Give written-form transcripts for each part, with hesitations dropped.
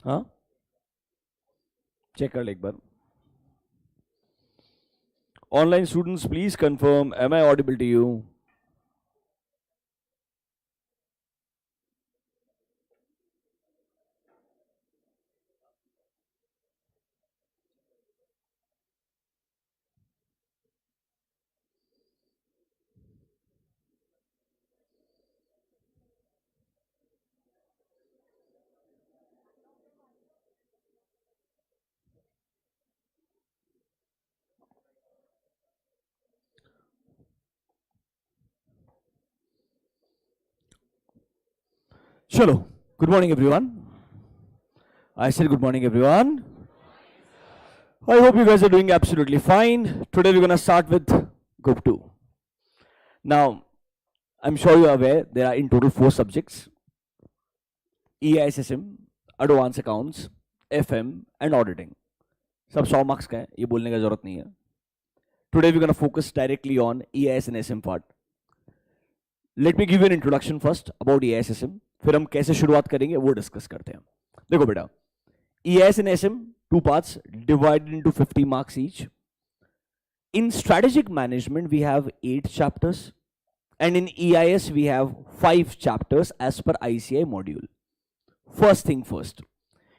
हाँ, चेक कर ले एक बार. Online students, please confirm. Am I audible to you? Chalo. Good morning, everyone. I said good morning, everyone. I hope you guys are doing absolutely fine. Today we're going to start with Group 2. Now, I'm sure you are aware there are in total 4 subjects: EISSM, Advanced Accounts, FM, and Auditing. सब 100 marks का है, ये बोलने का जरूरत नहीं है. Today we're going to focus directly on EIS and SM part. Let me give you an introduction first about EISSM. फिर हम कैसे शुरुआत करेंगे वो डिस्कस करते हैं. देखो बेटा, EIS and SM, 2 parts divided into 50 marks each. In strategic management, we have 8 chapters, and in EIS, we have 5 chapters as per ICI module. First thing first,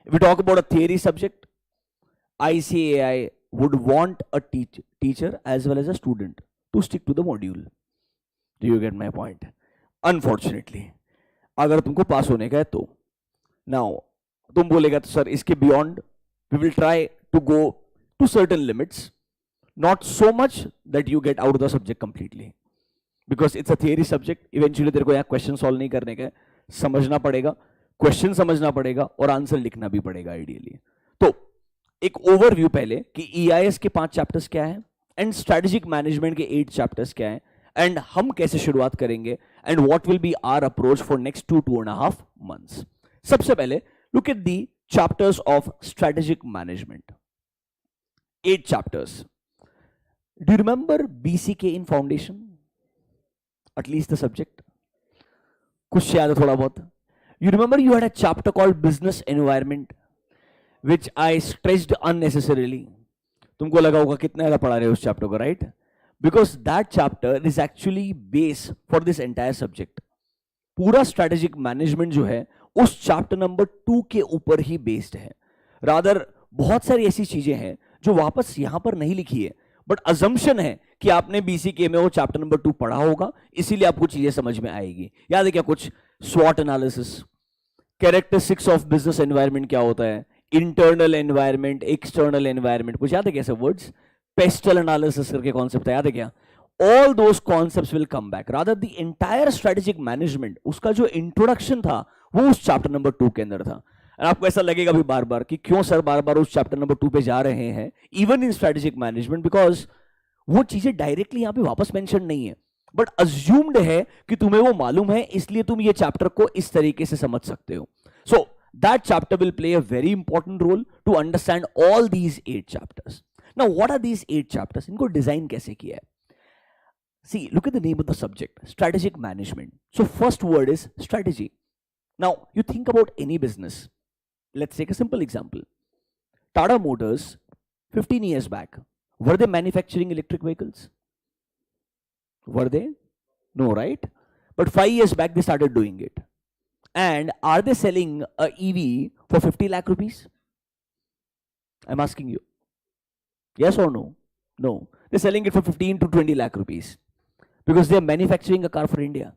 if we talk about a theory subject, ICAI would want a teacher as well as a student to stick to the module. Do you get my point? Unfortunately, अगर तुमको पास होने का है तो now तुम बोलेगा तो sir इसके beyond we will try to go to certain limits, not so much that you get out of the subject completely, because it's a theory subject. Eventually तेरे को यहाँ question solve नहीं करने का है, समझना पड़ेगा, question समझना पड़ेगा और आंसर लिखना भी पड़ेगा ideally. तो एक ओवरव्यू पहले कि EIS के 5 चैप्टर्स क्या है एंड स्ट्रेटेजिक मैनेजमेंट के 8 चैप्टर्स क्या है एंड हम कैसे शुरुआत करेंगे and what will be our approach for next 2.5 months. सबसे पहले look at the chapters of strategic management. 8 chapters. Do you remember BCK in foundation? At least the subject कुछ याद है थोड़ा बहुत? You remember you had a chapter called business environment which I stressed unnecessarily. तुमको लगा होगा कितना ज़्यादा पढ़ा रहे हो उस चैप्टर को, right? Because that chapter is actually base for this entire subject. पूरा strategic management जो है उस चैप्टर नंबर 2 के ऊपर ही बेस्ड है. रादर बहुत सारी ऐसी चीजें हैं जो वापस यहां पर नहीं लिखी है, बट अजम्पशन है कि आपने BCK में वो चैप्टर नंबर 2 पढ़ा होगा, इसीलिए आपको चीजें समझ में आएगी. याद है क्या कुछ? SWOT analysis, characteristics of business environment क्या होता है, इंटरनल एनवायरनमेंट, एक्सटर्नल एनवायरनमेंट, कुछ याद है कैसे वर्ड्स? पेस्टल एनालिसिस करके कॉन्सेप्ट याद है क्या? All those concepts will come back. Rather the entire strategic management, उसका जो इंट्रोडक्शन था वो उस चैप्टर नंबर 2 के अंदर था. और आपको ऐसा लगेगा भी बार बार कि क्यों सर बार बार उस चैप्टर नंबर 2 पे जा रहे हैं, even in strategic management, because वो चीजें डायरेक्टली यहां पे वापस मेंशन नहीं है, बट अज्यूम्ड है कि तुम्हें वो मालूम है, इसलिए तुम ये चैप्टर को इस तरीके से समझ सकते हो. सो that chapter will play a very important role to understand all these 8 chapters. Now, what are these 8 chapters? इनको डिजाइन कैसे किया है? See, look at the name of the subject, strategic management. So, first word is strategy. Now, you think about any business. Let's take a simple example. Tata Motors, 15 years back, were they manufacturing electric vehicles? Were they? No, right? But 5 years back, they started doing it. And are they selling a EV for 50 lakh rupees? I'm asking you. Yes or no? No. They're selling it for 15 to 20 lakh rupees because they're manufacturing a car for India.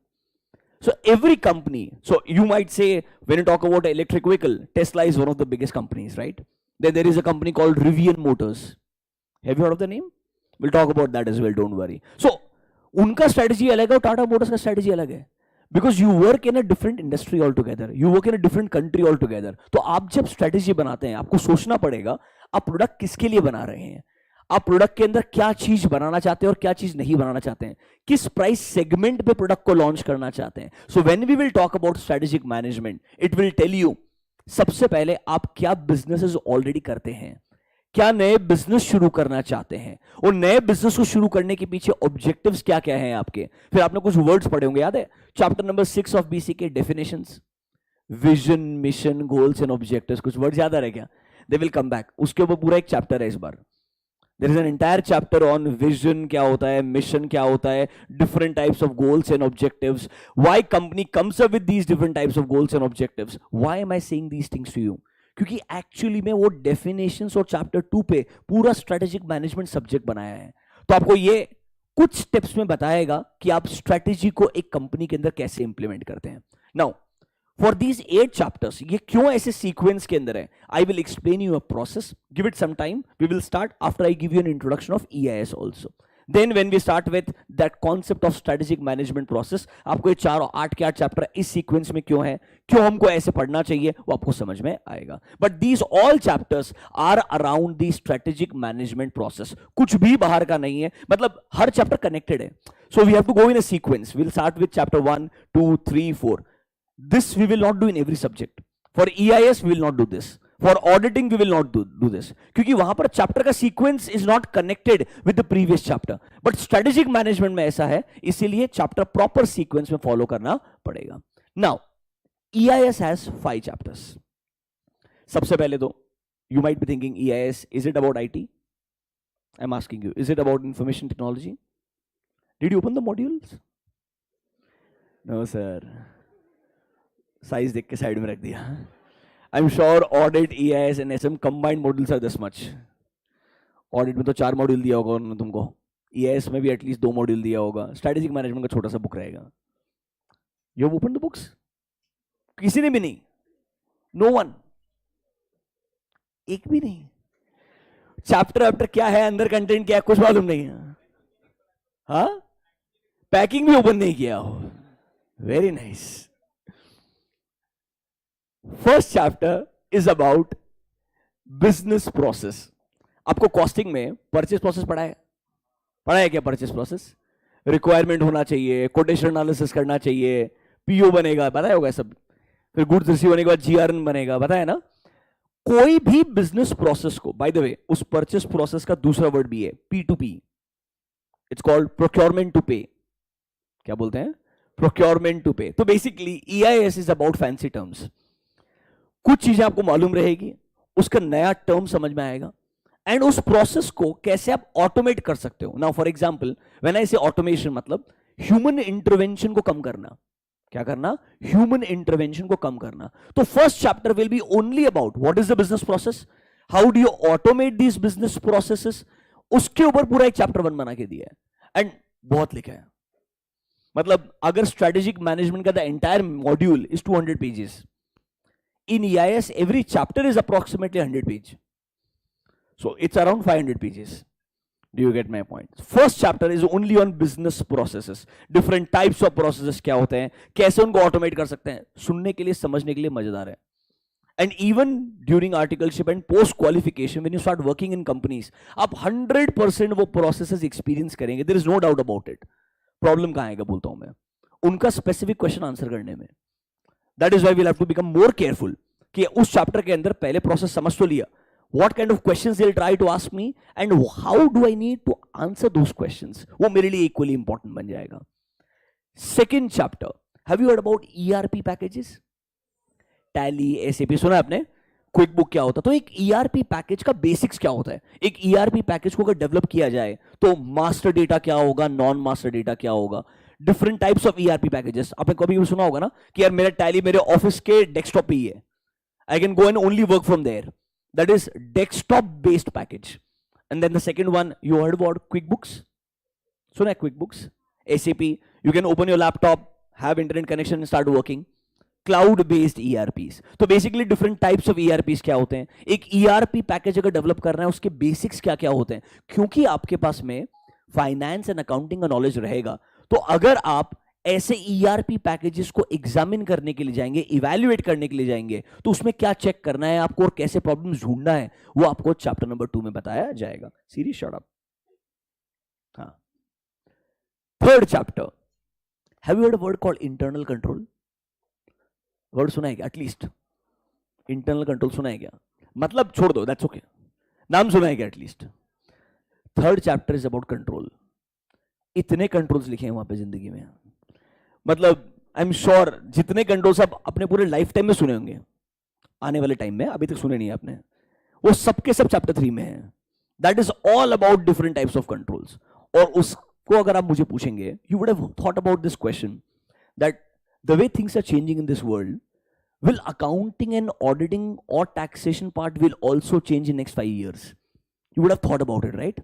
So every company, so you might say when you talk about an electric vehicle, Tesla is one of the biggest companies, right? Then there is a company called Rivian Motors. Have you heard of the name? We'll talk about that as well, don't worry. So उनका strategy अलग है और Tata Motors का strategy अलग है. Because you work in a different industry altogether, you work in a different country altogether. तो आप जब स्ट्रेटेजी बनाते हैं आपको सोचना पड़ेगा आप प्रोडक्ट किसके लिए बना रहे हैं, आप प्रोडक्ट के अंदर क्या चीज बनाना चाहते हैं और क्या चीज नहीं बनाना चाहते हैं, किस प्राइस सेगमेंट पे प्रोडक्ट को लॉन्च करना चाहते हैं. So when we will talk about strategic management, it will tell you सबसे पहले आप क्या बिजनेसेस ऑलरेडी करते हैं, क्या नए बिजनेस शुरू करना चाहते हैं और नए बिजनेस को शुरू करने के पीछे ऑब्जेक्टिव्स क्या क्या हैं आपके. फिर आपने कुछ वर्ड्स पढ़े होंगे, याद है chapter number 6 of BCK, definitions. Vision, mission, goals and objectives, कुछ वर्ड ज्यादा रह क्या, दे विल कम बैक, उसके ऊपर पूरा एक चैप्टर है इस बार. There is an entire chapter on vision क्या होता है, मिशन क्या होता है, different types of goals and objectives, why company comes up with these different types of goals and objectives. Why am I saying these things to you? क्योंकि actually में वो definitions और चैप्टर 2 पे पूरा स्ट्रेटेजिक मैनेजमेंट सब्जेक्ट बनाया है. तो आपको ये कुछ स्टेप्स में बताएगा कि आप स्ट्रेटेजी को एक कंपनी के अंदर कैसे इंप्लीमेंट करते हैं. नाउ फॉर दीज 8 चैप्टर्स, ये क्यों ऐसे सीक्वेंस के अंदर है, I will explain you a process. Give it some time. We will start after I give you an introduction of EIS also. Then when we start with that concept of strategic management process, आपको ये 8 के 8 chapter इस sequence में क्यों है, क्यों हमको ऐसे पढ़ना चाहिए, वो आपको समझ में आएगा. But these all chapters are around the strategic management process. कुछ भी बाहर का नहीं है, मतलब हर चैप्टर कनेक्टेड है. So we have to go in a sequence. We will start with chapter 1, 2, 3, 4. This we will not do in every subject. For EIS we will not do this. For auditing we will not do this. क्योंकि वहां पर chapter का sequence is not connected with the previous chapter. But strategic management में ऐसा है, इसीलिए chapter proper sequence में follow करना पड़ेगा. Now EIS has 5 chapters. सबसे पहले तो you might be thinking EIS, is it about IT? I am asking you, is it about information technology? Did you open the modules? No sir, size देख के side में रख दिया. I am sure audit, EIS and SM combined modules are this much. Audit में तो 4 module दिया होगा उन्होंने तुमको, EIS में भी एटलीस्ट 2 मॉड्यूल दिया होगा, स्ट्रेटेजिक मैनेजमेंट का छोटा सा बुक रहेगा. You have open the books? किसी ने भी नहीं? No one? एक भी नहीं? चैप्टर क्या है, अंदर कंटेंट क्या है, कुछ मालूम नहीं है? हाँ, पैकिंग भी ओपन नहीं किया हो. Very nice. First chapter is about business process. आपको कॉस्टिंग में परचेस प्रोसेस पढ़ा है क्या? परचेस प्रोसेस, रिक्वायरमेंट होना चाहिए, कोटेशन एनालिसिस करना चाहिए, PO बनेगा, पता होगा सब. फिर गुड्स रिसीव होने के बाद GRN बनेगा, पता है ना? कोई भी बिजनेस प्रोसेस को, बाय द वे उस परचेस प्रोसेस का दूसरा वर्ड भी है, P2P. It's called procurement to पे. क्या बोलते हैं? प्रोक्योरमेंट टू पे. तो basically EIS is about fancy terms. कुछ चीजें आपको मालूम रहेगी, उसका नया टर्म समझ में आएगा, एंड उस प्रोसेस को कैसे आप ऑटोमेट कर सकते हो. Now for example, when I से ऑटोमेशन, मतलब ह्यूमन इंटरवेंशन को कम करना. क्या करना? ह्यूमन इंटरवेंशन को कम करना. तो first chapter will be only about what is the business process, how do you automate this business processes. उसके ऊपर पूरा एक चैप्टर 1 बना के दिया है, एंड बहुत लिखा है. मतलब अगर स्ट्रेटेजिक मैनेजमेंट का the entire module is 200 pages, in EIS every chapter is approximately 100 page, so it's around 500 pages. Do you get my point? First chapter is only on business processes, different types of processes क्या होते हैं, कैसे उनको automate कर सकते हैं. सुनने के लिए, समझने के लिए मजेदार है. And even during articleship and post qualification when you start working in companies, आप 100% वो प्रोसेसेस एक्सपीरियंस करेंगे. There is no doubt about it. Problem कहां आएगा बोलता हूं मैं, उनका स्पेसिफिक क्वेश्चन आंसर करने में. That is why we'll have to become more careful कि उस चैप्टर के अंदर पहले प्रोसेस समझ तो लिया, what kind of questions they'll try to ask me and how do I need to answer those questions, वो मेरे लिए equally important बन जाएगा. Second chapter, have you heard about ERP packages? Tally, SAP सुना है आपने? क्विक बुक क्या होता है? तो एक ERP पैकेज का बेसिक्स क्या होता है. एक ERP पैकेज को अगर डेवलप किया जाए तो मास्टर डेटा क्या होगा, नॉन मास्टर डेटा क्या होगा, different types of ERP packages. आपने कभी भी सुना होगा ना कि यार मेरा टैली मेरे ऑफिस के डेस्कटॉप पे ही है, I can go and only work from there. That is desktop based package. And then the second one you heard about quick books. सुना है quick books? SAP, you can open your laptop, have internet connection and start working. Cloud based ERPs. तो basically different types of ERPs क्या होते हैं, एक ERP package अगर develop करना है उसके बेसिक्स क्या क्या होते हैं. क्योंकि आपके पास में फाइनेंस एंड अकाउंटिंग का नॉलेज रहेगा, तो अगर आप ऐसे ERP पैकेजेस को एग्जामिन करने के लिए जाएंगे, इवैल्यूएट करने के लिए जाएंगे, तो उसमें क्या चेक करना है आपको और कैसे प्रॉब्लम ढूंढना है, वो आपको चैप्टर नंबर 2 में बताया जाएगा. Series shut up. हाँ, third chapter, have you heard a word called internal control? Word सुना है क्या? एटलीस्ट इंटरनल कंट्रोल सुना है क्या? मतलब छोड़ दो, दैट्स ओके, नाम सुना है क्या at least? Third chapter is about control. इतने कंट्रोल्स लिखे हैं वहां पे जिंदगी में, मतलब आई एम श्योर जितने कंट्रोल्स आप अपने पूरे लाइफ टाइम में सुने होंगे, आने वाले टाइम में अभी तक सुने नहीं आपने, वो सबके सब चैप्टर 3 में है. That is all about different types of controls. और उसको अगर आप मुझे पूछेंगे, you would have thought about this question that the way things are changing in this world, will accounting and auditing or taxation part will also change in next 5 years? You would have thought about it, right?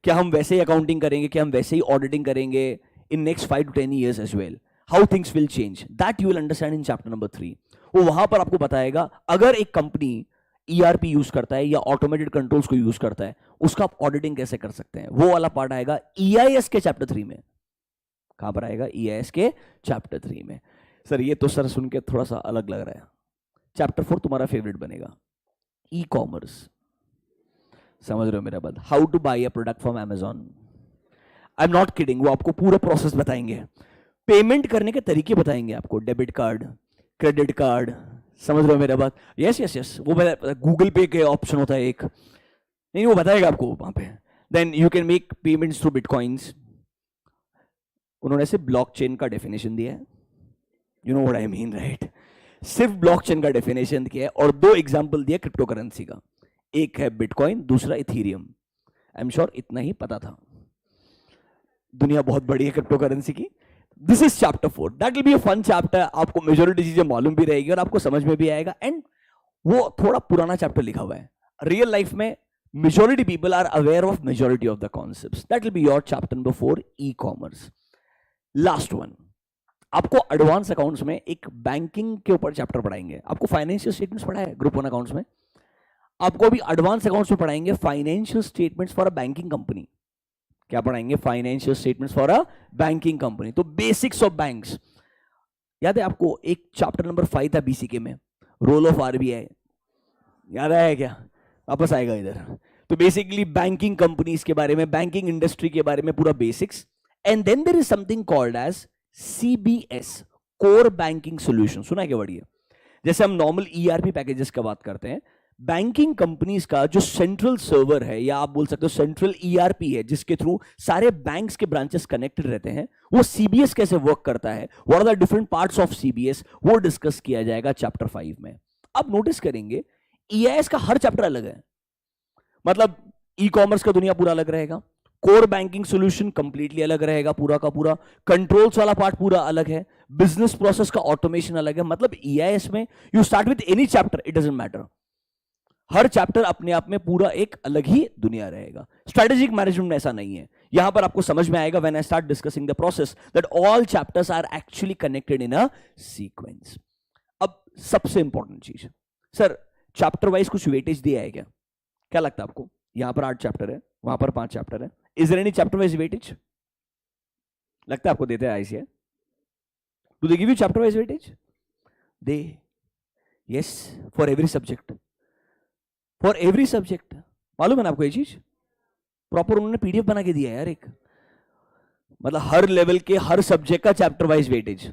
क्या हम वैसे ही accounting करेंगे, क्या हम वैसे ही auditing करेंगे in next 5 to 10 years as well? How things will change? That you will understand in chapter number 3. वो वहां पर आपको बताएगा अगर एक कंपनी ERP यूज करता है या ऑटोमेटेड कंट्रोल्स को यूज करता है, उसका आप ऑडिटिंग कैसे कर सकते हैं. वो वाला पार्ट आएगा EIS के चैप्टर 3 में. कहां पर आएगा? EIS के चैप्टर 3 में. सर ये तो सर सुन के थोड़ा सा अलग लग रहा है. चैप्टर 4 तुम्हारा फेवरेट बनेगा, ई कॉमर्स. समझ रहे हो मेरा बात? How to buy a product from Amazon. I am not kidding. वो आपको पूरा प्रोसेस बताएंगे, पेमेंट करने के तरीके बताएंगे आपको, डेबिट कार्ड, क्रेडिट कार्ड. समझ रहे हो मेरा बात? Yes yes yes. वो गूगल पे के ऑप्शन होता है एक, नहीं वो बताएगा आपको वहां पे. Then you can make payments through bitcoins. उन्होंने से ब्लॉकचेन का डेफिनेशन दिया है. You know what I mean, right? सिर्फ ब्लॉकचेन का डेफिनेशन किया है और 2 एग्जांपल दिया क्रिप्टो करेंसी का. एक है बिटकॉइन, दूसरा इथीरियम. आई एम श्योर इतना ही पता था. दुनिया बहुत बड़ी है क्रिप्टो करेंसी की. This is chapter 4. That will be a fun chapter. आपको मेजॉरिटी चीजें मालूम भी रहेगी और आपको समझ में भी आएगा. एंड वो थोड़ा पुराना चैप्टर लिखा हुआ है. रियल लाइफ में majority people are aware of majority of the concepts. That will be your chapter number 4, e commerce. Last one, आपको एडवांस अकाउंट्स में एक बैंकिंग के ऊपर चैप्टर पढ़ाएंगे. आपको फाइनेंशियल स्टेटमेंट्स पढ़ा है ग्रुप 1 अकाउंट्स में. आपको अभी एडवांस अकाउंट्स में पढ़ाएंगे financial statements for a banking company. क्या पढ़ाएंगे? Financial statements for a banking company. तो बेसिक्स ऑफ बैंक्स याद है आपको? एक चैप्टर नंबर 5 था बीसीके में, रोल ऑफ आरबीआई. याद आया क्या? वापस आएगा इधर. तो बेसिकली बैंकिंग कंपनीज के बारे में, बैंकिंग इंडस्ट्री के बारे में पूरा basics. And then there is something called as CBS, core banking solution. सुना है क्या वर्ड ये? जैसे हम नॉर्मल ERP पैकेजेस का बात करते हैं, बैंकिंग कंपनीज का जो सेंट्रल सर्वर है, या आप बोल सकते हो सेंट्रल ERP है, जिसके थ्रू सारे बैंक्स के ब्रांचेस कनेक्टेड रहते हैं, वो CBS कैसे वर्क करता है, what are the different parts of CBS, वो डिस्कस किया जाएगा चैप्टर 5 में. अब नोटिस करेंगे EIS का हर चैप्टर अलग है. मतलब ई कॉमर्स का दुनिया पूरा अलग रहेगा, कोर बैंकिंग सॉल्यूशन कंप्लीटली अलग रहेगा पूरा का पूरा, कंट्रोल्स वाला पार्ट पूरा अलग है, बिजनेस प्रोसेस का ऑटोमेशन अलग है. मतलब EIS में you start with any chapter, it doesn't matter, her chapter अपने आप में पूरा एक अलग ही दुनिया रहेगा. स्ट्रेटेजिक मैनेजमेंट में ऐसा नहीं है. यहां पर आपको समझ में आएगा when I start discussing the process that all chapters are actually connected in a sequence. अब सबसे इंपॉर्टेंट चीज, सर चैप्टर वाइज कुछ वेटेज दिया है क्या? क्या लगता है आपको? यहां पर 8 चैप्टर है, वहां पर 5 चैप्टर है. Is there any chapter wise weightage? लगता है आपको देते हैं ICAI? Do they give you chapter wise weightage? They, yes, for every subject. For every subject. मालूम है ना आपको ये चीज? प्रॉपर उन्होंने PDF बना के दिया है यार एक. मतलब हर लेवल के हर सब्जेक्ट का chapter wise weightage.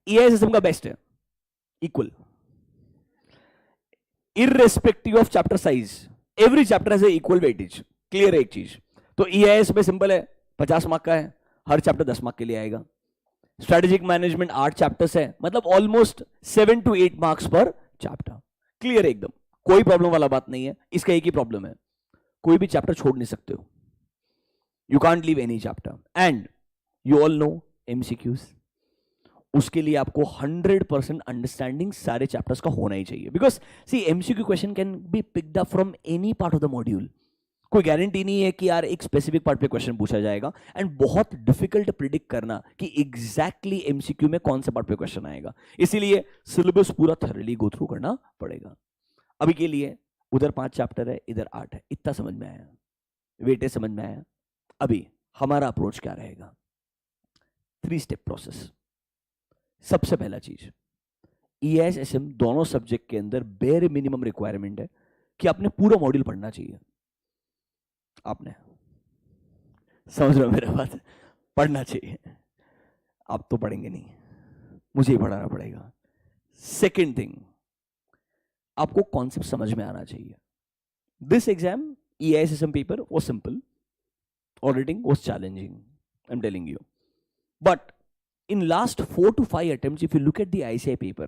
EIS system का बेस्ट है, equal, irrespective of chapter size. Every chapter has equal weightage. Clear है एक चीज? तो EIS में सिंपल है, 50 मार्क का है, हर चैप्टर 10 मार्क के लिए आएगा. स्ट्रेटेजिक मैनेजमेंट 8 चैप्टर्स है, मतलब ऑलमोस्ट 7 to 8 मार्क्स पर चैप्टर. क्लियर है एकदम, कोई प्रॉब्लम वाला बात नहीं है. इसका एक ही प्रॉब्लम है, कोई भी चैप्टर छोड़ नहीं सकते हो. You can't leave any chapter. And you all know MCQs. उसके लिए आपको 100% अंडरस्टैंडिंग सारे चैप्टर्स का होना ही चाहिए. Because see MCQ question can be picked up from any part of the module. कोई गारंटी नहीं है कि यार एक स्पेसिफिक पार्ट पे क्वेश्चन पूछा जाएगा. एंड बहुत डिफिकल्ट प्रिडिक्ट करना कि एग्जैक्टली MCQ में कौन से पार्ट पे क्वेश्चन आएगा. इसीलिए सिलेबस पूरा थॉरली गो थ्रू करना पड़ेगा. अभी के लिए उधर 5 चैप्टर है, इधर 8 है. इतना समझ में आया? वेटेज समझ में आया? अभी हमारा अप्रोच क्या रहेगा? 3 स्टेप प्रोसेस. सबसे पहला चीज, EIS SM दोनों सब्जेक्ट के अंदर बेयर मिनिमम रिक्वायरमेंट है कि आपने पूरा मॉड्यूल पढ़ना चाहिए. आपने समझ रहे हो मेरा बात? पढ़ना चाहिए. आप तो पढ़ेंगे नहीं, मुझे ही पढ़ाना पड़ेगा. सेकेंड थिंग, आपको कॉन्सेप्ट समझ में आना चाहिए. This exam EIS SM paper was simple, auditing was challenging, I'm telling you, but in last 4 to 5 attempts, if you look at the ICI paper,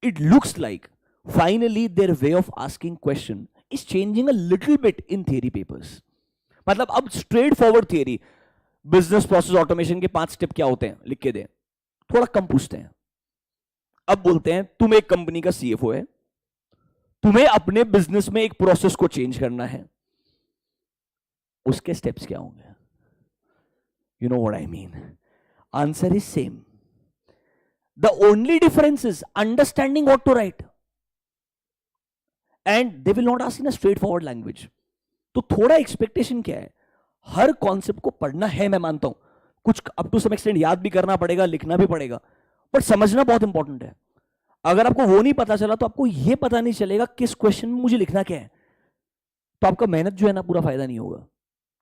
it looks like finally their way of asking question is changing a little bit in theory papers. मतलब अब straight forward theory, business process automation के 5 step क्या होते हैं लिख के दे, थोड़ा कम पूछते हैं. अब बोलते हैं तुम एक कंपनी का सीएफओ है, तुम्हें अपने बिजनेस में एक प्रोसेस को चेंज करना है, उसके स्टेप्स क्या होंगे? You know what I mean. Answer is same. The only difference is understanding what to write, and they will not ask in a straight forward language. तो थोड़ा एक्सपेक्टेशन क्या है, हर कॉन्सेप्ट को पढ़ना है, मैं मानता हूं, कुछ अप टू सम एक्सटेंट याद भी करना पड़ेगा, लिखना भी पड़ेगा, पर समझना बहुत इंपॉर्टेंट है. अगर आपको वो नहीं पता चला तो आपको ये पता नहीं चलेगा किस क्वेश्चन में मुझे लिखना क्या है, तो आपका मेहनत जो है ना पूरा फायदा नहीं होगा.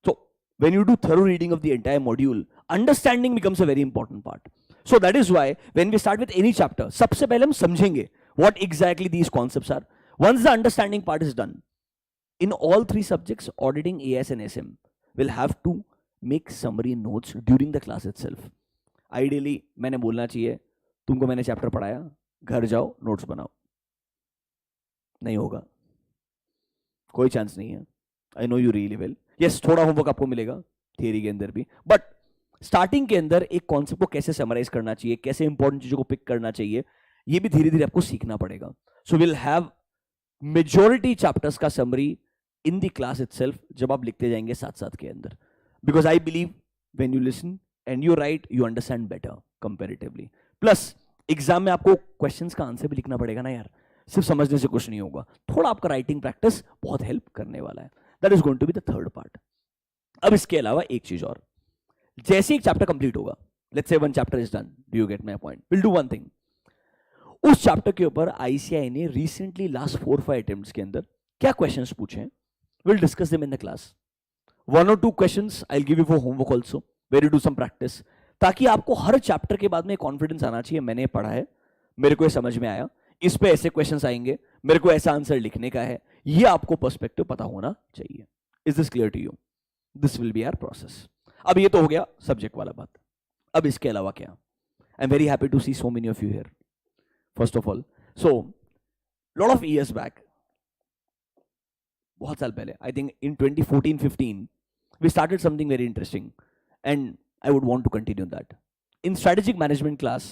So when you do thorough reading of the entire module, understanding becomes a very important part. So that is why when we start with any chapter, सबसे पहले हम समझेंगे what exactly these concepts are. Once the understanding part is done, in all 3 subjects, auditing, AS and SM, will have to make summary notes during the class itself. Ideally मैंने बोलना चाहिए तुमको मैंने chapter पढ़ाया, घर जाओ नोट्स बनाओ. नहीं होगा, कोई चांस नहीं है. I know you really well. Yes, थोड़ा होमवर्क आपको मिलेगा थियरी के अंदर भी, बट स्टार्टिंग के अंदर एक कॉन्सेप्ट को कैसे समराइज करना चाहिए, कैसे इंपॉर्टेंट चीजों को पिक करना चाहिए, ये भी धीरे धीरे आपको सीखना पड़ेगा. So will have majority chapters का summary in the class itself जब आप लिखते जाएंगे साथ साथ के अंदर, because I believe when you listen and you write you understand better comparatively. Plus exam में आपको क्वेश्चंस का आंसर भी लिखना पड़ेगा ना यार, सिर्फ समझने से कुछ नहीं होगा, थोड़ा आपका राइटिंग प्रैक्टिस बहुत हेल्प करने वाला है. That is going to be the third part. अब इसके अलावा एक चीज और, जैसे एक चैप्टर कंप्लीट होगा, let's say 1 chapter is done, do you get my point, will do one thing. उस चैप्टर के ऊपर आईसीआई ने रिसेंटली लास्ट 4-5 अटेम्प्ट्स के अंदर क्या क्वेश्चंस पूछे हैं, will discuss them in the class. 1 or 2 questions I will give you for homework also, where you do some practice, ताकि आपको हर चैप्टर के बाद में कॉन्फिडेंस आना चाहिए, मैंने पढ़ा है, मेरे को ये समझ में आया, इस पे ऐसे क्वेश्चंस आएंगे, मेरे को ऐसा आंसर लिखने का है, ये आपको पर्सपेक्टिव पता होना चाहिए. Is this clear to you? This will be our process. अब ये तो हो गया सब्जेक्ट वाला बात. अब इसके अलावा क्या, I am very happy to see so many of you here. First of all, so lot of years back, बहुत साल पहले, I think in 2014-15 we started something very interesting and I would want to continue that. In strategic management class,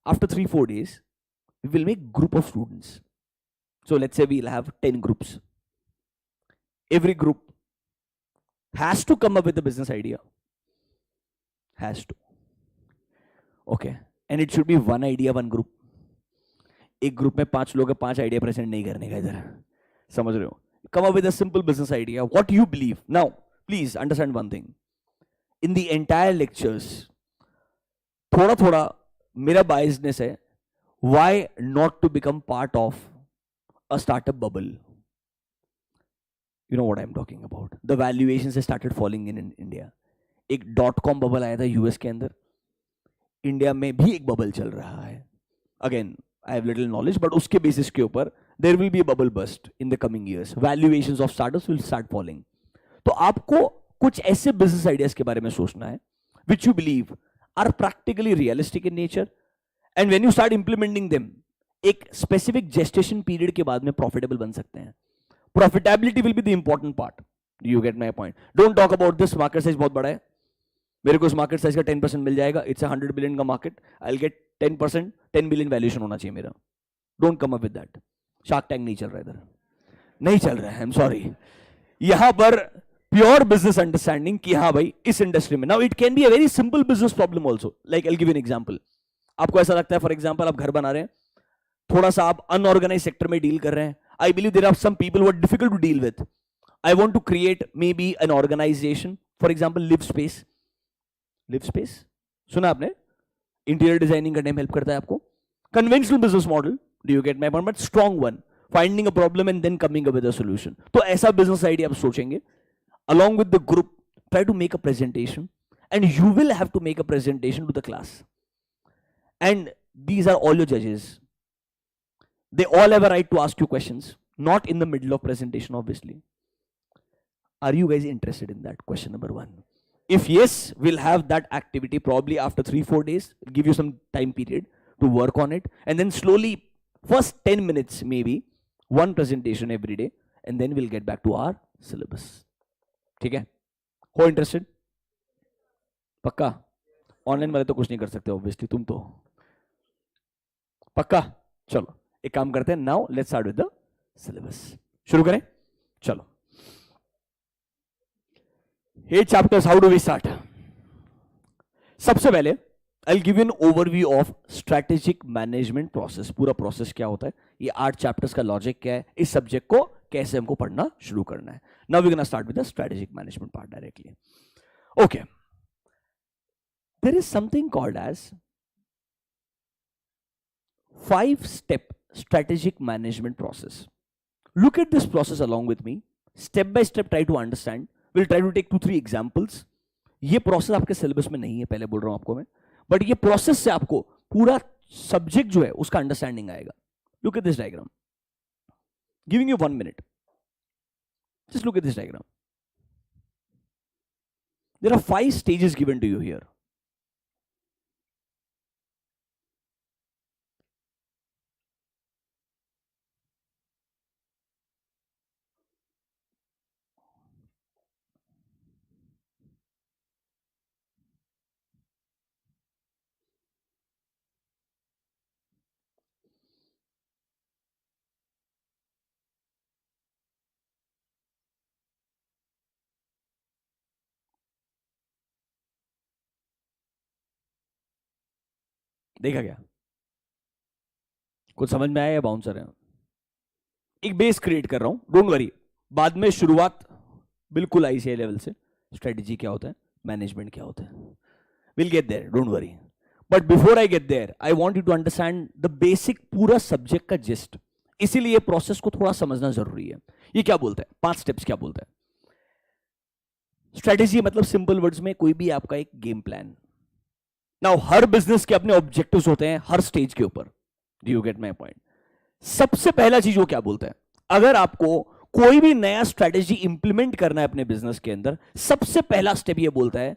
after 3-4 days, we will make group of students. So let's say we'll have 10 groups. Every group has to come up with a business idea. Has to. Okay. And it should be one idea, one group. एक group में 5 लोग हैं, 5 idea present नहीं करने का इधर, समझ रहे हो? Come up with a simple business idea. What you believe. Now, please understand one thing. In the entire lectures, थोड़ा थोड़ा मेरा biasness है, why not to become part of a startup bubble? You know what I'm talking about. The valuations have started falling in India. एक .com bubble आया था US के अंदर, India में भी एक बबल चल रहा है. Again, I have little knowledge, but उसके बेसिस के ऊपर there will be a bubble burst in the coming years. Valuations of startups will start falling. तो आपको कुछ ऐसे बिजनेस आइडियाज के बारे में सोचना है which you believe are practically realistic in nature, and when you start implementing them, एक स्पेसिफिक जेस्टेशन पीरियड के बाद में प्रॉफिटेबल बन सकते हैं. Profitability will be the important part. You get my point. Don't talk about this market size बहुत बड़ा है, मेरे को इस मार्केट साइज का 10% मिल जाएगा, इट्स अ 100 बिलियन का market, I will get 10%, 10 billion valuation होना चाहिए मेरा. Don't come up with that. Shark tank नहीं चल रहा इधर, नहीं चल रहा है, आई एम सॉरी. यहां पर प्योर बिजनेस अंडरस्टैंडिंग कि हाँ भाई इस इंडस्ट्री में, now it can be a very simple business problem also. Like I will give you an example. आपको ऐसा लगता है, फॉर एग्जांपल आप घर बना रहे हैं, थोड़ा सा आप अनऑर्गेनाइज सेक्टर में डील कर रहे हैं. I believe there are some people who are difficult to deal with. I want to create maybe an organisation, for example Livspace. Livspace सुना आपने? इंटीरियर डिजाइनिंग करने में help करता है आपको. Conventional business model, do you get my point, but strong one, finding a problem and then coming up with a solution. तो ऐसा business idea आप सोचेंगे. Along with the group, try to make a presentation, and you will have to make a presentation to the class. And these are all your judges. They all have a right to ask you questions, not in the middle of presentation, obviously. Are you guys interested in that? Question number 1. If yes, we'll have that activity probably after 3-4 days. We'll give you some time period to work on it, and then slowly, first 10 minutes maybe, one presentation every day, and then we'll get back to our syllabus. ठीक है? हो interested? पक्का? Online वाले तो कुछ नहीं कर सकते ऑब्वियसली, तुम तो पक्का? चलो एक काम करते हैं, now let's start with the syllabus. शुरू करें? चलो. 8 chapters, how do we start? सबसे पहले I'll give you an overview of strategic management process. पूरा प्रोसेस क्या होता है, ये 8 चैप्टर्स का लॉजिक क्या है, इस सब्जेक्ट को कैसे हमको पढ़ना शुरू करना है. Now we're gonna start with the strategic management part directly. Okay. There is something called as 5-step strategic management process. Look at this process along with me. Step by step try to understand. We'll try to take 2-3 examples. ये process आपके syllabus में नहीं है, पहले बोल रहा हूं आपको मैं, बट ये प्रोसेस से आपको पूरा सब्जेक्ट जो है उसका अंडरस्टैंडिंग आएगा. Look at this diagram. Giving you 1 minute. Just look at this diagram. There are 5 stages given to you here. देखा क्या? कुछ समझ में आया या बाउंसर है? एक बेस क्रिएट कर रहा हूं, डोंट वरी. बाद में शुरुआत बिल्कुल आईसीआई लेवल से, स्ट्रेटजी क्या होता है, मैनेजमेंट क्या होता है, will get there, don't worry. But before I get there I want you to understand the basic पूरा सब्जेक्ट का जिस्ट. इसीलिए प्रोसेस को थोड़ा समझना जरूरी है. ये क्या बोलता है, 5 स्टेप्स क्या बोलता है? स्ट्रेटेजी मतलब सिंपल वर्ड्स में कोई भी आपका एक गेम प्लान. नाउ हर बिजनेस के अपने ऑब्जेक्टिव्स होते हैं हर स्टेज के ऊपर. Do you get my point? सबसे पहला चीज वो क्या बोलता है, अगर आपको कोई भी नया स्ट्रेटेजी इंप्लीमेंट करना है अपने बिजनेस के अंदर, सबसे पहला स्टेप ये बोलता है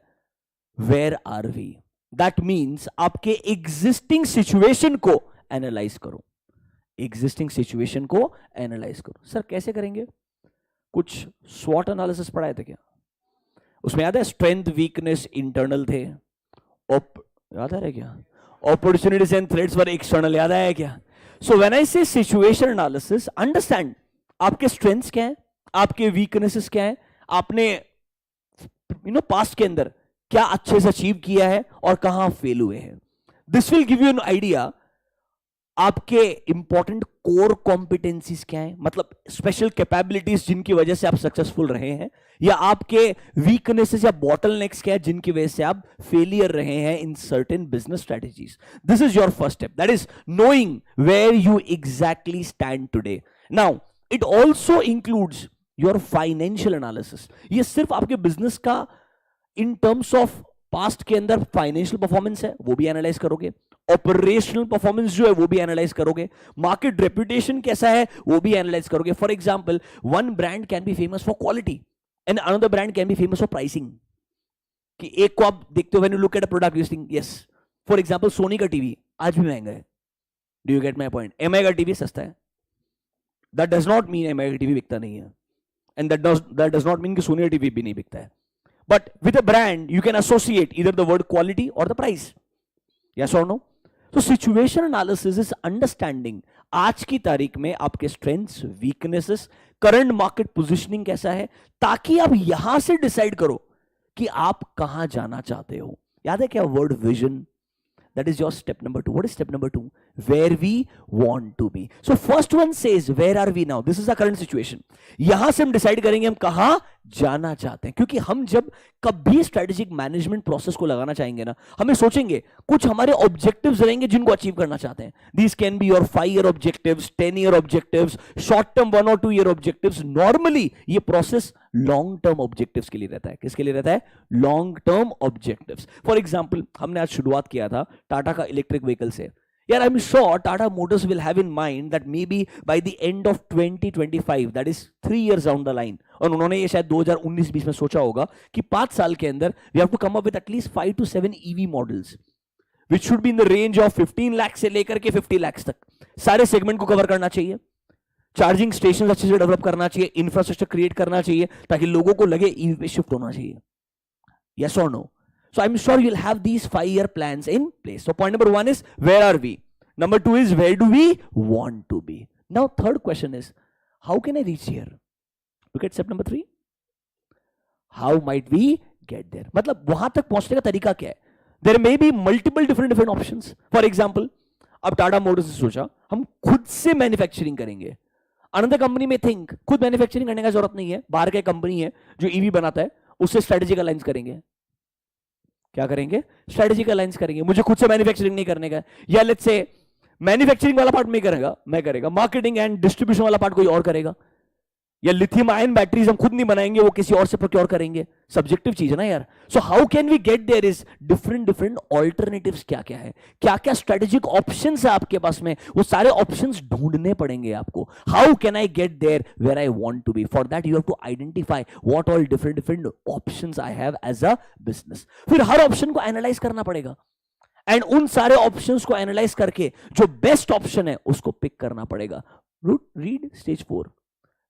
where are we. That means आपके एग्जिस्टिंग सिचुएशन को एनालाइज करो. एग्जिस्टिंग सिचुएशन को एनालाइज करो. सर कैसे करेंगे? कुछ स्वॉट एनालिसिस पढ़ाए थे क्या? उसमें याद है स्ट्रेंथ वीकनेस इंटरनल थे, याद आ रहा है क्या? Opportunities and threats were external, याद आया क्या? सो व्हेन आई से सिचुएशन एनालिसिस, अंडरस्टैंड आपके स्ट्रेंथ्स क्या है, आपके वीकनेसेस क्या है, आपने पास्ट के अंदर क्या अच्छे से अचीव किया है और कहां फेल हुए हैं. This will give you an idea आपके इंपॉर्टेंट कोर कॉम्पिटेंसीज क्या है, मतलब स्पेशल कैपेबिलिटीज जिनकी वजह से आप सक्सेसफुल रहे हैं, या आपके वीकनेसेस या बॉटलनेक्स क्या है जिनकी वजह से आप फेलियर रहे हैं in certain business strategies. This is your first step, that is knowing where you exactly stand today. Now it also includes your financial analysis. ये सिर्फ आपके बिजनेस का इन टर्म्स ऑफ पास्ट के अंदर फाइनेंशियल परफॉर्मेंस है वो भी analyse करोगे, ऑपरेशनल परफॉर्मेंस जो है वो भी एनालाइज करोगे, मार्केट रेपुटेशन कैसा है वो भी एनालाइज करोगे. For example, one brand can be famous for quality and another brand can be famous for pricing. कि एक को आप देखते हो when you look at a product you think yes, for example Sony का टीवी आज भी महंगा है. Do you get my point? Mi का टीवी सस्ता है. That does not mean Mi का टीवी बिकता नहीं है, and that does not mean कि सोनी का टीवी भी नहीं बिकता है. But with a brand, you can associate either the word quality or the price. Yes or no? So situation analysis is understanding आज की तारीख में आपके strengths, weaknesses, current market positioning कैसा है, ताकि आप यहां से डिसाइड करो कि आप कहां जाना चाहते हो. याद है क्या word vision? That is your step number 2. What is step number 2? Where we want to be. So first one says, where are we now? This is our current situation. यहां से हम डिसाइड करेंगे हम कहां जाना चाहते हैं, क्योंकि हम जब कभी स्ट्रेटेजिक मैनेजमेंट प्रोसेस को लगाना चाहेंगे ना, हमें सोचेंगे कुछ हमारे ऑब्जेक्टिव्स रहेंगे जिनको अचीव करना चाहते हैं. These can be your 5-year objectives, 10-year objectives, short term 1 or 2-year objectives. Normally ये प्रोसेस लॉन्ग टर्म ऑब्जेक्टिव्स के लिए रहता है. किसके लिए रहता है? Long term objectives. For example, हमने आज शुरुआत किया था टाटा का इलेक्ट्रिक व्हीकल से. यार, I'm sure Tata Motors will have in mind that maybe by the end of 2025, that is 3 years down the line, और उन्होंने ये शायद 2019-20 में सोचा होगा कि 5 साल के अंदर we have to come up with at least 5 to 7 EV models, which should be in the range of 15 lakh से लेकर के 50 लाख तक. सारे सेगमेंट को कवर करना चाहिए, चार्जिंग स्टेशन अच्छे से डेवलप करना चाहिए, इंफ्रास्ट्रक्चर क्रिएट करना चाहिए ताकि लोगों को लगे ईवी पे शिफ्ट होना चाहिए. Yes or no? So I'm sure you'll have these 5-year plans in place. So point number 1 is, where are we? Number 2 is, where do we want to be? Now third question is, how can I reach here? Look at step number 3. How might we get there? मतलब वहां तक पहुंचने का तरीका क्या है? There may be multiple different options. For example, अब Tata Motors ने सोचा हम खुद से मैन्युफैक्चरिंग करेंगे. अनदर कंपनी में थिंक खुद मैन्युफैक्चरिंग करने का जरूरत नहीं है, बाहर का कंपनी है जो ईवी बनाता है, उससे स्ट्रेटेजिक अलायंस करेंगे. क्या करेंगे? स्ट्रेटेजिक अलायंस करेंगे. मुझे खुद से मैन्युफैक्चरिंग नहीं करने का, या लेट्स से मैन्युफैक्चरिंग वाला पार्ट मैं करेगा, मार्केटिंग एंड डिस्ट्रीब्यूशन वाला पार्ट कोई और करेगा, या लिथियम आयन बैटरीज हम खुद नहीं बनाएंगे, वो किसी और से प्रोक्योर करेंगे. सब्जेक्टिव चीज है ना यार. So how can we get there is different alternatives क्या क्या है, क्या क्या स्ट्रेटेजिक ऑप्शंस है आपके पास में, वो सारे ऑप्शंस ढूंढने पड़ेंगे आपको. How can I get there where I want to be? For that you have to identify what all different options I have as a business. फिर हर ऑप्शन को एनालाइज करना पड़ेगा, एंड उन सारे ऑप्शंस को एनालाइज करके जो बेस्ट ऑप्शन है उसको पिक करना पड़ेगा. Read stage 4.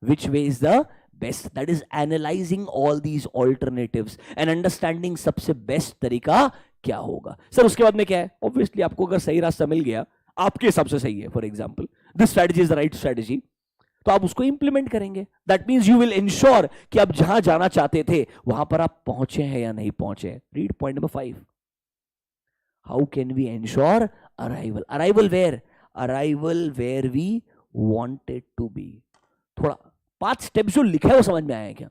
Which way is the best? That is analyzing all these alternatives and understanding सबसे बेस्ट तरीका क्या होगा. सर उसके बाद में क्या है? Obviously आपको अगर सही रास्ता मिल गया, आपके हिसाब से सही है, for example this strategy is the right strategy, तो आप उसको इंप्लीमेंट करेंगे. That means you will ensure कि आप जहां जाना चाहते थे वहां पर आप पहुंचे हैं या नहीं पहुंचे. Read point number 5. How can we ensure arrival? Arrival where? Arrival where we wanted to be. थोड़ा 5 स्टेप्स जो लिखा है वो समझ में आया है क्या?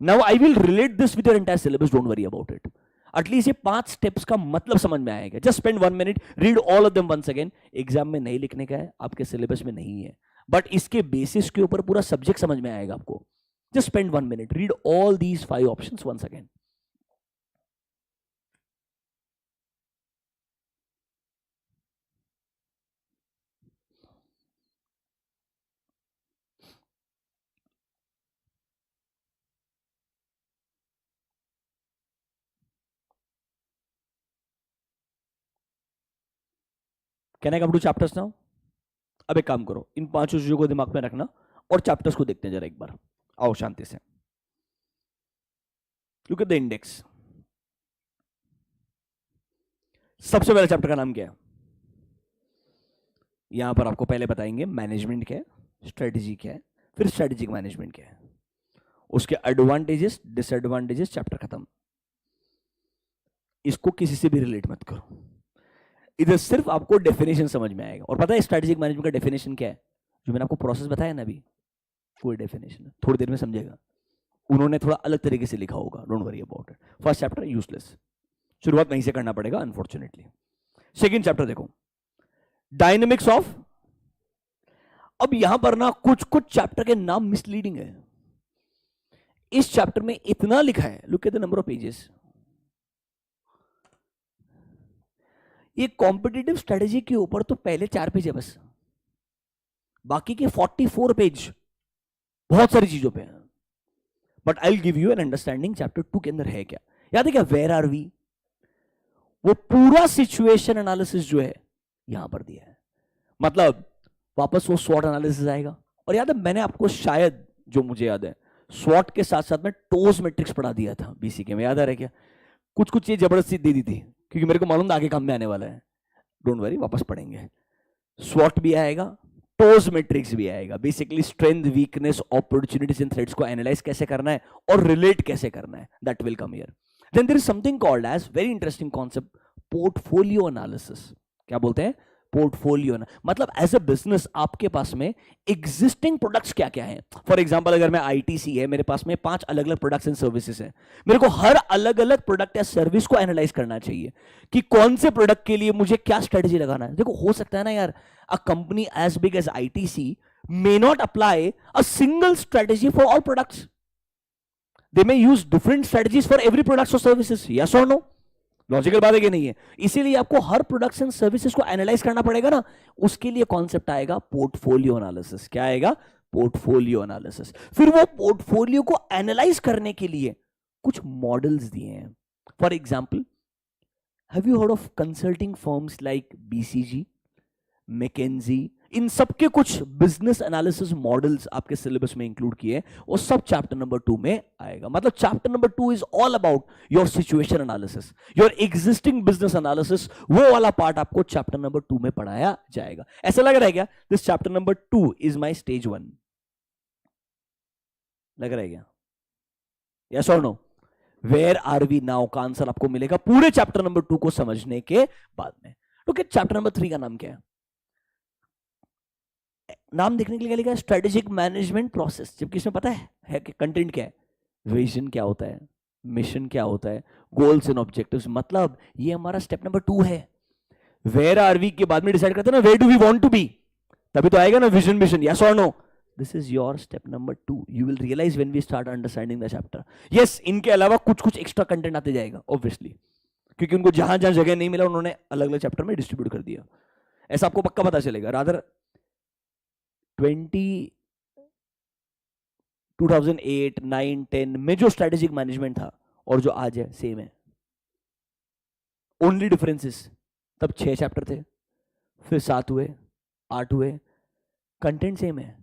Now I will relate this with your entire syllabus, don't worry about it. At least ये 5 स्टेप्स का मतलब समझ में आएगा. Just spend 1 minute, read all of them once again. Exam में नहीं लिखने का है, आपके सिलेबस में नहीं है, बट इसके बेसिस के ऊपर पूरा सब्जेक्ट समझ में आएगा आपको. Just spend 1 minute, read all these 5 options once again. Can I come to chapters now? अब एक काम करो, इन 5 चीजों को दिमाग में रखना और चैप्टर्स को देखते हैं जरा एक बार. आओ शांति से. Look at the index. सबसे पहले चैप्टर का नाम क्या है? यहां पर आपको पहले बताएंगे मैनेजमेंट क्या है, स्ट्रेटेजी क्या है, फिर स्ट्रेटेजिक मैनेजमेंट क्या है, उसके एडवांटेजेस डिसएडवांटेजेस, चैप्टर खत्म. इसको किसी से भी रिलेट मत करो, इधर सिर्फ आपको डेफिनेशन समझ में आएगा. और पता है स्ट्रेटेजिक मैनेजमेंट का डेफिनेशन क्या है? जो मैंने आपको प्रोसेस बताया ना अभी, कोई डेफिनेशन है, थोड़ी देर में समझेगा. उन्होंने थोड़ा अलग तरीके से लिखा होगा, don't worry about it. First chapter useless, शुरुआत वहीं से करना पड़ेगा अनफॉर्चुनेटली. सेकेंड चैप्टर देखो, डायनेमिक्स ऑफ. अब यहां पर ना कुछ चैप्टर के नाम मिसलीडिंग है. इस चैप्टर में इतना लिखा है, look at the number of pages. ये कॉम्पिटिटिव स्ट्रेटेजी के ऊपर तो पहले 4 पेज है बस, बाकी के 44 पेज बहुत सारी चीजों पे हैं. But I will give you an understanding chapter 2 के अंदर है क्या. याद है क्या? वेयर आर वी, वो पूरा सिचुएशन एनालिसिस जो है यहां पर दिया है. मतलब वापस वो स्वॉट एनालिसिस आएगा. और याद है मैंने आपको शायद, जो मुझे याद है, स्वॉट के साथ साथ में टोज मैट्रिक्स पढ़ा दिया था बीसीके में. याद आ रहा है क्या? कुछ चीज जबरदस्ती दे दी थी क्योंकि मेरे को मालूम था आगे काम में आने वाला है. डोंट वरी, वापस पढ़ेंगे. स्वॉट भी आएगा, टोज मैट्रिक्स भी आएगा. Basically strength, weakness, opportunities and threats को एनालाइज कैसे करना है और रिलेट कैसे करना है, that will come here. Then there is something called as, very interesting concept, portfolio analysis. क्या बोलते हैं? पोर्टफोलियो. मतलब एज अ बिजनेस आपके पास में एग्जिस्टिंग प्रोडक्ट्स क्या क्या हैं. फॉर एग्जांपल अगर मैं आईटीसी है, मेरे पास में 5 अलग अलग प्रोडक्ट्स एंड सर्विसेज हैं. मेरे को हर अलग अलग प्रोडक्ट या सर्विस को एनालाइज करना चाहिए कि कौन से प्रोडक्ट के लिए मुझे क्या स्ट्रेटेजी लगाना है. देखो हो सकता है ना यार, a company as big as ITC may not apply a single strategy for all products. They may use different strategies for every products or services. Yes or no? Logical बात है कि नहीं है? इसीलिए आपको हर प्रोडक्ट्स एंड सर्विसेज को analyse करना पड़ेगा ना, उसके लिए कॉन्सेप्ट आएगा पोर्टफोलियो एनालिसिस। क्या आएगा? Portfolio analysis. फिर वो पोर्टफोलियो को एनालाइज करने के लिए कुछ मॉडल्स दिए हैं। For example, have you heard of consulting firms like BCG, McKinsey? इन सबके कुछ बिजनेस एनालिसिस मॉडल्स आपके सिलेबस में इंक्लूड किए, वो सब चैप्टर नंबर 2 में आएगा। मतलब chapter number 2 is all about your situation analysis, your existing business analysis. वो वाला पार्ट आपको चैप्टर नंबर 2 में पढ़ाया जाएगा। ऐसा लग रहा है क्या this chapter number 2 is my stage 1? लग रहा है क्या? यस और no? Where are we now का आंसर आपको मिलेगा पूरे चैप्टर नंबर 2 को समझने के बाद में। ओके, चैप्टर नंबर 3 का नाम क्या है? नाम देखने के लिए क्या लिखा है? Strategic management process. जबकि इसमें पता है कि कंटेंट क्या है, विजन क्या होता है, मिशन क्या होता है, गोल्स एंड ऑब्जेक्टिव्स। मतलब ये हमारा स्टेप नंबर 2 है। वेयर आर वी के बाद में डिसाइड करते हैं ना, where do we want to be, तभी तो आएगा ना विजन मिशन। यस और no? This is your step number 2। You will realise when we start understanding the chapter. Yes, इनके अलावा कुछ कुछ एक्स्ट्रा कंटेंट आते जाएगा ऑब्वियसली, क्योंकि उनको जहां जहां जगह नहीं मिला उन्होंने अलग अलग चैप्टर में डिस्ट्रीब्यूट कर दिया। ऐसा आपको पक्का पता चलेगा। रादर 2008, 9, 10 में जो स्ट्रेटेजिक मैनेजमेंट था और जो आज है सेम है। ओनली डिफरेंसेस, तब 6 चैप्टर थे, फिर 7 हुए, 8 हुए, कंटेंट सेम है,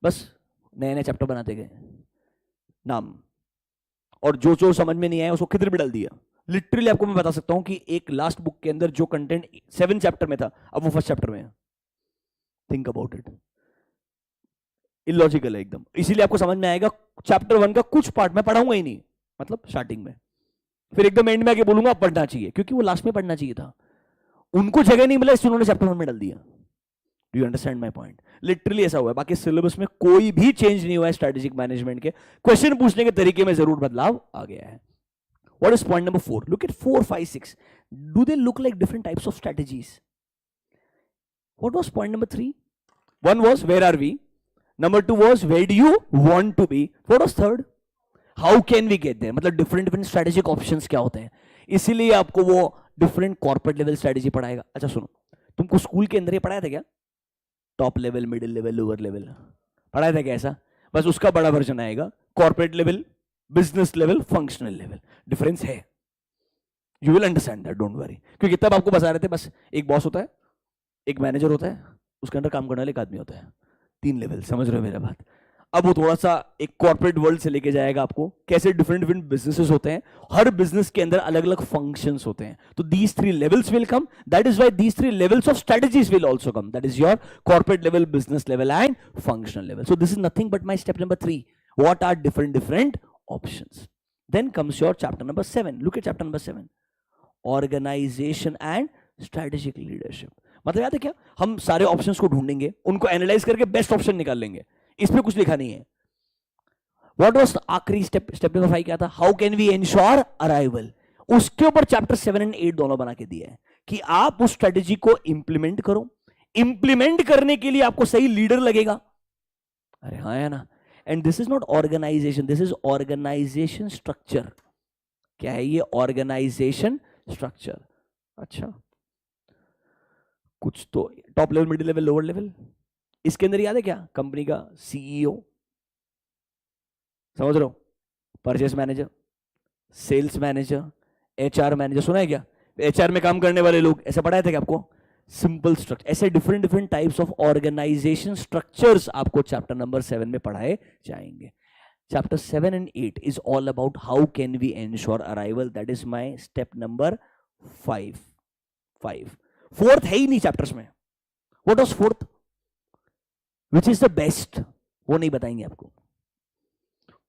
बस नए नए चैप्टर बनाते गए नाम, और जो जो समझ में नहीं आया उसको किधर भी डाल दिया। लिटरली आपको मैं बता सकता हूं कि एक लास्ट बुक के अंदर जो कंटेंट 7 चैप्टर में था, अब वो फर्स्ट चैप्टर में है। थिंक अबाउट इट, इलॉजिकल है एकदम। इसीलिए आपको समझ में आएगा चैप्टर 1 का कुछ पार्ट मैं पढ़ाऊंगा ही नहीं, मतलब स्टार्टिंग में, फिर एकदम एंड में आके बोलूंगा अब पढ़ना चाहिए, क्योंकि वो लास्ट में पढ़ना चाहिए था। उनको जगह नहीं मिला इसलिए उन्होंने चैप्टर 1 में डाल दिया। Do you understand my point? Literally ऐसा हुआ है। बाकी सिलेबस में कोई भी चेंज नहीं हुआ है स्ट्रेटेजिक मैनेजमेंट के, क्वेश्चन पूछने के तरीके में जरूर बदलाव आ गया है। What is point number 4? Look at 4, 5, 6. Do they look like different types of strategies? What was point number 3? One was where are we? Number 2 was where do you want to be? What was third? How can we get there? मतलब different different strategic options क्या होते हैं। इसीलिए आपको वो different corporate level strategy पढ़ाएगा। अच्छा सुनो, तुमको स्कूल के अंदर ये पढ़ाया था क्या? Top level, middle level, lower level पढ़ाया था क्या ऐसा? बस उसका बड़ा वर्जन आएगा, corporate level, business level, functional level. Difference है, you will understand that, don't worry. क्योंकि तब आपको बता रहे थे बस एक बॉस होता है, एक मैनेजर होता है, उसके अंदर काम करने वाले एक आदमी होता है, 3 लेवल। समझ रहे हो मेरा बात? अब वो थोड़ा सा एक कॉर्पोरेट वर्ल्ड से लेके जाएगा आपको, कैसे डिफरेंट डिफरेंट बिजनेसेस होते हैं, हर बिजनेस के अंदर अलग अलग फंक्शंस होते हैं। तो these 3 levels will come, that is why these 3 levels of strategies will also come, that is your corporate level, business level and functional level. So this is nothing but my step number 3, what are different options. Then comes your chapter number 7. Look at chapter number 7. Organization and strategic leadership. मतलब याद है क्या? हम सारे options को ढूंढेंगे, उनको analyse करके बेस्ट ऑप्शन निकाल लेंगे। इसमें कुछ लिखा नहीं है। What was आखिरी स्टेप नंबर 5 क्या था? How can we ensure arrival? उसके ऊपर चैप्टर 7 and 8 दोनों बना के दिया है कि आप उस स्ट्रेटेजी को इंप्लीमेंट करो। इंप्लीमेंट करने के लिए आपको सही लीडर लगेगा। अरे हाँ है ना? And this is not organisation, this is organisation structure. क्या है ये? Organisation structure. अच्छा, कुछ तो top level, middle level, lower level, इसके अंदर याद है क्या? कंपनी का सीईओ, समझ रहे हो, purchase manager, sales manager, HR manager. सुना है क्या? एचआर में काम करने वाले लोग, ऐसा पढ़ाया था क्या आपको? Simple structure. ऐसे different different types of organisation structures आपको चैप्टर नंबर 7 में पढ़ाए जाएंगे। Chapter 7 and 8 is all about how can we ensure arrival. That is my step number 5. Fourth है ही नहीं चैप्टर्स में। What was fourth? Which is the best? वो नहीं बताएंगे आपको।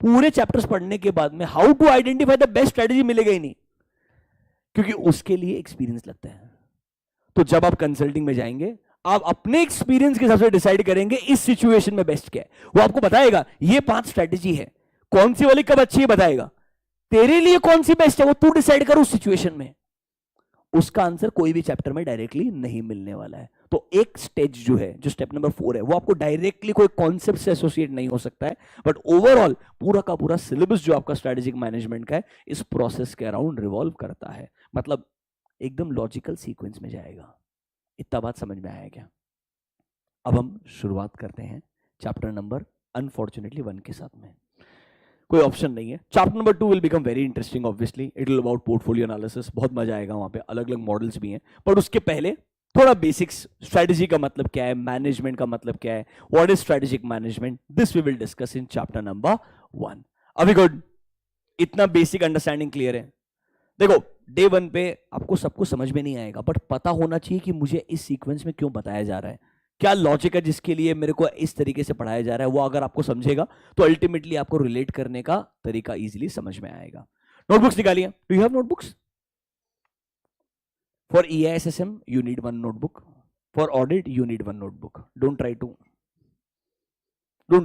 पूरे चैप्टर्स पढ़ने के बाद में how to identify the best strategy मिलेगा ही नहीं, क्योंकि उसके लिए एक्सपीरियंस लगता है। तो जब आप कंसल्टिंग में जाएंगे, आप अपने एक्सपीरियंस के हिसाब से डिसाइड करेंगे इस सिचुएशन में बेस्ट क्या है। वो आपको बताएगा ये 5 स्ट्रेटेजी है, कौन सी वाली कब अच्छी है बताएगा, तेरे लिए कौन सी बेस्ट है वो तू डिसाइड कर उस सिचुएशन में। उसका आंसर कोई भी चैप्टर में डायरेक्टली नहीं मिलने वाला है। तो एक स्टेज जो है, जो स्टेप नंबर 4 है, वो आपको डायरेक्टली कोई कॉन्सेप्ट से एसोसिएट नहीं हो सकता है, बट ओवरऑल पूरा का पूरा सिलेबस जो आपका स्ट्रेटेजिक मैनेजमेंट का है, इस प्रोसेस के अराउंड रिवॉल्व करता है। मतलब एकदम लॉजिकल सीक्वेंस में जाएगा। इतना बात समझ में आया क्या? अब हम शुरुआत करते हैं चैप्टर नंबर अनफॉर्चुनेटली 1 के साथ में। कोई ऑप्शन नहीं है। Chapter number 2 will become very interesting, obviously it will about portfolio analysis, बहुत मजा आएगा, वहां पे अलग अलग मॉडल्स भी हैं। पर उसके पहले थोड़ा बेसिक्स, स्ट्रेटजी का मतलब क्या है, मैनेजमेंट का मतलब क्या है, what is strategic management, this we will discuss in chapter number 1। अभी गुड, इतना बेसिक अंडरस्टैंडिंग क्लियर है? देखो, डे 1 पे आपको सब कुछ समझ में नहीं आएगा, बट पता होना चाहिए कि मुझे इस सीक्वेंस में क्यों बताया जा रहा है, क्या लॉजिक है जिसके लिए मेरे को इस तरीके से पढ़ाया जा रहा है। वो अगर आपको समझेगा तो अल्टीमेटली आपको रिलेट करने का तरीका इजीली समझ में आएगा। नोटबुक्स निकालिए। Do you have notebooks? For EISSM you need one notebook, for audit you need one notebook. Don't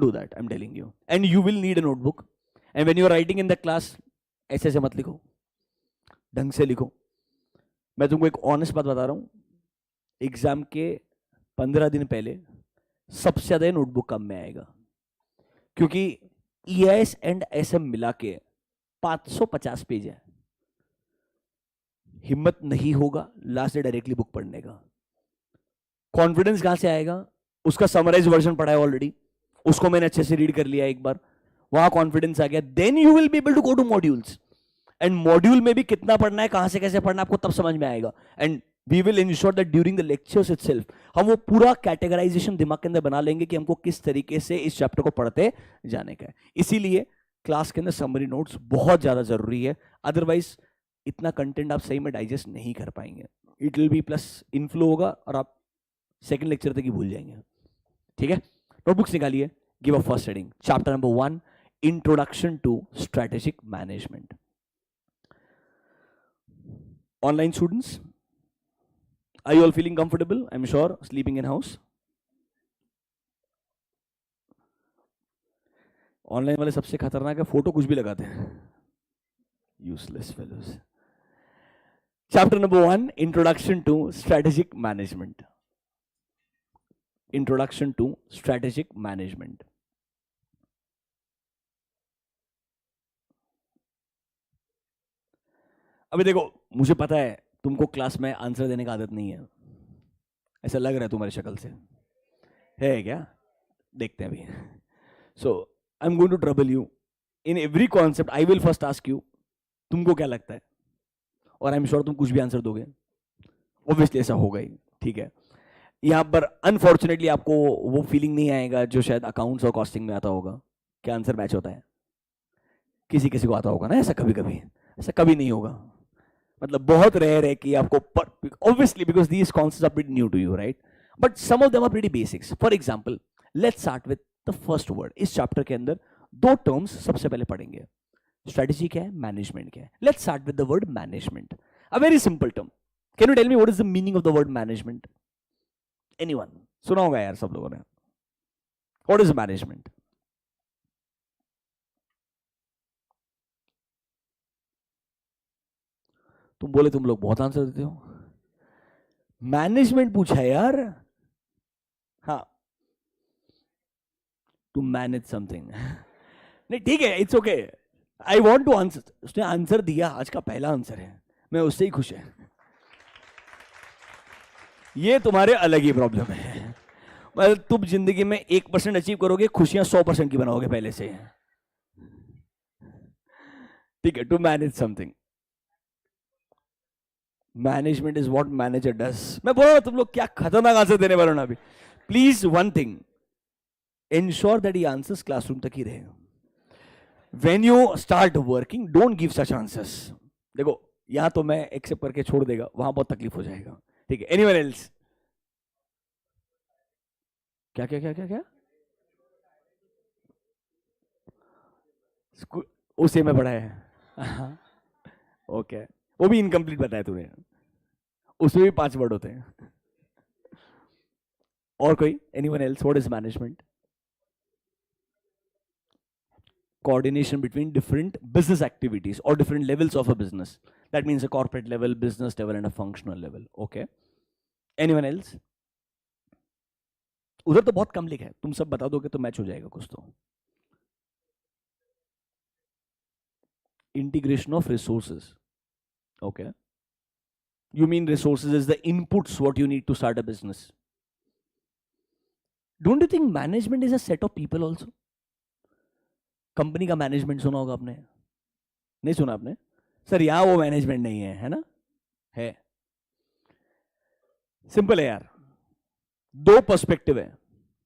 do that, I'm telling you. And you will need a notebook, and when you are writing in the class, ऐसे ऐसे मत लिखो, ढंग से लिखो। मैं तुमको एक ऑनेस्ट बात बता रहा हूं, एग्जाम के 15 दिन पहले सबसे ज्यादा नोटबुक काम में आएगा, क्योंकि EIS एंड SM मिला के 550 पेज है। हिम्मत नहीं होगा लास्ट डे डायरेक्टली बुक पढ़ने का। कॉन्फिडेंस कहां से आएगा? उसका समराइज वर्जन पढ़ा है ऑलरेडी, उसको मैंने अच्छे से रीड कर लिया एक बार, वहां कॉन्फिडेंस आ गया। Then you will be able to go to modules, and module में भी कितना पढ़ना है, कहां से कैसे पढ़ना है, आपको तब समझ में आएगा। And we will ensure that during the lectures itself हम वो पूरा कैटेगराइजेशन दिमाग के अंदर बना लेंगे कि हमको किस तरीके से इस चैप्टर को पढ़ते जाने का है। इसीलिए क्लास के अंदर समरी नोट्स बहुत ज्यादा जरूरी है, अदरवाइज इतना कंटेंट आप सही में डाइजेस्ट नहीं कर पाएंगे। It will be plus inflow होगा और आप सेकंड लेक्चर तक ही भूल जाएंगे। ठीक है, नोटबुक्स निकालिए। Give a first heading, chapter number 1, introduction to strategic management. Online students, are you all feeling comfortable? I'm sure, sleeping in house. Online वाले सबसे खतरनाक है, फोटो कुछ भी लगाते हैं, useless fellows. Chapter number 1, introduction to strategic management. Introduction to strategic management. अभी देखो, मुझे पता है तुमको क्लास में आंसर देने की आदत नहीं है, ऐसा लग रहा है तुम्हारी शक्ल से, है क्या? देखते हैं अभी। So I am going to trouble you in every concept. I will first ask you, तुमको क्या लगता है, और आई एम श्योर तुम कुछ भी आंसर दोगे, ऑब्वियसली ऐसा होगा ही। ठीक है, यहां पर अनफॉर्चुनेटली आपको वो फीलिंग नहीं आएगा जो शायद अकाउंट्स और कॉस्टिंग में आता होगा, क्या आंसर मैच होता है। किसी किसी को आता होगा ना ऐसा, कभी कभी ऐसा कभी नहीं होगा, मतलब बहुत रेयर है कि आपको, obviously because these concepts are pretty new to you, right, but some of them are pretty basics. For example, let's start with the first word. इस चैप्टर के अंदर दो टर्म्स सबसे पहले पढ़ेंगे, स्ट्रेटेजी क्या है, मैनेजमेंट क्या है। Let's start with the word management, a very simple term. Can you tell me what is the meaning of the word management? Anyone? सुना होगा यार सब लोगों ने। What is management? तुम बोले तुम लोग बहुत आंसर देते हो, मैनेजमेंट पूछा है यार। हाँ, टू मैनेज समथिंग। नहीं ठीक है, it's okay, I want to answer. उसने आंसर दिया, आज का पहला आंसर है, मैं उससे ही खुश है। ये तुम्हारे अलग ही प्रॉब्लम है, मतलब तुम जिंदगी में 1% अचीव करोगे, खुशियां 100% की बनाओगे पहले से। ठीक है, to manage something, management is what manager does. मैं बोल रहा हूं तुम लोग क्या खतरनाक आंसर देने वाले हो ना अभी। Please one thing, ensure that ये आंसर्स क्लासरूम तक ही रहे। When you start working, don't give such answers. देखो, यहां तो मैं एक्सेप्ट करके छोड़ देगा, वहां बहुत तकलीफ हो जाएगा। ठीक है, एनीवन एल्स? क्या क्या क्या क्या क्या? उसे में पढ़ा है। ओके, वो भी इनकम्प्लीट बताया तूने, उसमें भी 5 वर्ड होते हैं। और कोई? Anyone else? What is management? Coordination between different business activities or different levels of a business. That means a corporate level, business level, and a functional level. Okay. Anyone else? उधर तो बहुत कम लिखा है, तुम सब बता दोगे तो मैच हो जाएगा कुछ तो। Integration of resources. Okay, You mean resources is the inputs what you need to start a business. Don't you think management is a set of people also? Company का मैनेजमेंट सुना होगा आपने, नहीं सुना आपने? सर यहाँ वो मैनेजमेंट नहीं है ना? है। सिंपल है यार, दो पर्सपेक्टिव है.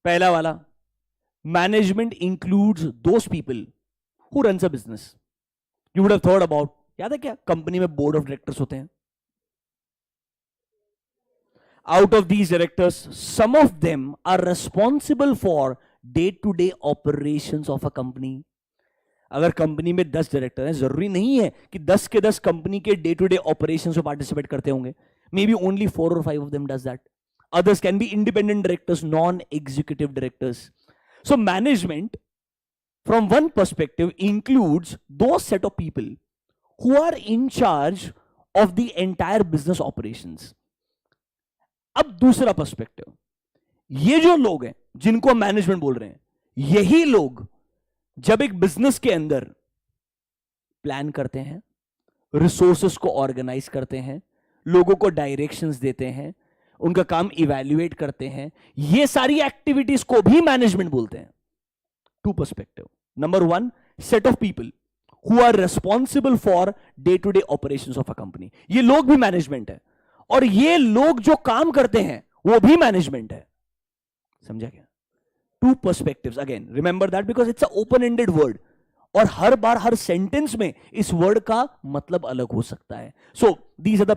पहला वाला, management includes those people who runs a business. You would have thought about, याद है क्या, कंपनी में बोर्ड ऑफ डायरेक्टर्स होते हैं. Out of these directors, some of them are responsible for day-to-day operations of a company. अगर company में 10 director हैं, जरूरी नहीं है कि 10 के 10 कंपनी के डे टू डे ऑपरेशंस में पार्टिसिपेट करते होंगे. May be only 4 or 5 of them does that. Others can be independent directors, non-executive directors. So management, from one perspective, includes those set of people who are in charge of the entire business operations. अब दूसरा perspective, ये जो लोग हैं जिनको हम management बोल रहे हैं, यही लोग जब एक बिजनेस के अंदर प्लान करते हैं, रिसोर्सेस को ऑर्गेनाइज करते हैं, लोगों को डायरेक्शंस देते हैं, उनका काम इवैल्यूएट करते हैं, ये सारी एक्टिविटीज को भी मैनेजमेंट बोलते हैं. Two perspective. Number one, set of people who are responsible for day to day operations of a company. ये लोग भी मैनेजमेंट है, और ये लोग जो काम करते हैं वो भी मैनेजमेंट है. समझा क्या? Two perspectives. Again remember that, because it's a open ended word, और हर बार हर सेंटेंस में इस वर्ड का मतलब अलग हो सकता है. So these are the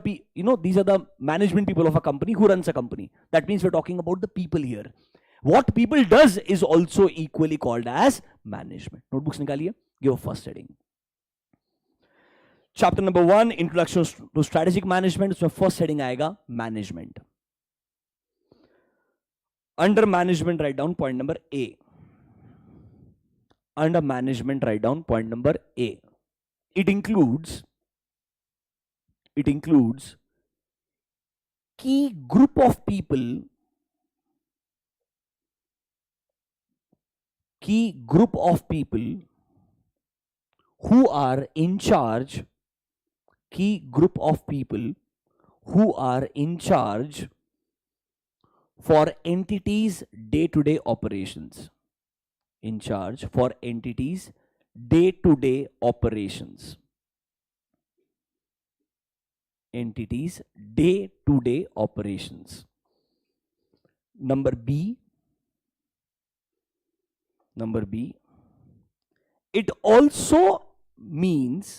these are the management people of a company who runs a company. That means we are talking about the people here. What people does is also equally called as management. Notebooks निकालिए, give first heading. Chapter number 1, introduction to strategic management. उसमें first heading आएगा management. Under management write down point number A. Under management write down point number A. It includes की group of people who are in charge, key group of people who are in charge for entities day-to-day operations. In charge for entities day-to-day operations. Entities day-to-day operations. Number B. It also means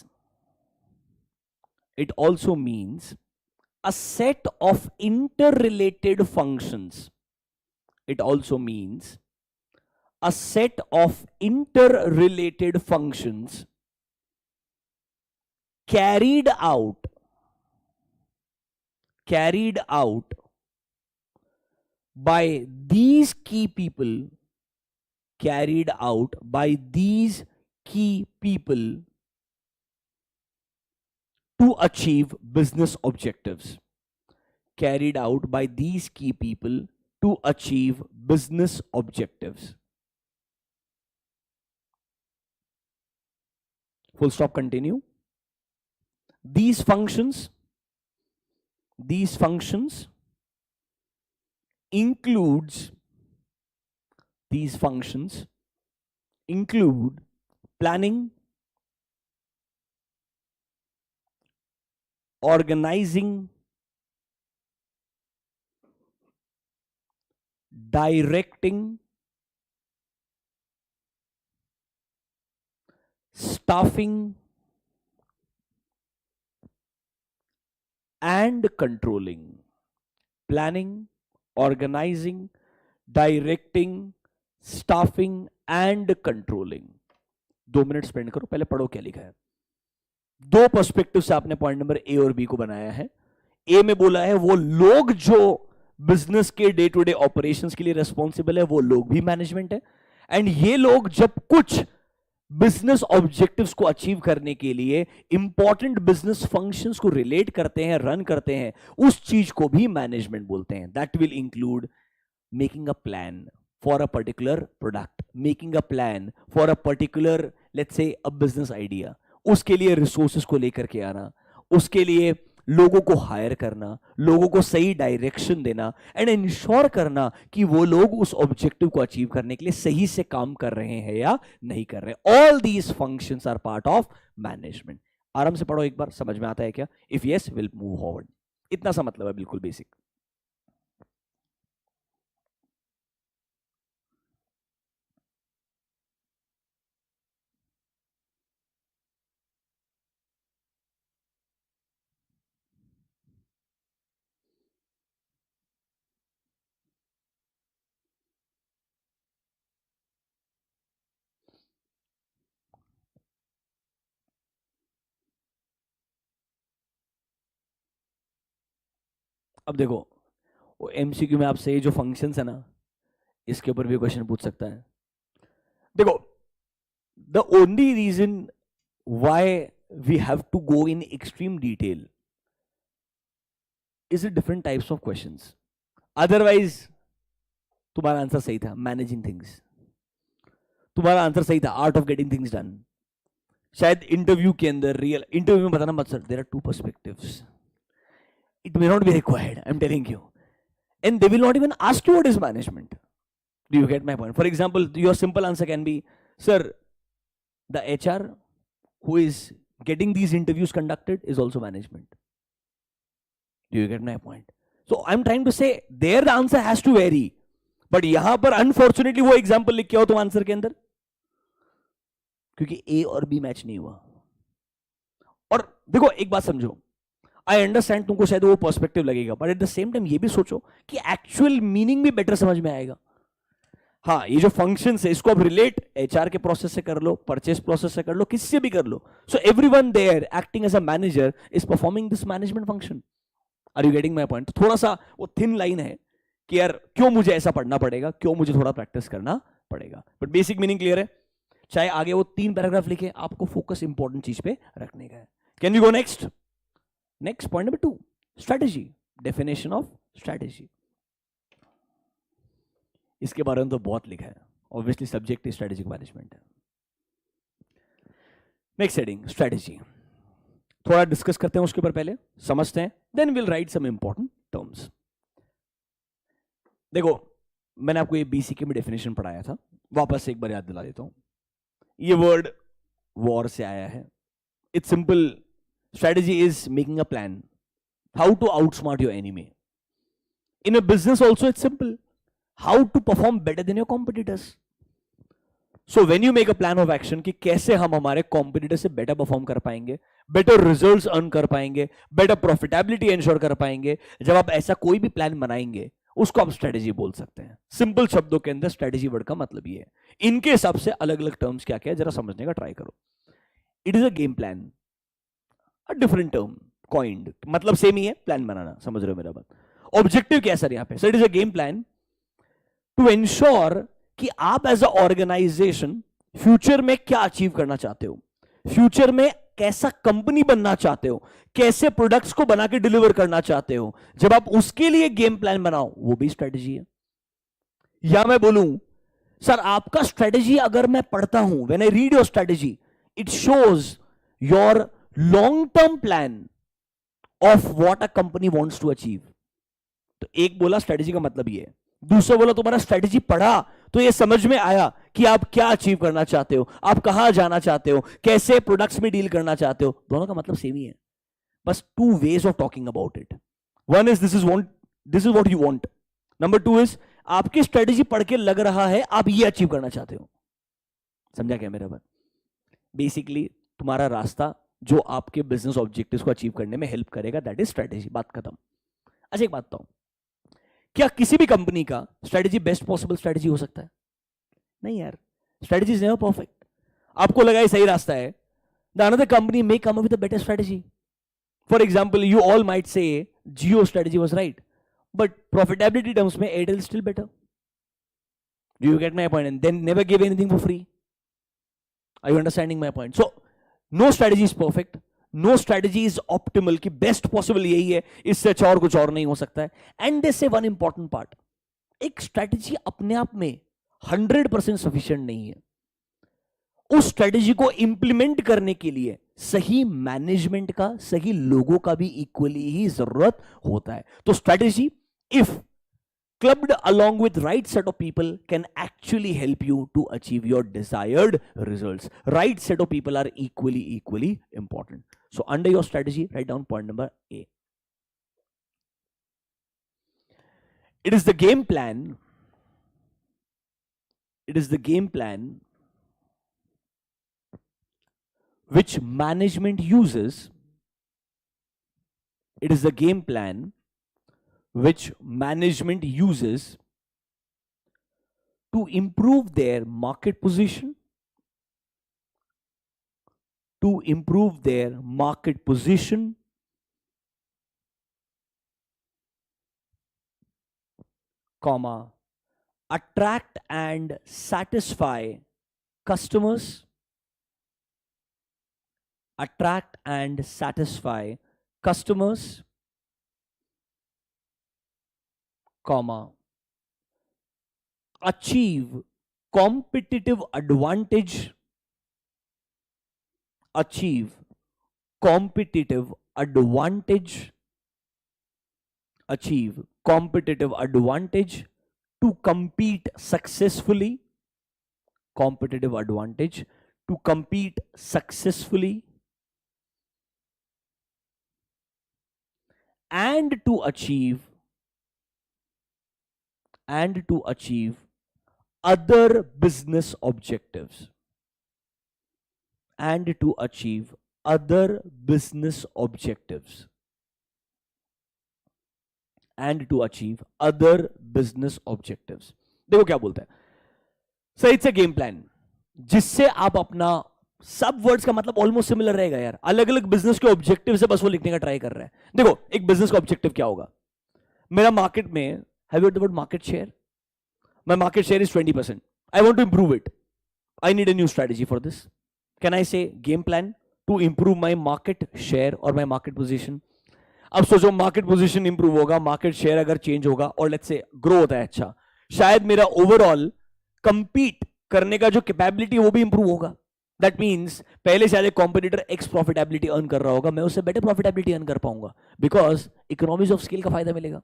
a set of interrelated functions. It also means a set of interrelated functions carried out by these key people, to achieve business objectives. Carried out by these key people to achieve business objectives. Full stop, continue. These functions include planning, organizing, directing, staffing, and controlling. Planning, organizing, directing, staffing and controlling. 2 minute spend करो, पहले पढ़ो क्या लिखा है. दो perspective से आपने point number ए और बी को बनाया है. ए में बोला है वो लोग जो बिजनेस के डे टू डे ऑपरेशंस के लिए रेस्पॉन्सिबल है, वो लोग भी मैनेजमेंट है. एंड ये लोग जब कुछ बिजनेस ऑब्जेक्टिव्स को अचीव करने के लिए इंपॉर्टेंट बिजनेस फंक्शंस को रिलेट करते हैं, रन करते हैं, उस चीज को भी मैनेजमेंट बोलते हैं. That will include making a plan for a particular product, making a plan for a particular, let's say, a business idea. उसके लिए रिसोर्सेस को लेकर के आना, उसके लिए लोगों को हायर करना, लोगों को सही डायरेक्शन देना एंड इंश्योर करना कि वो लोग उस ऑब्जेक्टिव को अचीव करने के लिए सही से काम कर रहे हैं या नहीं कर रहे। All these functions are part of management. आराम से पढ़ो एक बार, समझ में आता है क्या? If yes will move forward. इतना सा मतलब है, बिल्कुल बेसिक। अब देखो, एमसीक्यू में आपसे ये जो फंक्शंस है ना, इसके ऊपर भी क्वेश्चन पूछ सकता है। देखो, the only reason why we have to go in extreme detail is different types of questions. Otherwise तुम्हारा आंसर सही था, मैनेजिंग थिंग्स। तुम्हारा आंसर सही था, art of getting things done. शायद इंटरव्यू के अंदर, रियल इंटरव्यू में बताना मत sir, there are two perspectives, it may not be required, I am telling you, and they will not even ask you what is management. Do you get my point? For example, your simple answer can be, sir, the HR who is getting these interviews conducted is also management. Do you get my point? So I'm trying to say there the answer has to vary, but यहां पर unfortunately वो example लिख के आओ तुम answer के अंदर, क्योंकि A और B मैच नहीं हुआ। और देखो एक बात समझो, आई अंडरस्टैंड तुमको शायद वो पर्सपेक्टिव लगेगा, but at the same time ये भी सोचो कि एक्चुअल मीनिंग भी बेटर समझ में आएगा। हाँ, ये जो फंक्शंस है इसको अब रिलेट एचआर के प्रोसेस से कर लो, परचेस प्रोसेस से कर लो, किसी से भी कर लो। So everyone there acting as a manager is performing this management function. Are you getting my point? थोड़ा सा वो थिन लाइन है कि यार क्यों मुझे ऐसा पढ़ना पड़ेगा, क्यों मुझे थोड़ा प्रैक्टिस करना पड़ेगा, बट बेसिक मीनिंग क्लियर है। चाहे आगे वो 3 पैराग्राफ लिखे, आपको फोकस इंपॉर्टेंट चीज पे रखने का है। Can we go next? Next, point number 2, strategy. Definition of strategy. इसके बारे में तो बहुत लिखा है, ऑब्वियसली सब्जेक्ट स्ट्रेटेजिक मैनेजमेंट है। Next heading, strategy. थोड़ा डिस्कस करते हैं उसके ऊपर, पहले समझते हैं, then will write some important terms. देखो, मैंने आपको ये बीसीके में डेफिनेशन पढ़ाया था, वापस से एक बार याद दिला देता हूं। ये वर्ड वॉर से आया है। It's simple, strategy is making a plan how to outsmart your enemy. In a business also it's simple, how to perform better than your competitors. So when you make a plan of action कि कैसे हम हमारे competitor से better perform कर पाएंगे, better results earn कर पाएंगे, better profitability ensure कर पाएंगे, जब आप ऐसा कोई भी plan बनाएंगे उसको आप strategy बोल सकते हैं। सिंपल शब्दों के अंदर strategy वर्ड का मतलब ये है। इनके हिसाब से अलग अलग टर्म्स क्या क्या है जरा समझने का ट्राई करो। It is a game plan, different term coined, मतलब सेम ही है, प्लान बनाना, समझ रहे हो मेरा बात। ऑब्जेक्टिव क्या है सर यहाँ पे? Sir it is a game plan to ensure कि आप एज अ ऑर्गेनाइजेशन फ्यूचर में क्या अचीव करना चाहते हो, फ्यूचर में कैसा कंपनी बनना चाहते हो, कैसे प्रोडक्ट्स को बना के डिलीवर करना चाहते हो। जब आप उसके लिए गेम प्लान बनाओ, वो भी स्ट्रेटेजी है। या मैं बोलूं सर आपका स्ट्रेटेजी अगर मैं पढ़ता हूं, when I read your strategy it shows your long term plan of what a company wants to achieve. तो एक बोला स्ट्रेटेजी का मतलब ये है, दूसरा बोला तुम्हारा स्ट्रेटेजी पढ़ा तो ये समझ में आया कि आप क्या अचीव करना चाहते हो, आप कहां जाना चाहते हो, कैसे प्रोडक्ट्स में डील करना चाहते हो। दोनों का मतलब सेम ही है, बस 2 ways of talking about it. One is this is what you want, number 2 is आपकी स्ट्रेटेजी पढ़ के लग रहा है आप ये अचीव करना चाहते हो। समझा क्या मेरा बात? बेसिकली तुम्हारा रास्ता जो आपके बिजनेस ऑब्जेक्टिव्स को अचीव करने में हेल्प करेगा, दैट इज स्ट्रेटेजी। बात खत्म। अच्छा एक बात बताऊं, क्या किसी भी कंपनी का स्ट्रेटेजी बेस्ट पॉसिबल स्ट्रेटेजी हो सकता है? नहीं यार, स्ट्रेटेजी इज नेवर परफेक्ट। आपको लगा ये सही रास्ता है, the another company may come up with a better strategy. For example, you all might say Jio strategy was right, but profitability terms में Airtel still better. Do you get my point? And then never give anything for free. Are you understanding my point? So no strategy is perfect, no strategy is optimal, कि best possible यही है, इससे अच्छा और कुछ और नहीं हो सकता है। एंड दे से वन इंपॉर्टेंट पार्ट, एक स्ट्रेटेजी अपने आप में 100% सफिशिएंट नहीं है। उस स्ट्रेटेजी को इंप्लीमेंट करने के लिए सही मैनेजमेंट का, सही लोगों का भी इक्वली ही जरूरत होता है. तो strategy, if clubbed along with right set of people, can actually help you to achieve your desired results. Right set of people are equally important. So under your strategy, write down point number A. It is the game plan. It is the game plan which management uses. It is the game plan which management uses to improve their market position, to improve their market position, comma, attract and satisfy customers, attract and satisfy customers, comma, achieve competitive advantage, achieve competitive advantage, achieve competitive advantage to compete successfully, competitive advantage to compete successfully, and to achieve other business objectives, and to achieve other business objectives, and to achieve other business objectives. देखो क्या बोलता है sir, it's a game plan जिससे आप अपना, सब words का मतलब ऑलमोस्ट सिमिलर रहेगा यार, अलग अलग बिजनेस के ऑब्जेक्टिव से बस वो लिखने का ट्राई कर रहा है. देखो एक बिजनेस का ऑब्जेक्टिव क्या होगा, मेरा मार्केट में, have you heard the word market share? My market share is 20%. I want to improve it. I need a new strategy for this. Can I say game plan to improve my market share or my market position? अब सोचो market position improve होगा, market share अगर change होगा और let's say grow होता है, अच्छा शायद मेरा ओवरऑल कंपीट करने का जो कैपेबिलिटी वो भी इंप्रूव होगा. दैट मीन्स पहले शायद एक कॉम्पिटिटर एक्स प्रॉफिटेबिलिटी अर्न कर रहा होगा, मैं उससे बेटर प्रॉफिटेबिलिटी अर्न कर पाऊंगा, बिकॉज इकोनॉमीज ऑफ स्केल का फायदा मिलेगा.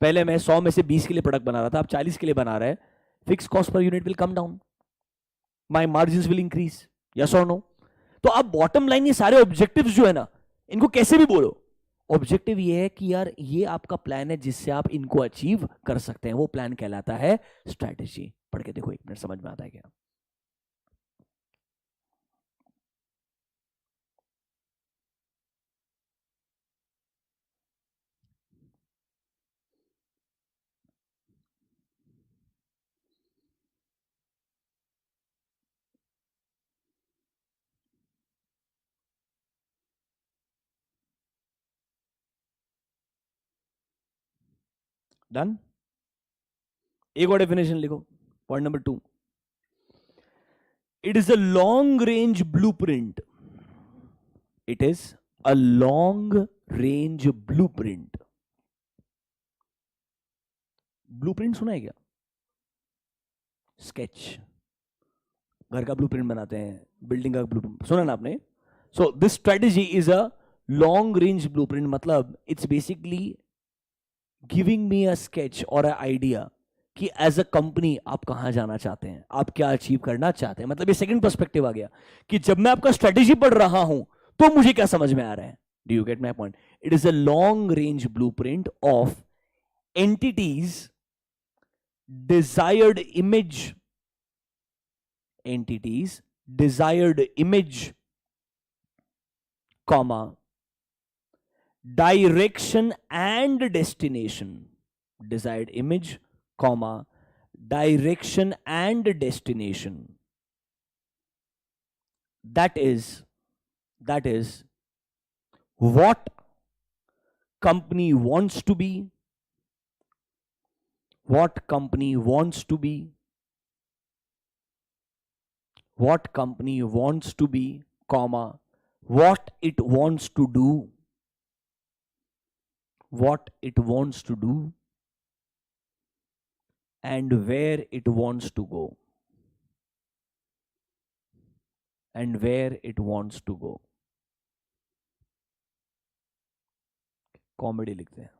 पहले मैं 100 में से 20 के लिए प्रोडक्ट बना रहा था, अब 40 के लिए बना रहा है, fix cost per unit will come down, my margins will increase. Yes और नो? तो अब बॉटम लाइन, ये सारे ऑब्जेक्टिव्स जो है ना, इनको कैसे भी बोलो, ऑब्जेक्टिव ये है कि यार ये आपका प्लान है जिससे आप इनको अचीव कर सकते हैं, वो प्लान कहलाता है स्ट्रैटेजी. पढ़ के देखो, 1 मिनट, समझ में आता है क्या? डन. एक और डेफिनेशन लिखो, point number 2. It is a long range blueprint. It is a long range blueprint. Blueprint सुना है क्या? स्केच, घर का ब्लूप्रिंट बनाते हैं, बिल्डिंग का ब्लूप्रिंट सुना ना आपने? So this strategy is a long range blueprint. मतलब it's basically giving me a sketch और अ आइडिया कि एज अ कंपनी आप कहां जाना चाहते हैं, आप क्या अचीव करना चाहते हैं. मतलब ये सेकंड पर्सपेक्टिव आ गया कि जब मैं आपका स्ट्रेटेजी पढ़ रहा हूं तो मुझे क्या समझ में आ रहा है. Do you get my point? It is a long range blueprint of entities desired image, entities desired image, comma, direction and destination, desired image, comma, direction and destination. That is what company wants to be, what company wants to be, what company wants to be, comma, what it wants to do, what it wants to do, and where it wants to go, and where it wants to go. Comedy लिखते हैं.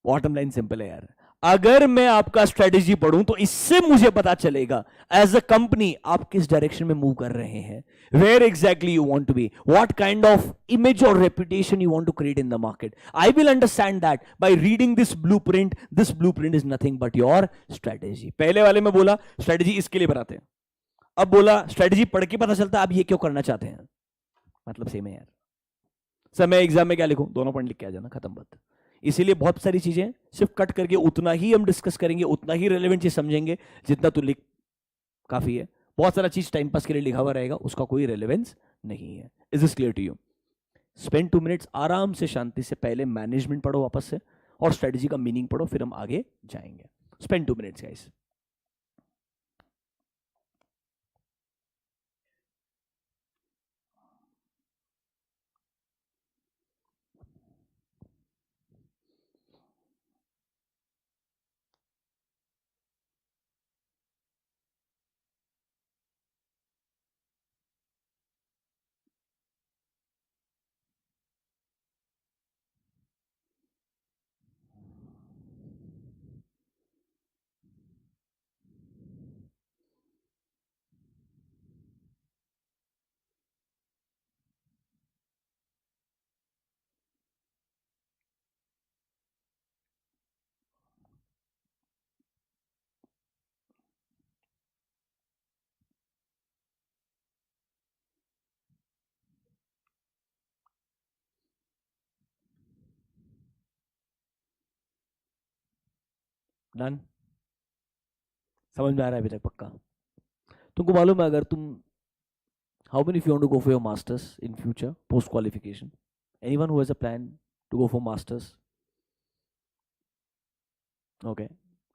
Bottom line simple है यार. अगर मैं आपका strategy पढ़ूं तो इससे मुझे पता चलेगा एज अ कंपनी आप किस डायरेक्शन में मूव कर रहे हैं, where exactly you want to be, what kind of image और reputation you want to create in the market. I will understand that by reading this blueprint. This blueprint is nothing but your strategy. पहले वाले में बोला strategy इसके लिए बनाते हैं, अब बोला स्ट्रेटेजी पढ़ के पता चलता है आप ये क्यों करना चाहते हैं. मतलब सेम है यार. सर मैं एग्जाम में क्या लिखूं, दोनों पॉइंट लिख के आ जाना, खत्म बात. इसीलिए बहुत सारी चीजें सिर्फ कट करके उतना ही हम डिस्कस करेंगे, उतना ही रेलेवेंट चीज समझेंगे जितना तू लिख काफी है. बहुत सारा चीज टाइम पास के लिए लिखा हुआ रहेगा, उसका कोई रेलेवेंस नहीं है. Is this clear to you? Spend 2 minutes आराम से शांति से पहले मैनेजमेंट पढ़ो वापस से और स्ट्रेटेजी का मीनिंग पढ़ो, फिर हम आगे जाएंगे. Spend 2 minutes guys. डन? समझ में आ रहा है अभी तक पक्का? तुमको मालूम है अगर तुम, how many of you want to go for your masters in future post qualification? Anyone who has a plan to go for masters? Okay,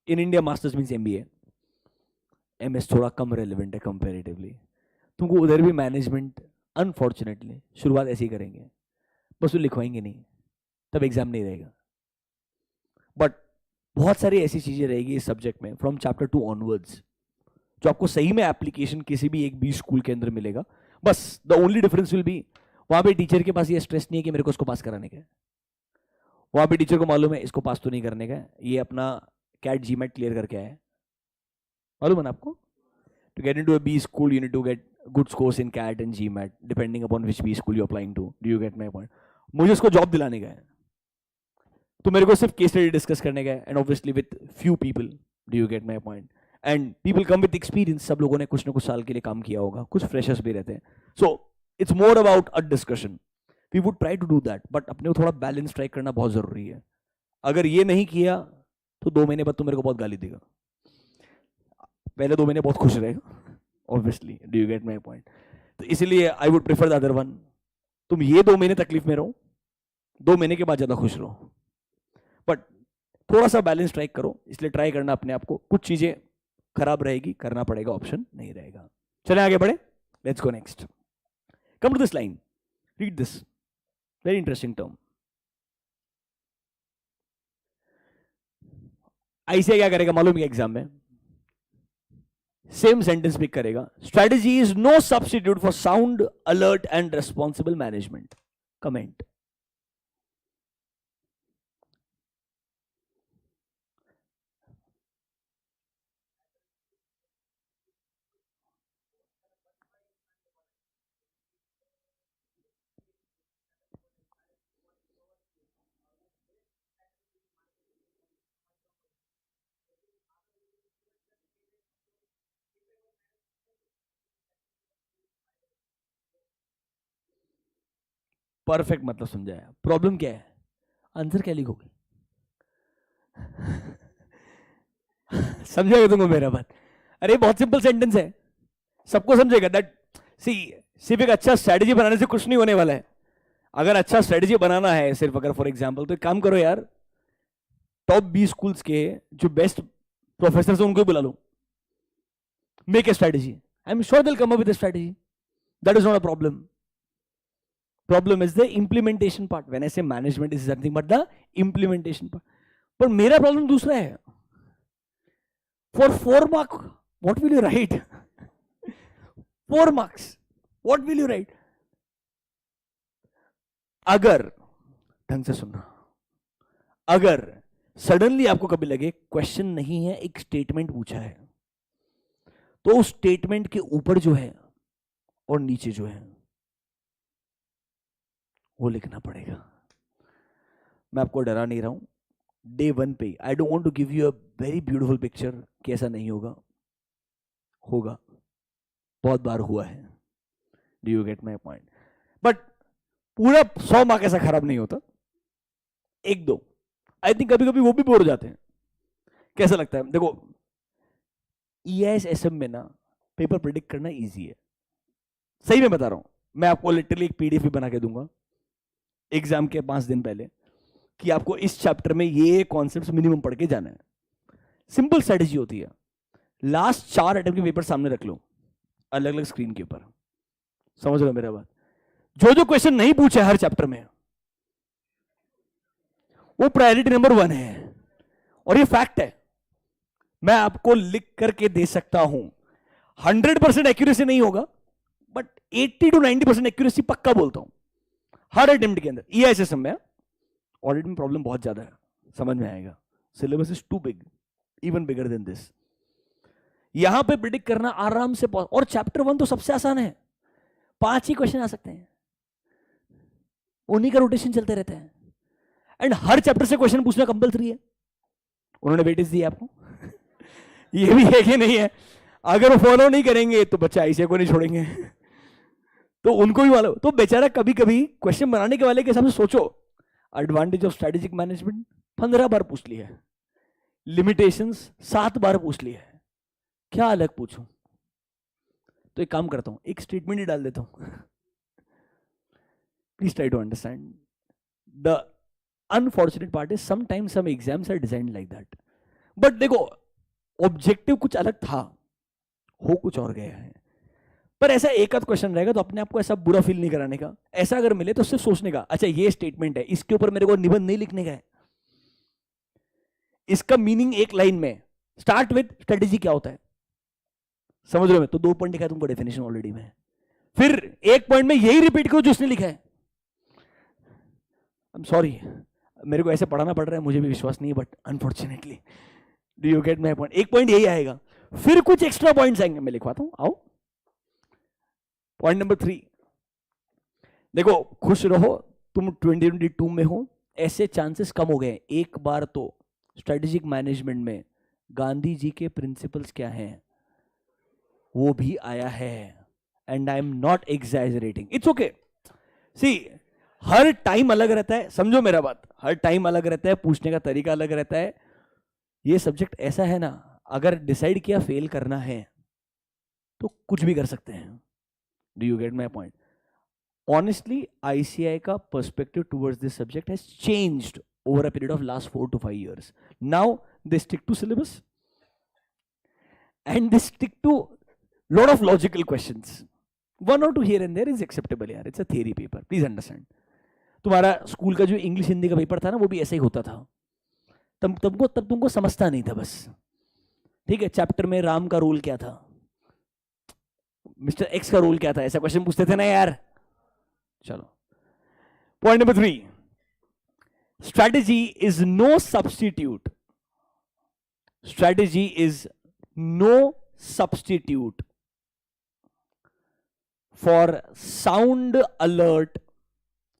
in India masters means MBA. MS थोड़ा कम रेलिवेंट है comparatively. तुमको उधर भी management unfortunately शुरुआत ऐसे ही करेंगे, बस वो लिखवाएंगे नहीं, तब एग्जाम नहीं रहेगा. बट बहुत सारी ऐसी चीजें रहेगी इस सब्जेक्ट में फ्रॉम चैप्टर 2 ऑनवर्ड्स जो आपको सही में एप्लीकेशन किसी भी एक भी स्कूल के अंदर मिलेगा. बस the only difference will be वहां पे टीचर के पास ये स्ट्रेस नहीं है कि मेरे को इसको पास कराने का है. वहां पे टीचर को मालूम है इसको पास तो नहीं करने का है, ये अपना कैट जीमैट क्लियर करके आया है. मालूम है ना आपको? To get into a B school you need to get good scores in CAT and GMAT depending upon which B school you applying to. Do you get my point? मुझे इसको job दिलाने का है तो मेरे को सिर्फ केस स्टडी डिस्कस करने का है, and obviously with few people. Do you get my point? And people come with experience. सब लोगों ने कुछ ना कुछ साल के लिए काम किया होगा, कुछ फ्रेशर्स भी रहते हैं. So it's more about a discussion. We would try to do that, but अपने को थोड़ा बैलेंस स्ट्राइक करना बहुत जरूरी है. अगर ये नहीं किया तो 2 महीने बाद तो मेरे को बहुत गाली देगा. पहले 2 महीने बहुत खुश रहेगा obviously. Do you get my point? तो इसलिए I would prefer the other one. तुम ये 2 महीने तकलीफ में रहो, 2 महीने के बाद ज्यादा खुश रहो, बट थोड़ा सा बैलेंस स्ट्राइक करो. इसलिए ट्राई करना अपने आप को. कुछ चीजें खराब रहेगी, करना पड़ेगा, ऑप्शन नहीं रहेगा. चले आगे बढ़े. Let's go next. Come to this line, read this very interesting term. ऐसे क्या करेगा मालूम है एग्जाम में? सेम सेंटेंस पिक करेगा. Strategy is no substitute for sound alert and responsible management. Comment. Perfect मतलब समझाया. प्रॉब्लम क्या है? आंसर क्या लिखोगे? समझेगा तुमको मेरा बात? अरे बहुत सिंपल सेंटेंस है, सबको समझेगा. दैट सी सिर्फ एक अच्छा स्ट्रेटेजी बनाने से कुछ नहीं होने वाला है. अगर अच्छा स्ट्रेटेजी बनाना है सिर्फ, अगर फॉर एग्जांपल, तो एक काम करो यार, टॉप 20 स्कूल्स के जो बेस्ट प्रोफेसर हैं उनको बुला लो. Make a strategy. I am sure they will come up with a strategy. That is not a problem. Problem is the implementation part. When I say management is nothing but the implementation part. पर मेरा problem दूसरा है. For 4 mark, what will you write? 4 marks. What will you write? अगर, ढंग से सुनना, अगर suddenly आपको कभी लगे क्वेश्चन नहीं है, एक स्टेटमेंट पूछा है, तो उस स्टेटमेंट के ऊपर जो है और नीचे जो है वो लिखना पड़ेगा. मैं आपको डरा नहीं रहा हूं. डे 1 पे I don't want to give you a very beautiful picture कि ऐसा नहीं होगा. होगा, बहुत बार हुआ है. Do you get my point? But पूरा 100 मार्क ऐसा खराब नहीं होता. 1-2 आई थिंक कभी कभी वो भी बोर हो जाते हैं. कैसा लगता है? देखो, EIS-SM में ना पेपर प्रिडिक्ट करना इजी है. सही में बता रहा हूं. मैं आपको लिटरली एक PDF भी बना के दूंगा एग्जाम के 5 दिन पहले कि आपको इस चैप्टर में ये कॉन्सेप्ट्स मिनिमम पढ़ के जाना है. सिंपल स्ट्रेटेजी होती है. लास्ट 4 अटेम्प्ट के पेपर सामने रख लो, अलग अलग स्क्रीन के ऊपर. समझ लो मेरा बात. जो जो क्वेश्चन नहीं पूछा हर चैप्टर में, वो प्रायोरिटी नंबर 1 है. और ये फैक्ट है, मैं आपको लिख करके दे सकता हूं. 100% एक्यूरेसी नहीं होगा, बट 80 to 90% एक्यूरेसी पक्का बोलता हूं हर अटेम्प्ट के अंदर. EIS-SM में ऑडिट में प्रॉब्लम बहुत ज्यादा है, समझ में आएगा. Syllabus is too big, even bigger than this. यहां पे प्रिडिक्ट करना आराम से. और चैप्टर 1 तो सबसे आसान है. 5 ही क्वेश्चन आ सकते हैं, उन्हीं का रोटेशन चलते रहता है. एंड हर चैप्टर से क्वेश्चन पूछना कंपलसरी है. उन्होंने वेटेज दी आपको. ये भी है कि नहीं है? अगर वो फॉलो नहीं करेंगे तो बच्चा ऐसे को नहीं छोड़ेंगे. तो उनको भी मालूम. तो बेचारा कभी कभी क्वेश्चन बनाने के वाले के हिसाब से सोचो. एडवांटेज ऑफ स्ट्रेटेजिक मैनेजमेंट 15 बार पूछ लिया है, लिमिटेशंस 7 बार पूछ लिया है, क्या अलग पूछूं? तो एक काम करता हूं, एक स्टेटमेंट ही डाल देता हूं. Please try to understand. The unfortunate part is sometimes some exams are designed like that. But देखो, ऑब्जेक्टिव कुछ अलग था, हो कुछ और गया है. पर ऐसा एक आध क्वेश्चन रहेगा तो अपने आप को ऐसा बुरा फील नहीं कराने का. ऐसा अगर मिले तो सिर्फ सोचने का, अच्छा ये स्टेटमेंट है, इसके ऊपर मेरे को निबंध नहीं लिखने का है. इसका मीनिंग एक लाइन में. स्टार्ट विद स्ट्रेटेजी क्या होता है, समझ रहे हो? तो 2 पॉइंट लिखा है तुमको डेफिनेशन ऑलरेडी में. फिर एक पॉइंट में यही रिपीट करो जो उसने लिखा है. आई एम सॉरी, मेरे को ऐसे पढ़ाना पड़ रहा है, मुझे भी विश्वास नहीं है, but unfortunately. Do you get my point? एक पॉइंट यही आएगा, फिर कुछ एक्स्ट्रा पॉइंट्स आएंगे. मैं लिखवाता हूं, आओ. पॉइंट नंबर 3, देखो, खुश रहो. तुम 2022 में हो, ऐसे चांसेस कम हो गए. एक बार तो स्ट्रेटेजिक मैनेजमेंट में गांधी जी के प्रिंसिपल्स क्या हैं वो भी आया है. And I am not exaggerating, it's okay. See, हर टाइम अलग रहता है, समझो मेरा बात. हर टाइम अलग रहता है, पूछने का तरीका अलग रहता है. ये सब्जेक्ट ऐसा है ना, अगर डिसाइड किया फेल करना है तो कुछ भी कर सकते हैं. Do you get my point? Honestly ICI का perspective towards this subject has changed over a period of last 4 to 5 years. Now they stick to syllabus and they stick to lot of logical questions. 1 or 2 here and there is acceptable यार. It's a theory paper. Please understand. तुम्हारा school का जो English Hindi का paper था ना, वो भी ऐसा ही होता था. तब तुमको समझता नहीं था बस. ठीक है, चैप्टर में राम का रोल क्या था, मिस्टर एक्स का रोल क्या था, ऐसा क्वेश्चन पूछते थे ना यार. चलो, point number 3, strategy is no substitute. Strategy is no substitute for sound alert.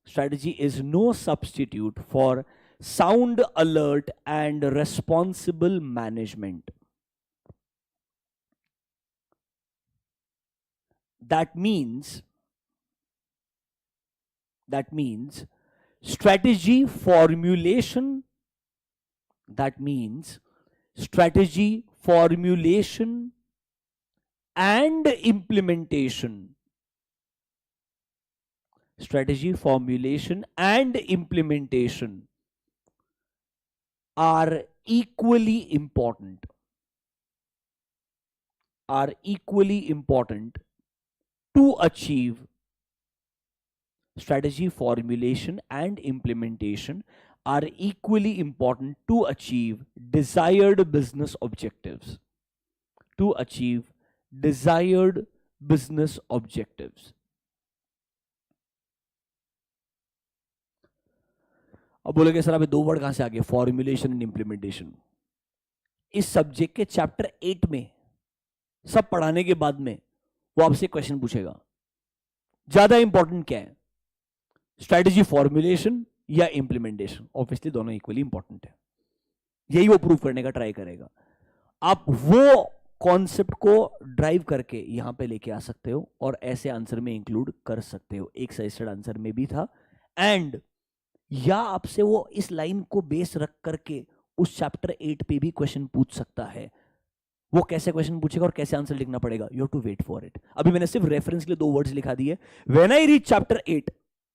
Strategy is no substitute for sound alert and responsible management. That means strategy formulation. That means strategy formulation and implementation. Strategy formulation and implementation are equally important. Are equally important to achieve. Strategy formulation and implementation are equally important to achieve desired business objectives. To achieve desired business objectives. अब बोलोगे sir अभी दो word कहां से आ गए, formulation and implementation. इस subject के chapter 8 में सब पढ़ाने के बाद में वो आपसे क्वेश्चन पूछेगा, ज्यादा इंपॉर्टेंट क्या है, स्ट्रेटेजी फॉर्मुलेशन या इंप्लीमेंटेशन? ऑब्वियसली दोनों इक्वली इंपॉर्टेंट है, यही वो प्रूव करने का ट्राई करेगा। आप वो कॉन्सेप्ट को ड्राइव करके यहां पे लेके आ सकते हो और ऐसे आंसर में इंक्लूड कर सकते हो। एक सजेस्टेड आंसर में भी था, एंड या आपसे वो इस लाइन को बेस रख करके उस चैप्टर 8 पे भी क्वेश्चन पूछ सकता है। वो कैसे क्वेश्चन पूछेगा और कैसे आंसर लिखना पड़ेगा, you have to wait for it. अभी मैंने सिर्फ रेफरेंस के लिए दो वर्ड्स लिखा दिए, when I reach chapter 8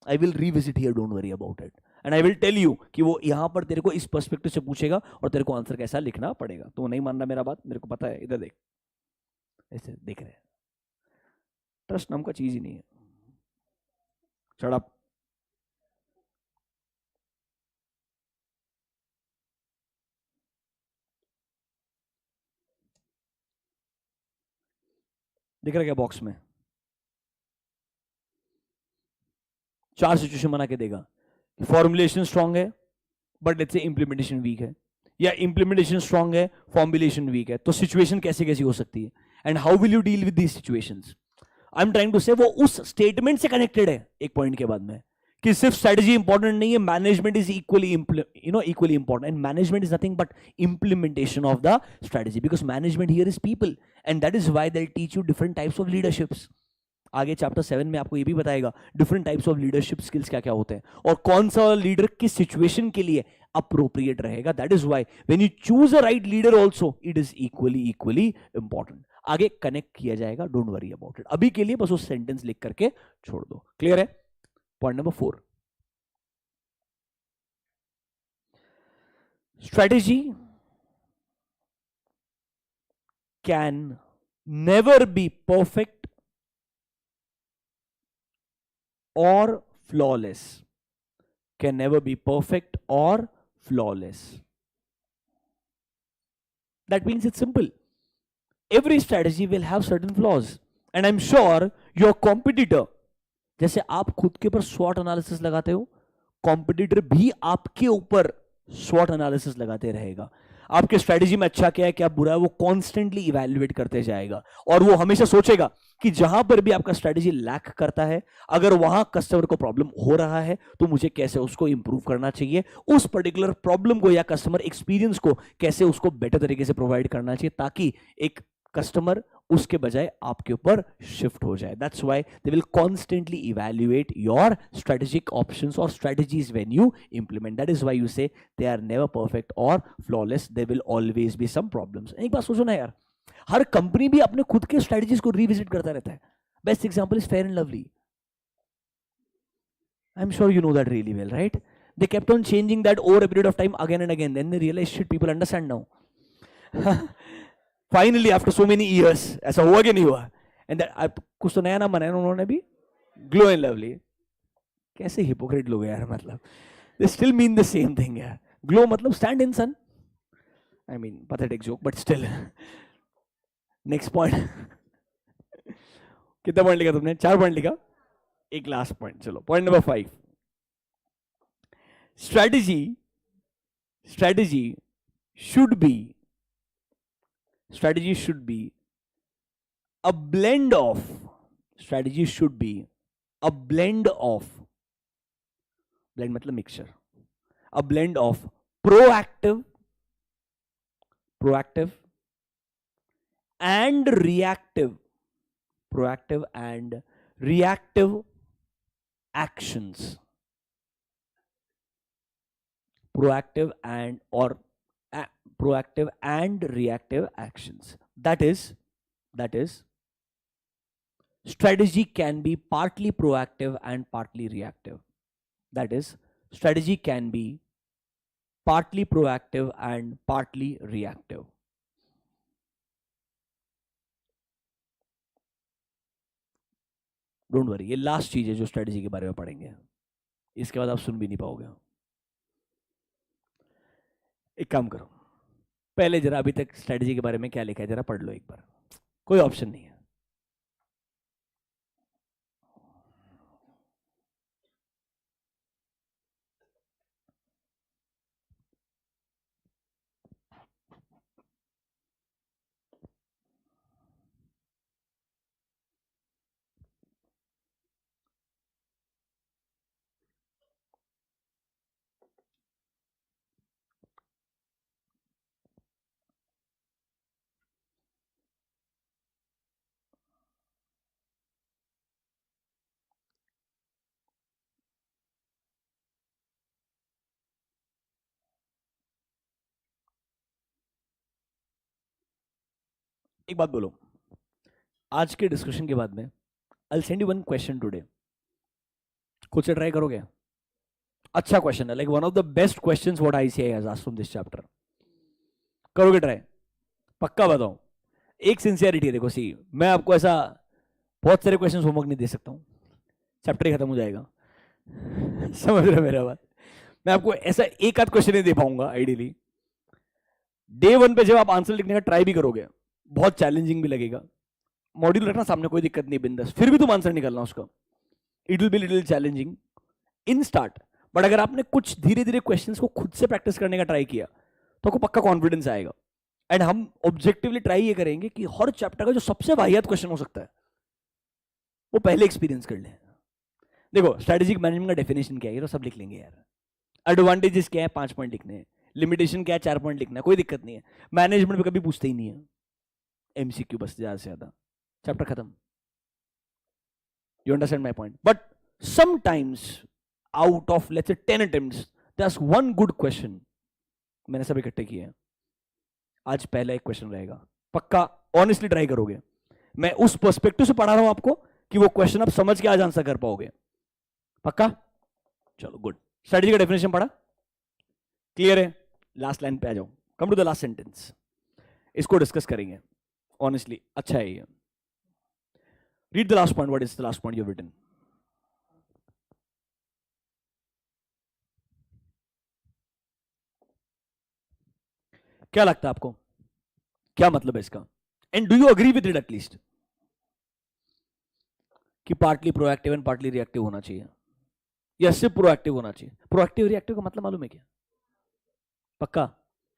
I will revisit here, don't worry about it, and I will tell you कि वो यहां पर तेरे को इस पर्सपेक्टिव से पूछेगा और तेरे को आंसर कैसा लिखना पड़ेगा। तो नहीं मान रहा मेरा बात, मेरे को पता है, इधर देख, ऐसे देख रहे हैं, ट्रस्ट नाम का चीज ही नहीं है। चढ़ा दिख रहा है क्या बॉक्स में? चार सिचुएशन बना के देगा, फॉर्मुलेशन स्ट्रांग है but let's say implementation weak है, या इंप्लीमेंटेशन स्ट्रांग है फॉर्मुलेशन वीक है, तो सिचुएशन कैसे कैसी हो सकती है, and how will you deal with these situations. I am trying to say वो उस स्टेटमेंट से कनेक्टेड है एक पॉइंट के बाद में, कि सिर्फ स्ट्रेटजी इंपॉर्टेंट नहीं है, management is equally equally important, and management is nothing but implementation of the strategy, because management here is people, and that is why they will teach you different types of leaderships. आगे chapter 7 में आपको ये भी बताएगा different types of leadership skills क्या क्या होते हैं और कौन सा लीडर किस सिचुएशन के लिए अप्रोप्रिएट रहेगा। That is why when you choose a right leader also it is equally important. आगे कनेक्ट किया जाएगा, डोंट वरी अबाउट इट। अभी के लिए बस वो सेंटेंस लिख करके छोड़ दो। क्लियर है? Point number 4, strategy can never be perfect or flawless, can never be perfect or flawless. That means it's simple, every strategy will have certain flaws, and I'm sure your competitor, जैसे आप खुद के ऊपर स्वॉट analysis लगाते हो, competitor भी आपके ऊपर स्वॉट एनालिसिस लगाते रहेगा। आपके स्ट्रेटेजी में अच्छा क्या है क्या बुरा है वो कॉन्स्टेंटली इवैल्यूएट करते जाएगा, और वो हमेशा सोचेगा कि जहां पर भी आपका स्ट्रेटेजी लैक करता है, अगर वहां कस्टमर को प्रॉब्लम हो रहा है तो मुझे कैसे उसको इंप्रूव करना चाहिए, उस पर्टिकुलर प्रॉब्लम को या कस्टमर एक्सपीरियंस को कैसे उसको बेटर तरीके से प्रोवाइड करना चाहिए, ताकि एक कस्टमर उसके बजाय आपके ऊपर शिफ्ट हो जाए। That's why they will constantly evaluate your strategic options और strategies when you implement. That is why you say they are never perfect और flawless, they will always be some problems. एक बात सोचो ना यार, हर कंपनी भी अपने खुद के स्ट्रेटेजीज को रिविजिट करता रहता है। Best example is fair and lovely. I am sure you know that really well, right? They kept on changing that over a period of time again and again. Then they realized, shit, people understand now. Finally, after so many years, ऐसा हुआ कि नहीं हुआ? And that कुछ तो नया नाम बनाया ना उन्होंने भी, ग्लो एंड लवली। कैसे हिपोक्रेट लोग यार, मतलब they still mean the same thing यार। ग्लो मतलब stand in sun। I mean pathetic joke, but still। Next point. कितना पॉइंट लिखा तुमने? 4 पॉइंट लिखा, एक लास्ट पॉइंट। चलो point number 5, strategy should be a blend of blend मतलब mixture, a blend of proactive and reactive actions, proactive and reactive actions. That is, strategy can be partly proactive and partly reactive. That is, strategy can be partly proactive and partly reactive. Don't worry, ये last चीज है जो strategy के बारे में पढ़ेंगे, इसके बाद आप सुन भी नहीं पाओगे। एक काम करो, पहले जरा अभी तक स्ट्रेटेजी के बारे में क्या लिखा है जरा पढ़ लो एक बार, कोई ऑप्शन नहीं है। एक बात बोलो, आज के डिस्कशन के बाद में I send you one question today, खुद से ट्राई करोगे? अच्छा क्वेश्चन है, like one of the best questions what I say has asked from this chapter. करोगे ट्राई? पक्का बताओ, एक सिंसियरिटी है। देखो सी, मैं आपको ऐसा बहुत सारे क्वेश्चंस होमवर्क नहीं दे सकता हूँ, चैप्टर ही खत्म हो जाएगा। समझ रहे हो मेरा बात? मैं आपको ऐसा एक आध क्वेश्चन नहीं दे पाऊंगा आइडियली। डे वन पे जब आप आंसर लिखने का ट्राई भी करोगे, बहुत चैलेंजिंग भी लगेगा। मॉड्यूल रखना सामने, कोई दिक्कत नहीं, बिंदास, फिर भी तुम आंसर निकालना उसका। It will be little challenging in start, but अगर आपने कुछ धीरे धीरे क्वेश्चंस को खुद से प्रैक्टिस करने का ट्राई किया तो आपको पक्का कॉन्फिडेंस आएगा। एंड हम ऑब्जेक्टिवली ट्राई ये करेंगे कि हर चैप्टर का जो सबसे वाहियात क्वेश्चन हो सकता है वो पहले एक्सपीरियंस कर ले। देखो स्ट्रेटेजिक मैनेजमेंट का डेफिनेशन क्या है, ये तो सब लिख लेंगे यार। एडवांटेजेस क्या है, 5 पॉइंट लिखने हैं। लिमिटेशन क्या है, 4 पॉइंट लिखना है, कोई दिक्कत नहीं है। मैनेजमेंट पे कभी पूछते ही नहीं है, एमसीक्यू बस ज्यादा से ज्यादा, चैप्टर खत्म। You understand my point? But sometimes out of let's say 10 attempts there one good question, मैंने सब इकट्ठे किए हैं। आज पहला एक क्वेश्चन रहेगा, पक्का ऑनेस्टली ट्राई करोगे? मैं उस पर्सपेक्टिव से पढ़ा रहा हूं आपको कि वो क्वेश्चन आप समझ के आज आंसर कर पाओगे, पक्का? चलो गुड। स्ट्रेटजी का डेफिनेशन पढ़ा, क्लियर है? लास्ट लाइन पे आ जाओ, come to the last sentence, इसको डिस्कस करेंगे ऑनेस्टली। अच्छा है ये। Read the last point, what is the last point you have written? क्या लगता है आपको, क्या मतलब है इसका? And do you agree with it at least कि partly proactive and partly reactive होना चाहिए, या सिर्फ प्रोएक्टिव होना चाहिए? प्रोएक्टिव रिएक्टिव का मतलब मालूम है क्या? पक्का?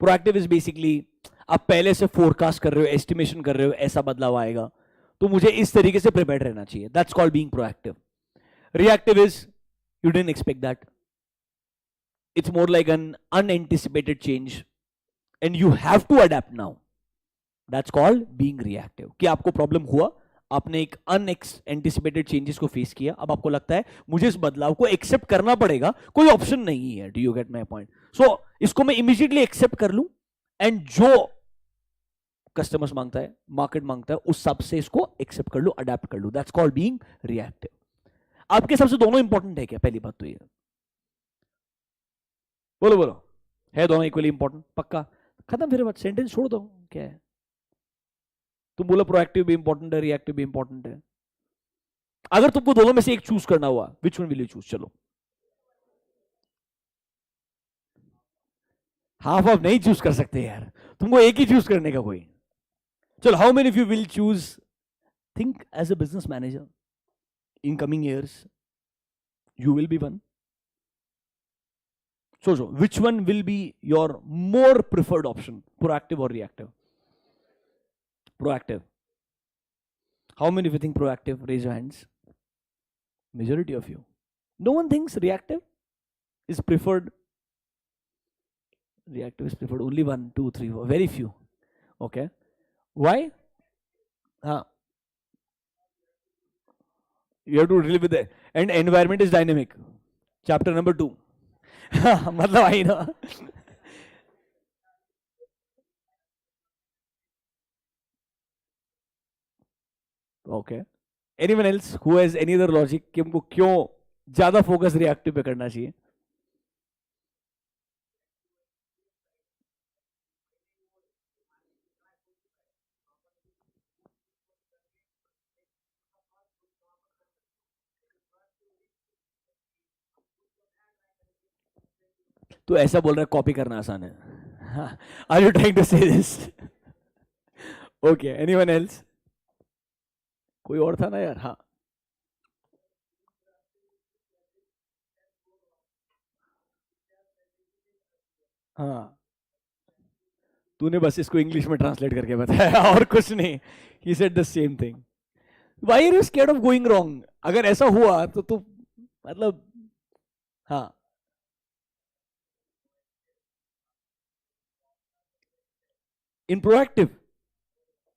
प्रोएक्टिव इज बेसिकली आप पहले से फोरकास्ट कर रहे हो, एस्टिमेशन कर रहे हो, ऐसा बदलाव आएगा तो मुझे इस तरीके से प्रिपेयर्ड रहना चाहिए, that's called being proactive. Reactive is you didn't expect that, it's more like an unanticipated change and you have to adapt now, that's called being reactive। कि आपको प्रॉब्लम हुआ, आपने एक अनएंटिसिपेटेड चेंजेस को फेस किया, अब आपको लगता है मुझे इस बदलाव को एक्सेप्ट करना पड़ेगा, कोई ऑप्शन नहीं है। Do you get my point? So इसको मैं इमीडिएटली एक्सेप्ट कर लूं एंड जो कस्टमर्स मांगता है, मार्केट मांगता है, उस हिसाब से इसको एक्सेप्ट कर लूं, अडेप्ट कर लूं, दैट्स कॉल्ड बीइंग रिएक्टिव। आपके हिसाब से दोनों इंपॉर्टेंट है क्या? पहली बात तो ये बोलो बोलो, है दोनों इक्वली इंपॉर्टेंट? पक्का? खत्म, फिर बात, सेंटेंस छोड़ दो। क्या है, तुम बोलो प्रोएक्टिव भी इंपॉर्टेंट है, रिएक्टिव भी इंपॉर्टेंट है। अगर तुमको दोनों में से एक चूज करना हुआ, which one will you choose? चलो, हाफ ऑफ नहीं चूज कर सकते यार, तुमको एक ही चूज करने का कोई। चलो, how many of you will choose, think as a business manager in coming years, you will be one. So, which one will be your more preferred option, proactive or reactive? Proactive. How many of you think proactive? Raise your hands. Majority of you. No one thinks reactive is preferred. Reactive is preferred. Only 1, 2, 3, 4. Very few. Okay. Why? You have to live with it. And environment is dynamic. Chapter number 2. मतलब आई ना। Okay. Anyone else who has any other logic कि हमको क्यों ज्यादा focus reactive पे करना चाहिए? तो ऐसा बोल रहा है कॉपी करना आसान है? Are you trying to say this? Okay, anyone else? कोई और था ना यार? हाँ हाँ, तूने बस इसको इंग्लिश में ट्रांसलेट करके बताया और कुछ नहीं। He said the same thing. Why are you scared of going wrong? अगर ऐसा हुआ तो तू मतलब, हाँ, इन प्रोएक्टिव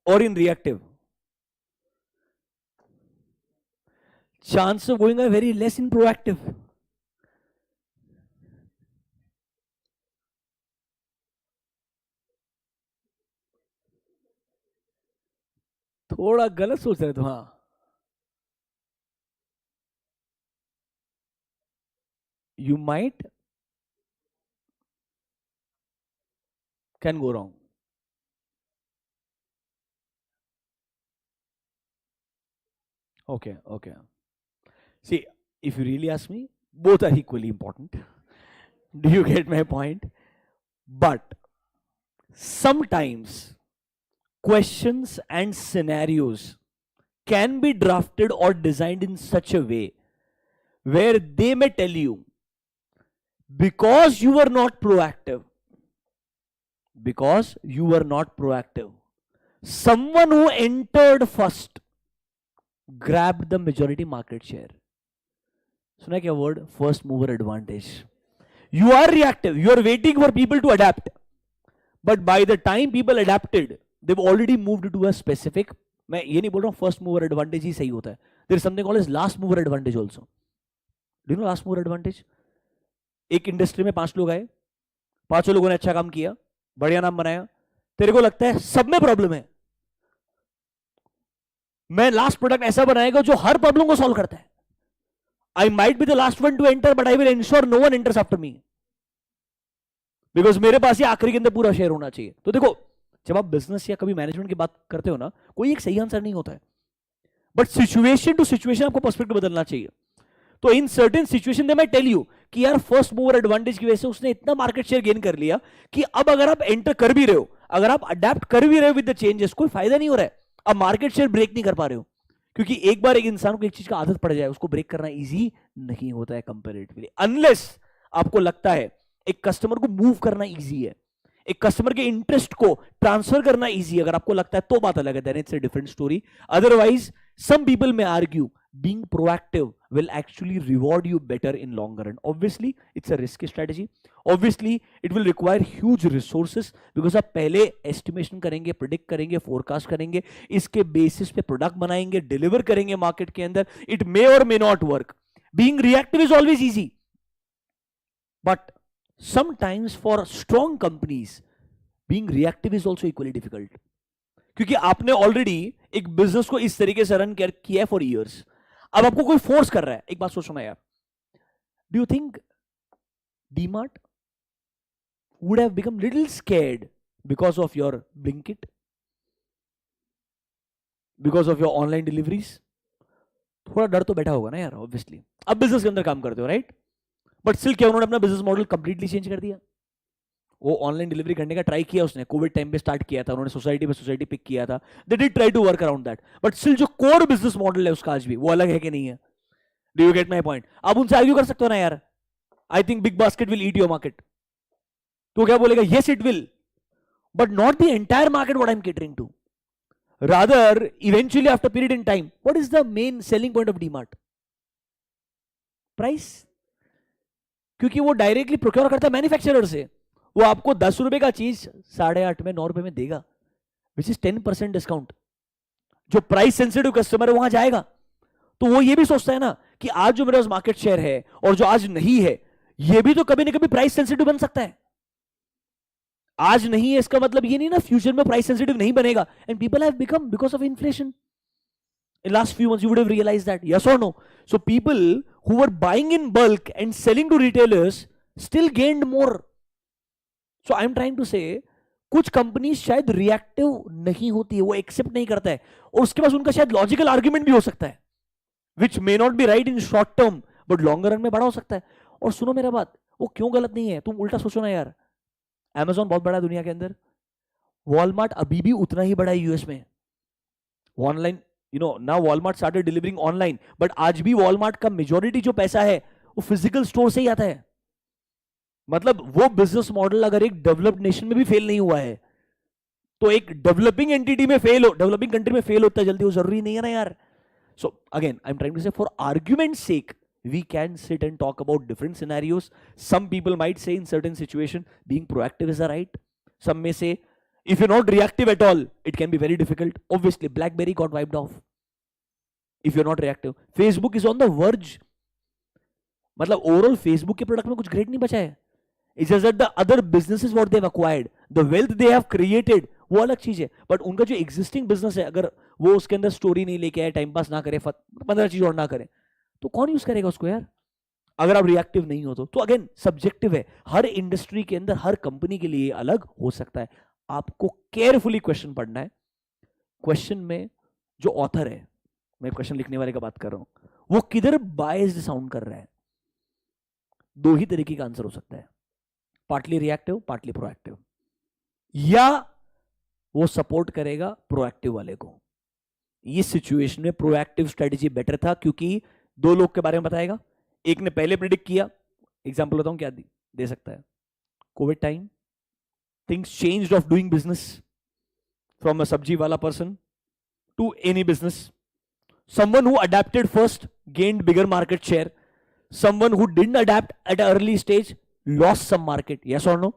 और in reactive, chance of going are very less in proactive. थोड़ा गलत सोच रहे तुम। हाँ, you might can go wrong. Okay, okay. See, if you really ask me, both are equally important. Do you get my point? But sometimes questions and scenarios can be drafted or designed in such a way where they may tell you, because you were not proactive, because you were not proactive, someone who entered first grabbed the majority market share. सुना क्या word? First mover advantage. You are reactive, you are waiting for people to adapt, but by the time people adapted, they've already moved to a specific. मैं ये नहीं बोल रहा हूँ first mover advantage ही सही होता है. There is something called as last mover advantage also. Do you know last mover advantage? एक इंडस्ट्री में 5 लोग आए, 5 लोगों ने अच्छा काम किया, बढ़िया नाम बनाया, तेरे को लगता है सब में प्रॉब्लम है, मैं लास्ट प्रोडक्ट ऐसा बनाएगा जो हर प्रॉब्लम को सॉल्व करता है. I might be the last one to enter, but I will ensure no one enters after me, because मेरे पास ही आखिरी के अंदर पूरा शेयर होना चाहिए. तो देखो, जब आप बिजनेस या कभी मैनेजमेंट की बात करते हो ना, कोई एक सही आंसर नहीं होता है, बट सिचुएशन टू सिचुएशन आपको पर्सपेक्टिव बदलना चाहिए. तो इन सर्टेन सिचुएशन दे मैं टेल यू कि यार फर्स्ट मूवर एडवांटेज की वजह से उसने इतना मार्केट शेयर गेन कर लिया कि अब अगर आप एंटर कर भी रहे हो, अगर आप अडेप्ट कर भी रहे हो विद द चेंजेस, कोई फायदा नहीं हो रहा है. अब मार्केट शेयर ब्रेक नहीं कर पा रहे हो, क्योंकि एक बार एक इंसान को एक चीज का आदत पड़ जाए, उसको ब्रेक करना इजी नहीं होता है कंपैरेटिवली, अनलेस आपको लगता है एक कस्टमर को मूव करना इजी है, एक कस्टमर के इंटरेस्ट को ट्रांसफर करना इजी है. अगर आपको लगता है तो बात अलग है, then it's a different story. Otherwise some people may argue being proactive will actually reward you better in longer run. Obviously it's a risky strategy, obviously it will require huge resources, because आप पहले estimation करेंगे, predict करेंगे, forecast करेंगे, इसके basis पे product बनाएंगे, deliver करेंगे market के अंदर. It may or may not work. Being reactive is always easy, but sometimes for strong companies being reactive is also equally difficult, क्योंकि आपने ऑलरेडी एक बिजनेस को इस तरीके से रन किया है फॉर इयर्स. अब आपको कोई फोर्स कर रहा है. एक बात सोचो ना यार, do you think DMart would have become little scared because of your Blinkit, because of your online deliveries? थोड़ा डर तो बैठा होगा ना यार, ऑब्वियसली. अब बिजनेस के अंदर काम करते हो, राइट? बट स्टिल क्या उन्होंने अपना बिजनेस मॉडल कंप्लीटली चेंज कर दिया? वो ऑनलाइन डिलीवरी करने का ट्राई किया उसने, कोविड टाइम पे स्टार्ट किया था, उन्होंने सोसाइटी पिक किया था, they did try to work around that, but still जो कोर बिजनेस मॉडल है उसका आज भी वो अलग है कि नहीं है? Do you get my point? आप उनसे आर्ग्यू कर सकते हो ना यार, I think BigBasket will eat your market, तो क्या बोलेगा? Yes it will, but not the entire market what I am catering to. Rather eventually after period in time, what is the main selling point of DMart? Price. क्योंकि वो directly procure करता है manufacturer से, वो आपको 10 रुपए का चीज 8.5 में 9 रुपए में देगा, विच इज 10% डिस्काउंट. जो प्राइस सेंसिटिव कस्टमर है वहां जाएगा, तो वो ये भी सोचता है ना कि आज जो मेरे पास मार्केट शेयर है और जो आज नहीं है, ये भी तो कभी ना कभी प्राइस सेंसिटिव बन सकता है. आज नहीं है इसका मतलब ये नहीं ना फ्यूचर में प्राइस सेंसिटिव नहीं बनेगा. And people have become because of inflation. In last few months you would have realized that, yes or no? So people who were buying in bulk and selling to retailers still gained more. So I'm trying to say, कुछ company शायद reactive नहीं होती है, वो accept नहीं करता है, और उसके पास उनका शायद लॉजिकल आर्ग्यूमेंट भी हो सकता है, which may not be right in short term, but longer run में बड़ा हो सकता है. और सुनो मेरा बात, वो क्यों गलत नहीं है? तुम उल्टा सोचो ना यार, Amazon बहुत बड़ा है दुनिया के अंदर, वॉलमार्ट अभी भी उतना ही बड़ा है यूएस में. Online, you know, now Walmart started delivering online, but आज भी वॉलमार्ट का मेजॉरिटी जो पैसा है वो फिजिकल स्टोर से ही आता है. मतलब वो बिजनेस मॉडल अगर एक डेवलप्ड नेशन में भी फेल नहीं हुआ है, तो एक डेवलपिंग एंटिटी में फेल हो, डेवलपिंग कंट्री में फेल होता है जल्दी, वो जरूरी नहीं है ना यार. So again I am trying to say, for argument sake we can sit and talk about different scenarios. Some people might say in certain situation being proactive is a right. Some may say if you're not reactive at all, it can be very difficult. Obviously BlackBerry got wiped off if you're not reactive. Facebook is on the verge. मतलब overall Facebook के product में कुछ great नहीं बचा है. It's just that the other businesses what they've acquired, the wealth they have created, वो अलग चीज है, बट उनका जो एग्जिस्टिंग बिजनेस है, अगर वो उसके अंदर स्टोरी नहीं लेके आए, टाइम पास ना करे, 15 चीज और ना करे, तो कौन यूज करेगा उसको यार, अगर आप रिएक्टिव नहीं हो तो अगेन सब्जेक्टिव है, हर इंडस्ट्री के अंदर हर कंपनी के लिए अलग हो सकता है। आपको केयरफुली क्वेश्चन पढ़ना है। क्वेश्चन में जो ऑथर है, मैं क्वेश्चन लिखने वाले का बात कर रहा हूं, वो किधर बायस्ड साउंड कर रहा है। दो ही तरीके का आंसर हो सकता है, पार्टली रिएक्टिव, पार्टली प्रोएक्टिव, या वो सपोर्ट करेगा प्रोएक्टिव वाले को। इस सिचुएशन में प्रोएक्टिव स्ट्रेटेजी बेटर था, क्योंकि दो लोग के बारे में बताएगा, एक ने पहले प्रिडिक्ट किया। एग्जांपल बताऊं क्या दे सकता है, covid time, things changed of doing business from a सब्जी वाला person to any business. Someone who adapted first gained bigger market share. Someone who didn't adapt at an early stage lost some market. Yes or no?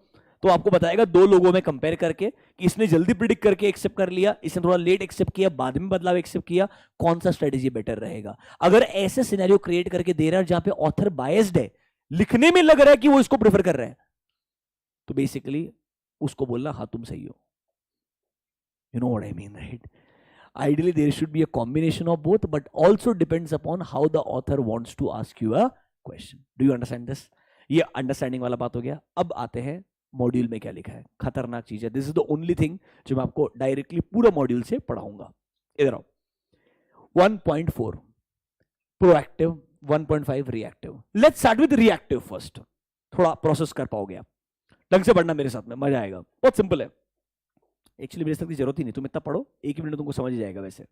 तो आपको बताएगा दो लोगों में compare करके कि इसने जल्दी प्रिडिक्ट करके एक्सेप्ट कर लिया, इसने थोड़ा लेट एक्सेप्ट किया, बाद में बदलाव एक्सेप्ट किया, कौन सा स्ट्रेटेजी बेटर रहेगा। अगर ऐसे सिनेरियो क्रिएट करके दे रहा है जहां पे ऑथर बायस्ड है, लिखने में लग रहा है कि वो इसको प्रेफर कर रहा है, तो बेसिकली उसको बोलना हाँ तुम सही हो। You know what I mean, right? Ideally, there should be a combination of both, but also depends upon how the author wants to ask you a question. Do you understand this? ये understanding वाला बात हो गया। अब आते हैं module में क्या लिखा है। खतरनाक चीज है, this is the only thing जो मैं आपको डायरेक्टली पूरा मॉड्यूल से पढ़ाऊंगा। इधर आओ। 1.4 proactive, 1.5 reactive. Let's start with reactive first. थोड़ा प्रोसेस कर पाओगे आप, ढंग से पढ़ना मेरे साथ में, मजा आएगा। बहुत सिंपल है एक्चुअली, मेरे साथ की जरूरत ही नहीं, तुम इतना पढ़ो, एक ही मिनट तुमको समझ ही जाएगा। वैसे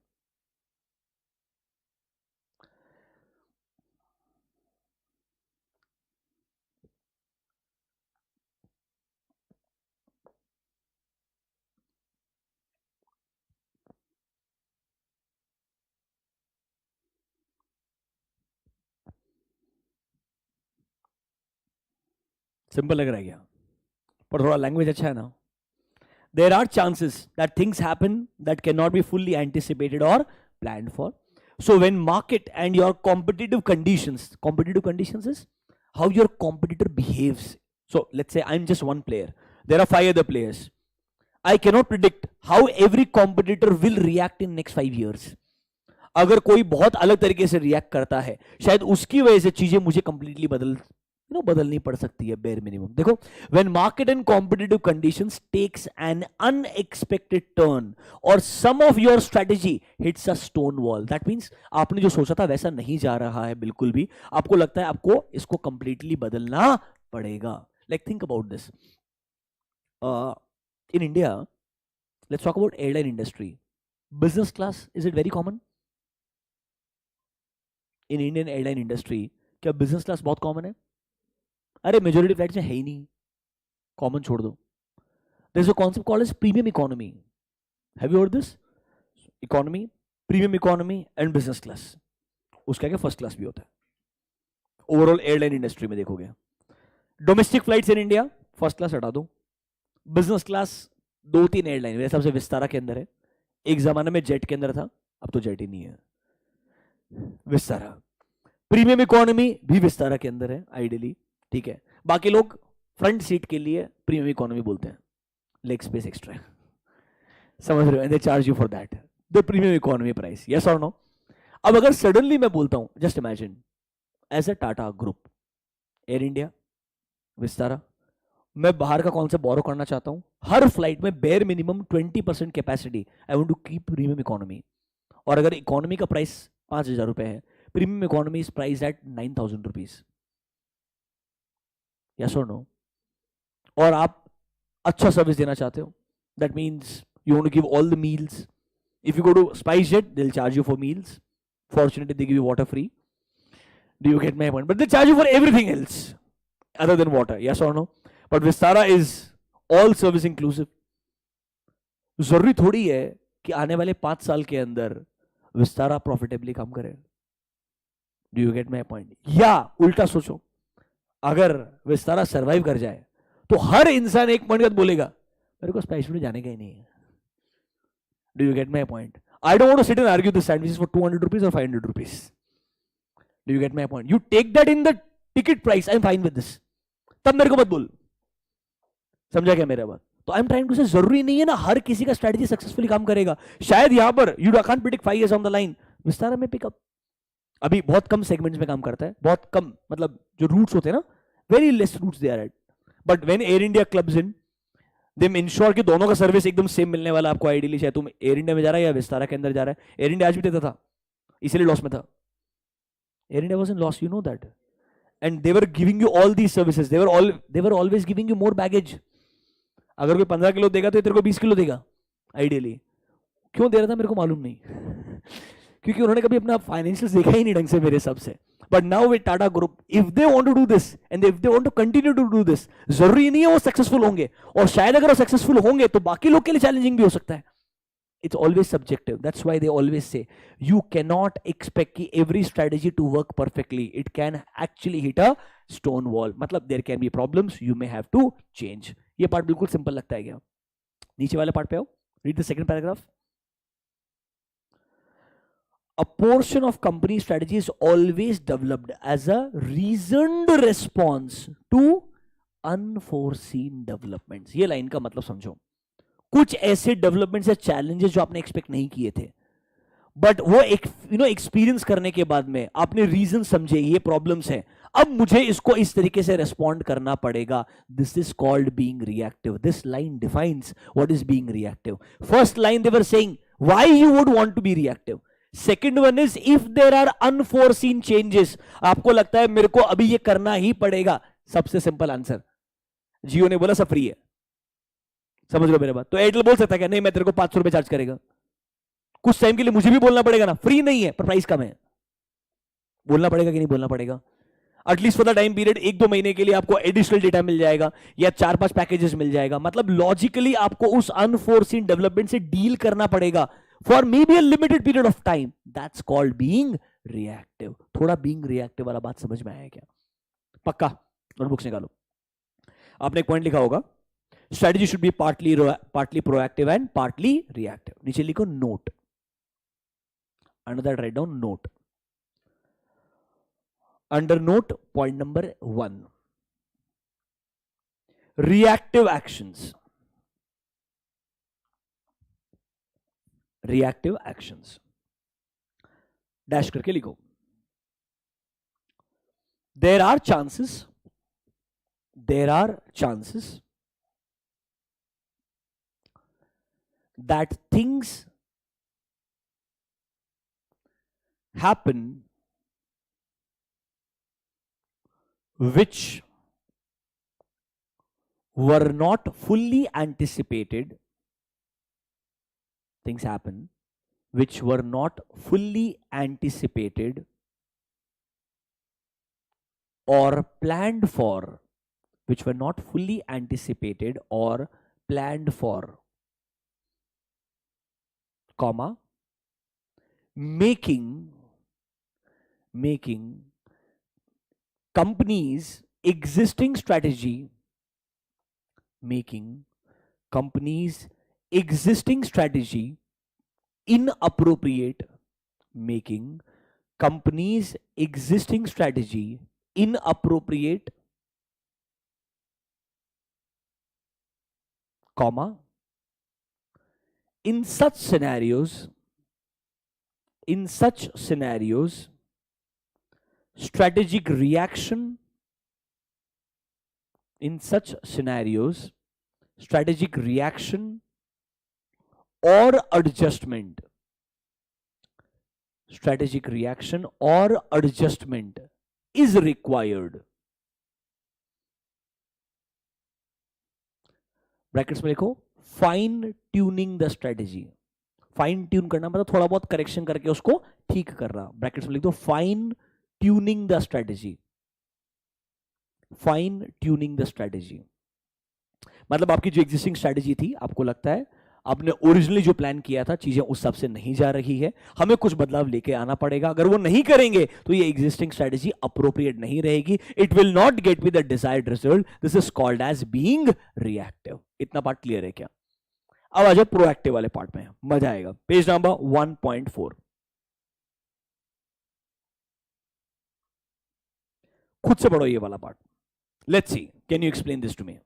सिंपल लग रहा है क्या? पर थोड़ा लैंग्वेज अच्छा है ना। There are chances that things happen that cannot be fully anticipated or planned for. So when market and your competitive conditions is how your competitor behaves. So let's say I'm just one player, there are 5 other players. I cannot predict how every competitor will react in next 5 years. अगर कोई बहुत अलग तरीके से react करता है, शायद उसकी वजह से चीजें मुझे कंप्लीटली बदलनी पड़ सकती है। बेयर मिनिमम देखो, when market and competitive conditions takes an unexpected turn और some of your strategy hits a stone wall, that means आपने जो सोचा था वैसा नहीं जा रहा है बिल्कुल भी, आपको लगता है आपको इसको कंप्लीटली बदलना पड़ेगा। Like think about this, in India let's talk about airline industry. Business class, is it very common in Indian airline industry? क्या बिजनेस क्लास बहुत कॉमन है? अरे मेजोरिटी फ्लाइट्स में है ही नहीं, कॉमन छोड़ दो। There is a concept called as premium economy. Have you heard this? Economy, premium economy and business class. उसका क्या फर्स्ट क्लास भी होता है। ओवरऑल एयरलाइन इंडस्ट्री में देखोगे, domestic flights in India first class हटा दो, बिजनेस क्लास 2-3 एयरलाइन मेरे हिसाब से विस्तारा के अंदर है, एक जमाने में जेट के अंदर था, अब तो जेट ही नहीं है, विस्तारा। प्रीमियम इकोनॉमी भी विस्तारा के अंदर है आइडियली, ठीक है। बाकी लोग फ्रंट सीट के लिए प्रीमियम इकोनॉमी बोलते हैं, लेग स्पेस एक्स्ट्रा, समझ रहे हो? They charge you for that, the premium economy price, yes और नो? अब अगर सडनली मैं बोलता हूं, just imagine as a Tata group, air India, Vistara, मैं बाहर का कॉन्सेप्ट बोरो करना चाहता हूं, हर फ्लाइट में bare minimum 20% capacity I want to keep premium economy. और अगर इकोनॉमी का प्राइस 5,000 रुपए है, premium economy is price at 9,000 rupees, yes और नो? और आप अच्छा सर्विस देना चाहते हो, that means you want to give all the meals. If you go to SpiceJet, they will charge you for meals, fortunately they give you water free, do you get my point? But they charge you for everything else other than water, yes or no? But Vistara is all service inclusive. जरूरी थोड़ी है कि आने वाले 5 साल के अंदर Vistara profitably काम करे। Do you get my point? या उल्टा सोचो, अगर विस्तारा सरवाइव कर जाए तो हर इंसान एक पॉइंट बाद बोलेगा मेरे को स्पाइस में जाने का ही नहीं है। Do you get my point? I don't want to sit and argue this sandwiches for 200 rupees और 500 rupees. Do you get my point? You take that in the ticket price, I am fine with this, तब मेरे को मत बोल। समझा क्या मेरा बात? तो आई एम ट्राइंग टू से जरूरी नहीं है ना हर किसी का स्ट्रेटजी सक्सेसफुली काम करेगा. शायद यहां पर you can't predict 5 years on the line. Vistara में पिकअप अभी बहुत कम सेगमेंट्स में काम करता है, बहुत कम, मतलब जो रूट्स होते हैं ना, very less routes they are at. But when air India clubs in, they ensure कि दोनों का सर्विस एकदम सेम मिलने वाला आपको. आइडियली चाहे तुम एयर इंडिया में जा रहा है या विस्तारा के अंदर जा रहा है. एयर इंडिया आज भी देता था, इसीलिए लॉस में था. Air India was in loss, you know that. And they were giving you all these services, they were always giving you more baggage. अगर कोई 15 किलो देगा तो तेरे को 20 किलो देगा आइडियली. क्यों दे रहा था मेरे को मालूम नहीं क्योंकि उन्होंने कभी अपना फाइनेंशियल्स देखा ही नहीं ढंग से मेरे हिसाब से. But now with Tata group, if they want to do this and if they want to continue to do this, जरूरी नहीं है वो सक्सेसफुल होंगे, और शायद अगर वो सक्सेसफुल होंगे तो बाकी लोग के लिए चैलेंजिंग भी हो सकता है. It's always subjective. That's why they always say you cannot expect कि every strategy to work perfectly. It can actually hit a stone wall. मतलब there can be problems. You may have to change. ये part बिल्कुल simple लगता है क्या? नीचे वाले part पे आओ. Read the second paragraph. A portion of company strategy is always developed as a reasoned response to unforeseen developments. ये लाइन का मतलब समझो. कुछ ऐसे डेवलपमेंट्स या चैलेंजेस जो आपने एक्सपेक्ट नहीं किए थे, बट वो एक एक्सपीरियंस करने के बाद में आपने रीजन समझे ये प्रॉब्लम्स है, अब मुझे इसको इस तरीके से रिस्पॉन्ड करना पड़ेगा. This is called being reactive. This line defines what is being reactive. First line they were saying why you would want to be reactive. Second one is if there are unforeseen changes. आपको लगता है मेरे को अभी ये करना ही पड़ेगा. सबसे सिंपल आंसर, जियो ने बोला सब फ्री है. समझ लो मेरे बात. तो एयरटेल बोल सकता है क्या नहीं मैं तेरे को 500 रुपए चार्ज करेगा. कुछ टाइम के लिए मुझे भी बोलना पड़ेगा ना, फ्री नहीं है पर प्राइस कम है. बोलना पड़ेगा कि नहीं बोलना पड़ेगा. At least for the time period 1-2 महीने के लिए आपको एडिशनल डेटा मिल जाएगा या 4-5 पैकेजेस मिल जाएगा. मतलब लॉजिकली आपको उस अनफोर्सीन डेवलपमेंट से डील करना पड़ेगा for may be a limited period of time. That's called being reactive. थोड़ा बीइंग रिएक्टिव वाला बात समझ में आया क्या? पक्का नोटबुक्स निकालो. आपने एक पॉइंट लिखा होगा, strategy should be partly proactive and partly reactive. नीचे लिखो note. Under that write down note. Under note point number 1, reactive actions. Reactive actions. Dash करके लिखो. There are chances that things happen which were not fully anticipated. Things happen which were not fully anticipated or planned for. Which were not fully anticipated or planned for, comma, making companies existing strategy inappropriate. Making companies existing strategy inappropriate, comma, in such scenarios strategic reaction or adjustment is required. Brackets में लिखो fine tuning the strategy. Fine tune करना मतलब थोड़ा बहुत correction करके उसको ठीक करना. ब्रैकेट्स में लिख दो फाइन ट्यूनिंग द स्ट्रेटेजी. मतलब आपकी जो एग्जिस्टिंग स्ट्रेटेजी थी, आपको लगता है आपने ओरिजिनली जो प्लान किया था चीजें उस हिसाब से नहीं जा रही है, हमें कुछ बदलाव लेके आना पड़ेगा. अगर वो नहीं करेंगे तो ये एग्जिस्टिंग स्ट्रेटेजी अप्रोप्रिएट नहीं रहेगी. It will not get with the desired result. This is called as being reactive. इतना पार्ट क्लियर है क्या? अब आ जाओ प्रोएक्टिव वाले पार्ट में, मजा आएगा. Page number 1.4. खुद से पढ़ो ये वाला part. Let's see, can you explain this to me?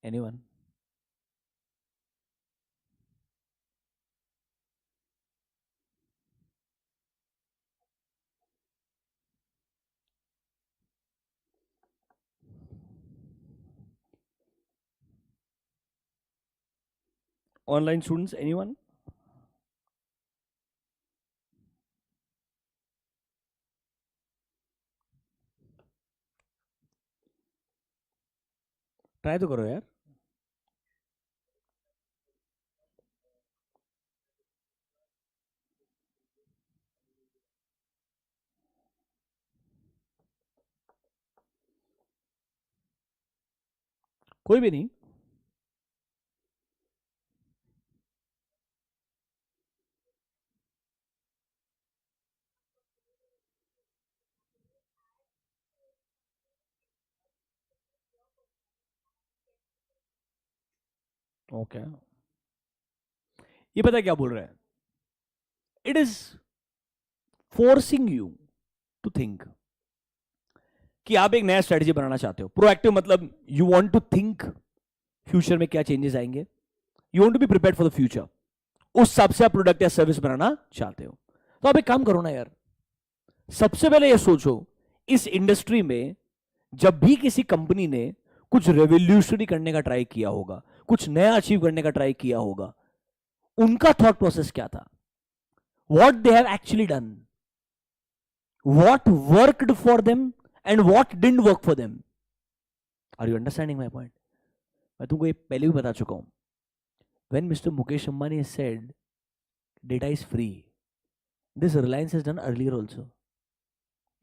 Anyone? Online students, anyone? Try तो करो यार. कोई भी नहीं. ओके. ये पता क्या बोल रहा है? It is forcing you to think कि आप एक नया स्ट्रेटजी बनाना चाहते हो. प्रोएक्टिव मतलब you want to think future में क्या चेंजेस आएंगे. You want to be prepared for the future. उस हिसाब से आप प्रोडक्ट या सर्विस बनाना चाहते हो. तो आप एक काम करो ना यार. सबसे पहले ये सोचो, इस इंडस्ट्री में जब भी किसी कंपनी ने कुछ रेवोल्यूशनरी करने का ट्राई किया होगा, कुछ नया अचीव करने का ट्राई किया होगा, उनका थॉट प्रोसेस क्या था? What they have actually done, what worked for them and what didn't work for them. Are you understanding my point? मैं तुमको ये पहले भी बता चुका हूं. When mister Mukesh Ambani said data is free, this Reliance has done earlier also.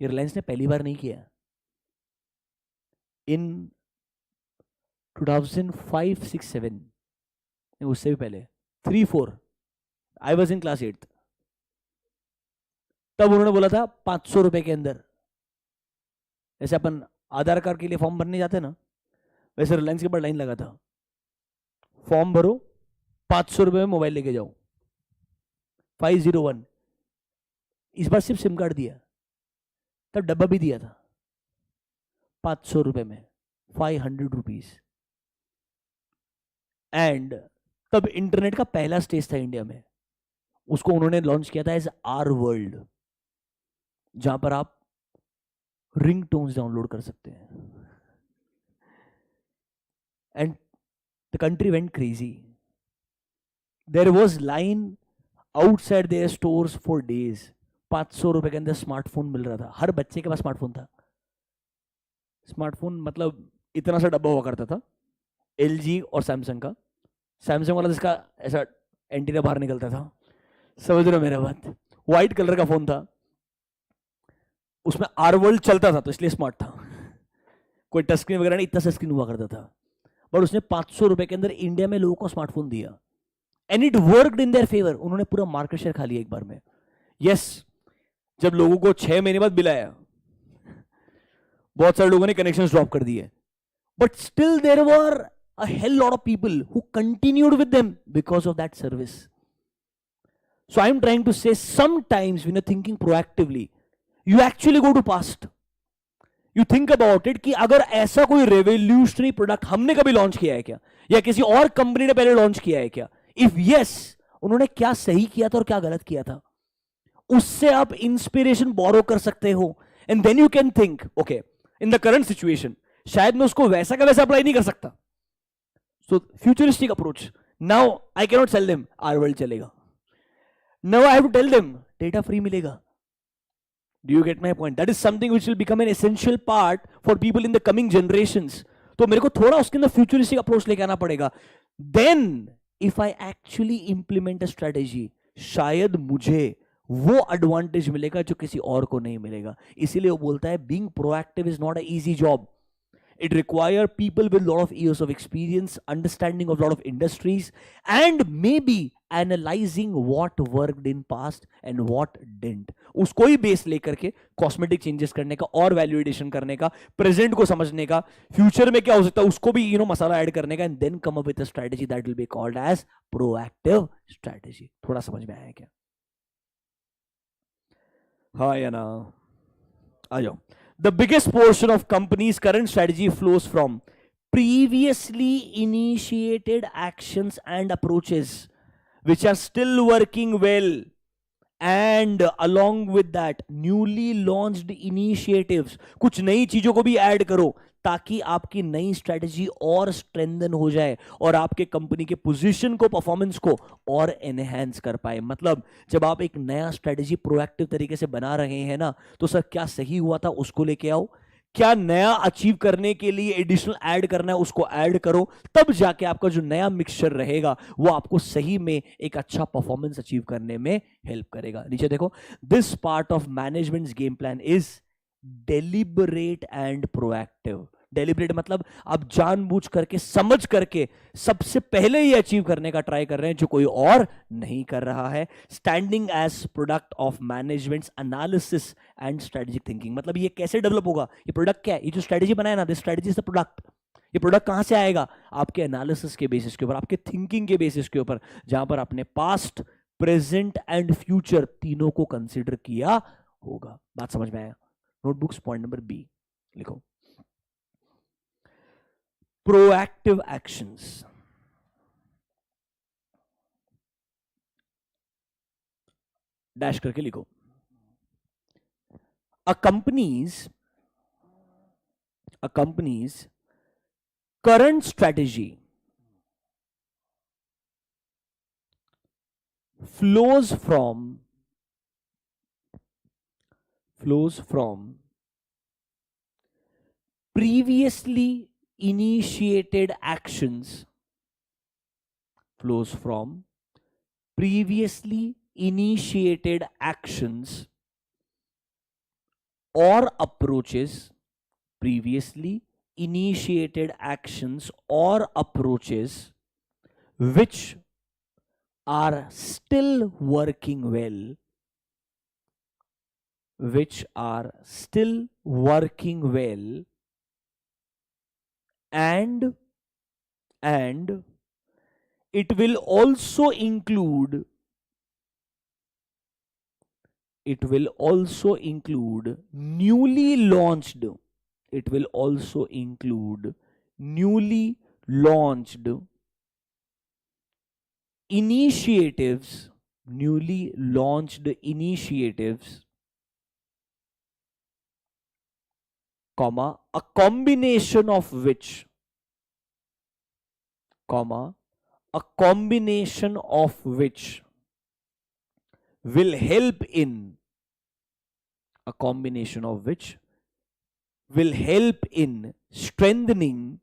ये रिलायंस ने पहली बार नहीं किया. इन 2005, 6, 7, उससे भी पहले 3, 4, आई वॉज इन क्लास 8, तब उन्होंने बोला था 500 रुपए के अंदर. जैसे अपन आधार कार्ड के लिए फॉर्म भरने जाते ना, वैसे रिलायंस के पास लाइन लगा था. फॉर्म भरो, 500 रुपए में मोबाइल लेके जाओ. 501. इस बार सिर्फ सिम कार्ड दिया, तब डब्बा भी दिया था. 500 रुपए में 500 रुपीज. एंड तब इंटरनेट का पहला स्टेज था इंडिया में. उसको उन्होंने लॉन्च किया था एज आर वर्ल्ड, जहां पर आप रिंग टोन्स डाउनलोड कर सकते हैं. And the country went crazy. There was line outside their stores for days. 500 रुपए के अंदर स्मार्टफोन मिल रहा था. हर बच्चे के पास स्मार्टफोन था. स्मार्टफोन मतलब इतना सा डब्बा हुआ करता था, एलजी और सैमसंग का. सैमसंग वाला जिसका ऐसा एंटीना बाहर निकलता था, समझ रहे हो मेरा बात? व्हाइट कलर का फोन था, उसमें आर वर्ल्ड चलता था, तो इसलिए स्मार्ट था. कोई टच स्क्रीन वगैरह नहीं, इतना सा स्क्रीन हुआ करता था. पर उसने 500 रुपए के अंदर इंडिया में लोगों को स्मार्टफोन दिया. And it worked in their favour. उन्होंने पूरा मार्केट शेयर खा लिया एक बार में. यस, जब लोगों को 6 महीने बाद बिल आया, बहुत सारे लोगों ने कनेक्शंस ड्रॉप कर दिए, but still there were a hell lot of people who continued with them because of that service. So I'm trying to say, sometimes when you're thinking proactively, you actually go to past. You think about it कि अगर ऐसा कोई revolutionary product हमने कभी launch किया है क्या, या किसी और कंपनी ने पहले लॉन्च किया है क्या. If yes, उन्होंने क्या सही किया था और क्या गलत किया था, उससे आप इंस्पिरेशन बोरो कर सकते हो. And then you can think, okay, in the current situation शायद मैं उसको वैसा का वैसा अप्लाई नहीं कर सकता. So futuristic approach. Now I cannot sell them our world चलेगा. Now I have to tell them data free मिलेगा. Do you get my point? That is something which will become an essential part for people in the coming generations. तो मेरे को थोड़ा उसके अंदर futuristic approach लेके आना पड़ेगा. Then if I actually implement a strategy, शायद मुझे वो advantage मिलेगा जो किसी और को नहीं मिलेगा. इसीलिए वो बोलता है being proactive is not an easy job. It requires people with a lot of years of experience, understanding of a lot of industries, and maybe analyzing what worked in past and what didn't. उसको ही base लेकर के cosmetic changes करने का और value addition करने का, present को समझने का, फ्यूचर में क्या हो सकता है उसको भी मसाला ऐड करने का, and then come up with a strategy that will be called as proactive strategy. थोड़ा समझ में आया क्या? हाँ या ना? आ जाओ. The biggest portion of companies' current strategy flows from previously initiated actions and approaches which are still working well, and along with that newly launched initiatives, कुछ नई चीजों को भी ऐड करो ताकि आपकी नई स्ट्रेटजी और स्ट्रेंथन हो जाए और आपके कंपनी के पोजीशन को, परफॉर्मेंस को और एनहेंस कर पाए। मतलब जब आप एक नया स्ट्रेटजी प्रोएक्टिव तरीके से बना रहे हैं ना, तो सर क्या सही हुआ था उसको लेके आओ, क्या नया अचीव करने के लिए एडिशनल ऐड करना है उसको ऐड करो, तब जाके आपका जो नया मिक्सचर रहेगा वो आपको सही में एक अच्छा परफॉर्मेंस अचीव करने में हेल्प करेगा। नीचे देखो, this part of management's game plan is deliberate and proactive. Deliberate मतलब आप जानबूझ करके, समझ करके सबसे पहले ये अचीव करने का ट्राई कर रहे हैं जो कोई और नहीं कर रहा है। Standing as product of management's analysis and strategic thinking, मतलब ये कैसे डेवलप होगा, ये प्रोडक्ट क्या है, ये जो स्ट्रेटेजी बनाया ना, this strategy is the product. ये प्रोडक्ट कहां से आएगा, आपके एनालिसिस के बेसिस के ऊपर, आपके थिंकिंग के बेसिस के ऊपर, जहां पर आपने पास्ट, प्रेजेंट एंड फ्यूचर तीनों को कंसिडर किया होगा। बात समझ में आया? नोटबुक्स पॉइंट नंबर बी लिखो, proactive actions, डैश करके लिखो, a company's current strategy flows from previously initiated actions, flows from previously initiated actions or approaches, previously initiated actions or approaches which are still working well, which are still working well, and it will also include newly launched, it will also include newly launched initiatives, comma, a combination of which, comma, a combination of which will help in, a combination of which will help in strengthening,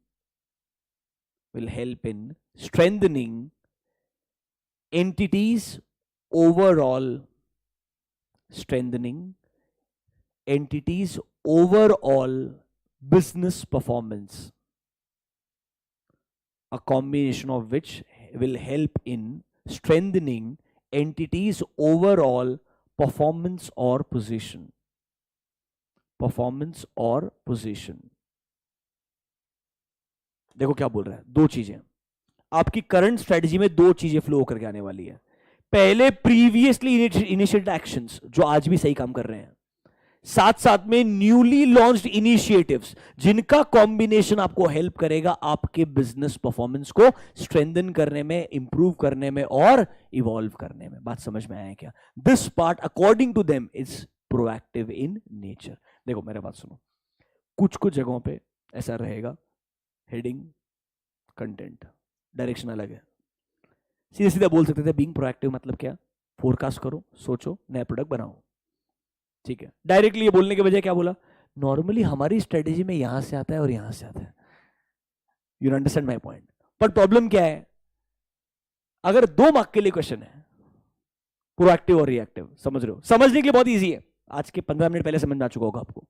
entities overall, strengthening entities overall business performance, a combination of which will help in strengthening entities overall performance or position, देखो क्या बोल रहा है, दो चीजें आपकी current strategy में, दो चीजें फ्लो करके आने वाली है। पहले प्रीवियसली इनिशिएटेड एक्शंस जो आज भी सही काम कर रहे हैं, साथ साथ में न्यूली लॉन्च्ड इनिशिएटिव्स जिनका कॉम्बिनेशन आपको हेल्प करेगा आपके बिजनेस परफॉर्मेंस को स्ट्रेंथन करने में, इंप्रूव करने में और इवॉल्व करने में। बात समझ में आया क्या? This part according to them is proactive in nature. देखो मेरे बात सुनो, कुछ जगहों पे ऐसा रहेगा, हेडिंग, कंटेंट, डायरेक्शन अलग है। सीधे सीधे बोल सकते थे बीइंग प्रोएक्टिव मतलब क्या, फोरकास्ट करो, सोचो, नया प्रोडक्ट बनाओ, ठीक है। डायरेक्टली ये बोलने के बजाय क्या बोला, नॉर्मली हमारी स्ट्रेटेजी में यहां से आता है और यहां से आता है। You understand my point? पर प्रॉब्लम क्या है, अगर 2 मार्क के लिए क्वेश्चन है, प्रोएक्टिव और रिएक्टिव, समझ रहे हो? समझने के लिए बहुत इजी है, आज के 15 मिनट पहले समझ में आ चुका होगा आपको,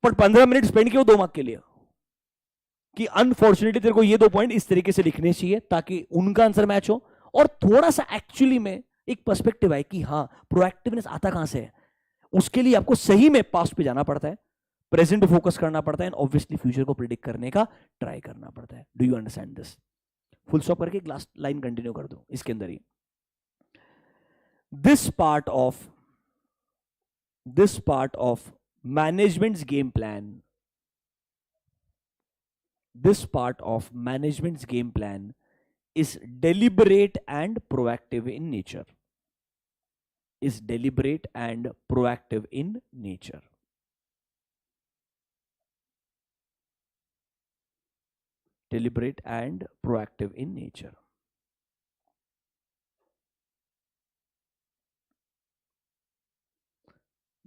पर 15 मिनट स्पेंड किया 2 मार्क के लिए, कि अनफॉर्चुनेटली तेरे को ये 2 पॉइंट इस तरीके से लिखने चाहिए ताकि उनका आंसर मैच हो और थोड़ा सा एक्चुअली में एक पर्सपेक्टिव आए कि हाँ प्रोएक्टिवनेस आता कहां से है। उसके लिए आपको सही में पास्ट पे जाना पड़ता है, प्रेजेंट पे फोकस करना पड़ता है, ऑब्वियसली फ्यूचर को प्रिडिक्ट करने का ट्राई करना पड़ता है। Do you understand this? Full stop करके लास्ट लाइन कंटिन्यू कर दो इसके अंदर ही। This part of management's game plan this part of management's game plan is deliberate and proactive in nature. Is deliberate and proactive in nature. Deliberate and proactive in nature.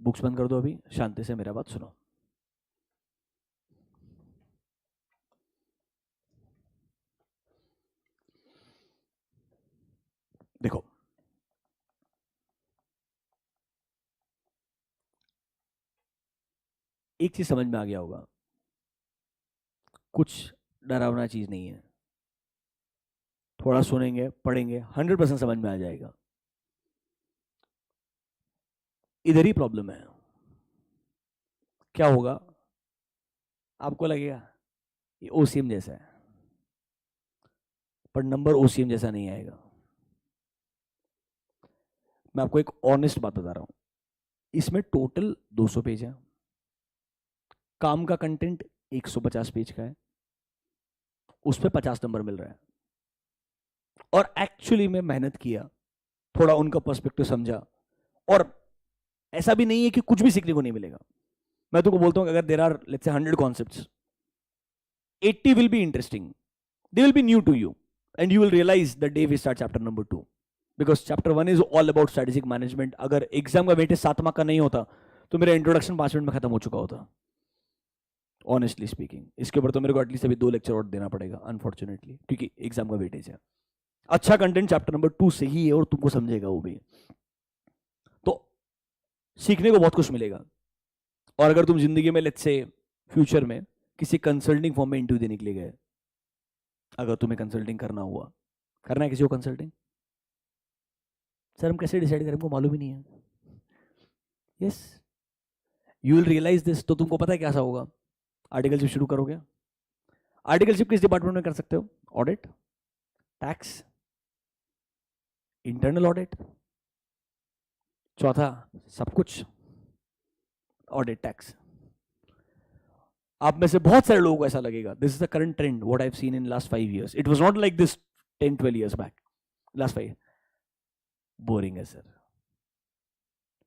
Books बंद कर दो अभी, शांति से मेरा बात सुनो. देखो, एक चीज समझ में आ गया होगा, कुछ डरावना चीज नहीं है. थोड़ा सुनेंगे, पढ़ेंगे, 100% समझ में आ जाएगा. इधर ही प्रॉब्लम है. क्या होगा, आपको लगेगा ये ओसीएम जैसा है, पर नंबर ओसीएम जैसा नहीं आएगा. मैं आपको एक ऑनेस्ट बात बता रहा हूं, इसमें टोटल 200 पेज है. काम का कंटेंट 150 पेज का है, उस पर 50 नंबर मिल रहा है. और एक्चुअली में मेहनत किया, थोड़ा उनका पर्सपेक्टिव समझा, और ऐसा भी नहीं है कि कुछ भी सीखने को नहीं मिलेगा. मैं तुमको बोलता हूं कि अगर there are let's say 100 concepts, 80 will be interesting, they will be new to you, and you will realize the day we start chapter number 2, because chapter 1 is all about strategic management. अगर exam का weightage 7 mark का नहीं होता तो मेरा introduction 5 minute में खत्म हो चुका होता, ऑनेस्टली स्पीकिंग. इसके ऊपर तो मेरे को एटलीस्ट अभी 2 लेक्चर और देना पड़ेगा अनफॉर्चुनेटली, क्योंकि एग्जाम का वेटेज है. अच्छा कंटेंट चैप्टर नंबर 2 से ही है, और तुमको समझेगा वो भी, तो सीखने को बहुत कुछ मिलेगा. और अगर तुम जिंदगी में लेट्स से फ्यूचर में किसी कंसल्टिंग फॉर्म में इंटरव्यू देने के लिए गए, अगर तुम्हें कंसल्टिंग करना हुआ, करना है किसी को कंसल्टिंग, सर हम कैसे डिसाइड करें, हमको मालूम ही नहीं है. Yes, you will realise this. तो तुमको पता है क्या सा होगा, आर्टिकलशिप शुरू करोगे. आर्टिकलशिप किस डिपार्टमेंट में कर सकते हो, ऑडिट, टैक्स, इंटरनल ऑडिट, चौथा सब कुछ ऑडिट, टैक्स. आप में से बहुत सारे लोगों को ऐसा लगेगा, this is the current trend what I have seen in last 5 years. It was not like this 10-12 years back. Last 5 boring है सर,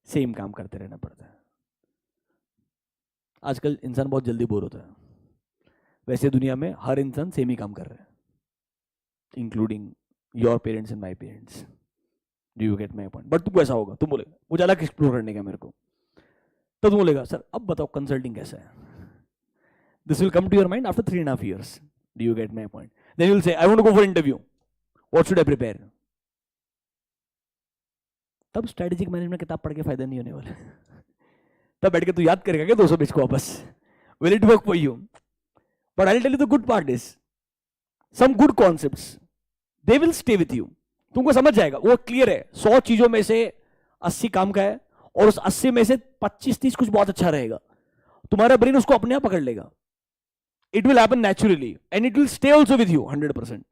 सेम काम करते रहना पड़ता है. आजकल इंसान बहुत जल्दी बोर होता है. वैसे दुनिया में हर इंसान सेम ही काम कर रहा है, including your parents and my parents. Do you get my point? But तुमको ऐसा होगा, तुम बोलेगा मुझे अलग एक्सप्लोर करने का मेरे को, तो तुम बोलेगा सर अब बताओ कंसल्टिंग कैसा है. This will come to your mind after 3.5 years. Do you get my point? Then you will say I want to go for interview, what should I prepare? तब स्ट्रेटेजिक मैनेजमेंट किताब पढ़ के फायदा नहीं होने वाला. तब बैठ के तू याद करेगा क्या 200 पेज को वापस? Will it work for you? But I will tell you the good part is some good concepts they will stay with you. तुमको समझ जाएगा, वो क्लियर है. 100 चीजों में से 80 काम का है, और उस 80 में से 25-30 कुछ बहुत अच्छा रहेगा. तुम्हारा ब्रेन उसको अपने आप पकड़ लेगा. It will happen naturally and it will stay also with you 100%,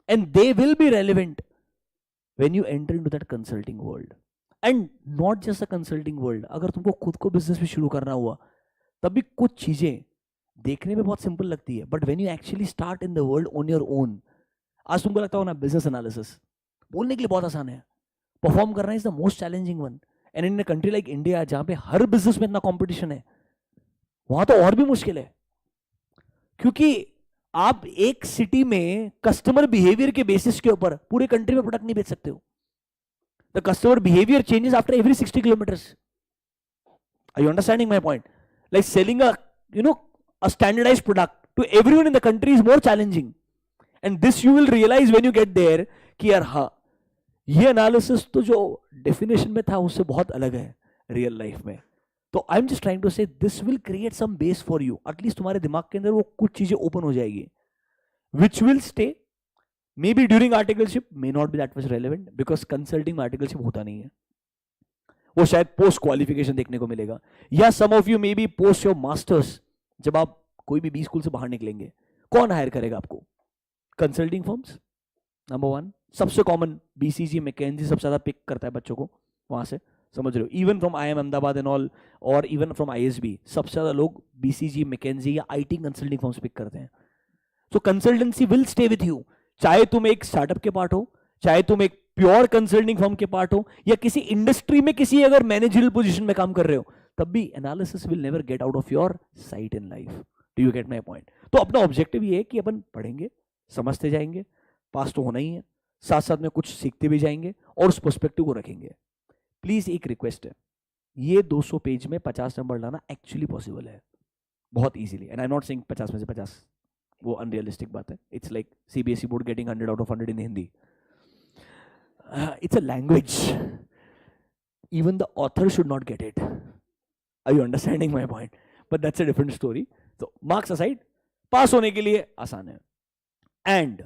and they will be relevant when you enter into that consulting world. And not just a consulting world, अगर तुमको खुद को बिजनेस भी शुरू करना हुआ, तब भी कुछ चीजें देखने में बहुत सिंपल लगती है, but when you actually start in the world on your own, आज तुमको लगता हो ना बिजनेस एनालिसिस बोलने के लिए बहुत आसान है, परफॉर्म करना is the most challenging one. And in a country like India जहां पे हर बिजनेस में इतना कॉम्पिटिशन है, वहां तो और भी मुश्किल है. क्योंकि आप एक सिटी में कस्टमर बिहेवियर के बेसिस के ऊपर पूरे कंट्री में प्रोडक्ट नहीं बेच सकते हो. The customer behaviour changes after every 60 kilometers. Are you understanding my point? Like selling a standardized product to everyone in the country is more challenging. And this you will realize when you get there कि यार हाँ, ये analysis तो जो definition में था उससे बहुत अलग है रियल लाइफ में. तो I am just trying to say this will create some base for you. At least तुम्हारे दिमाग के अंदर वो कुछ चीजें ओपन हो जाएगी which will stay. May be during articleship may not B that much relevant, because consulting में आर्टिकलशिप होता नहीं है. वो शायद पोस्ट क्वालिफिकेशन देखने को मिलेगा, या some of you may be post your masters. जब आप कोई भी बी स्कूल से बाहर निकलेंगे, कौन हायर करेगा आपको? Consulting firms number 1. सबसे कॉमन बीसीजी, मैकेंजी सबसे ज्यादा पिक करता है बच्चों को वहां से, समझ रहे हो? Even from IIM Ahmedabad and all, और इवन फ्रॉम ISB सबसे ज्यादा लोग BCG, मैकेंजी या IT कंसल्टिंग फर्म्स पिक करते हैं. So consultancy will stay with you, चाहे तुम एक स्टार्टअप के पार्ट हो, चाहे तुम एक प्योर कंसल्टिंग फर्म के पार्ट हो, या किसी इंडस्ट्री में किसी अगर मैनेजरियल पोजीशन में काम कर रहे हो, तब भी analysis will never get out of your site in life. Do you get my point? तो अपना ऑब्जेक्टिव ये है कि अपन पढ़ेंगे, समझते जाएंगे, पास तो होना ही है, साथ साथ में कुछ सीखते भी जाएंगे और उस पर्सपेक्टिव को रखेंगे. प्लीज एक रिक्वेस्ट है, ये 200 पेज में 50 नंबर लाना एक्चुअली पॉसिबल है बहुत easily. And I not saying 50 में से 50, वो अनरियलिस्टिक बात है. It's like CBSE board getting 100 out of 100 in Hindi. It's a language. Even the author should not get it. Are you understanding my point? But that's a different story. So marks aside, पास होने के लिए आसान है. And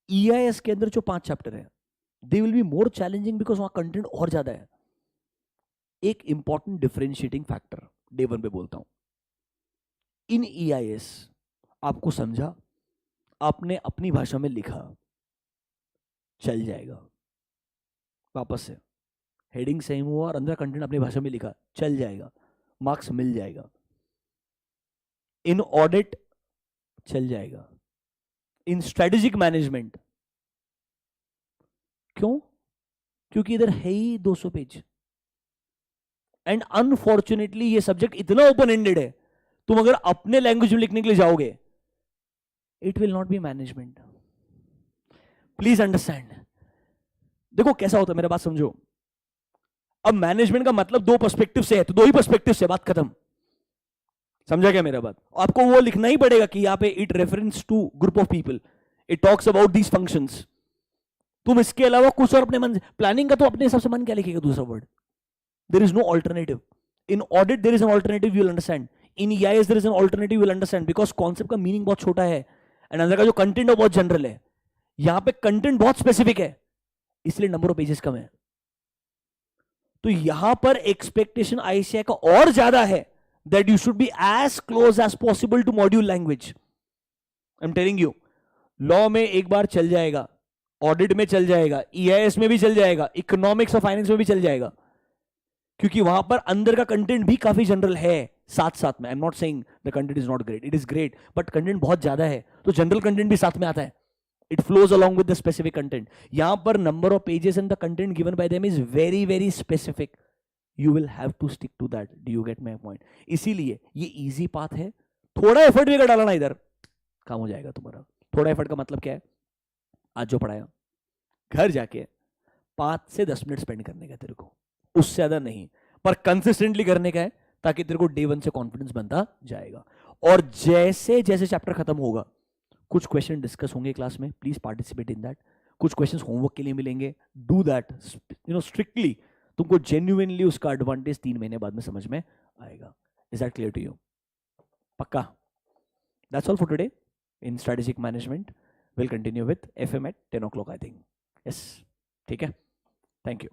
EIS के अंदर जो 5 chapter है, they will be more challenging because वहां कंटेंट और ज्यादा है. एक इंपॉर्टेंट डिफरेंशिएटिंग फैक्टर डे 1 पे बोलता हूं. इन EIS आपको समझा, आपने अपनी भाषा में लिखा, चल जाएगा. वापस से हेडिंग सेम हुआ और अंदर कंटेंट अपनी भाषा में लिखा, चल जाएगा, मार्क्स मिल जाएगा. इन ऑडिट चल जाएगा. इन स्ट्रेटेजिक मैनेजमेंट क्यों? क्योंकि इधर है ही 200 पेज. एंड अनफॉर्चुनेटली ये सब्जेक्ट इतना ओपन एंडेड है, तुम अगर अपने लैंग्वेज में लिखने के लिए जाओगे, it will not be management. Please understand. देखो कैसा होता है, मेरा बात समझो. अब मैनेजमेंट का मतलब 2 पर्सपेक्टिव से है, तो 2 ही पर्सपेक्टिव से, बात खत्म. समझा क्या मेरा बात? आपको वो लिखना ही पड़ेगा कि यहाँ पे it reference to group of people, it talks about these functions. तुम इसके अलावा कुछ और अपने मन, प्लानिंग का तो अपने हिसाब से मन क्या लिखेगा, दूसरा word. There is no alternative. In audit there is an alternative, you will understand. In EIS there is an alternative, you will understand, because concept का मीनिंग बहुत छोटा है एंड अंदर का जो कंटेंट है बहुत जनरल है. यहां पे कंटेंट बहुत स्पेसिफिक है, इसलिए नंबर ऑफ पेजेस कम है. तो यहां पर एक्सपेक्टेशन आईसीआई का और ज्यादा है, that you should be as close as possible to module language. I am telling you, law में एक बार चल जाएगा, ऑडिट में चल जाएगा, ईआईएस में भी चल जाएगा, इकोनॉमिक्स और फाइनेंस में भी चल जाएगा, क्योंकि वहां पर अंदर का कंटेंट भी काफी जनरल है साथ साथ में. आई am not saying the content is not great, it is great, but content बहुत ज्यादा है, तो जनरल कंटेंट भी साथ में आता है. It flows along with the specific content. यहाँ पर number of pages and the content given by them is very very specific. You will have to stick to that. Do you get my point? इसीलिए ये easy path है. थोड़ा effort भी अगर डाला ना इधर, काम हो जाएगा तुम्हारा. थोड़ा एफर्ट का मतलब क्या है? आज जो पढ़ाया, घर जाके 5 से 10 मिनट स्पेंड करने का तेरे को, उससे ज्यादा नहीं, पर कंसिस्टेंटली करने का है, ताकि तेरे को डे 1 से कॉन्फिडेंस बनता जाएगा. और जैसे जैसे चैप्टर खत्म होगा, कुछ क्वेश्चन डिस्कस होंगे क्लास में, प्लीज पार्टिसिपेट इन दैट. कुछ क्वेश्चंस होमवर्क के लिए मिलेंगे, डू दैट. स्ट्रिक्टली तुमको जेन्युइनली उसका एडवांटेज 3 महीने बाद में समझ में आएगा. Is that clear to you? पक्का? That's all for today in strategic management. Will continue with FM at 10 o'clock I think. Yes, ठीक है. Thank you.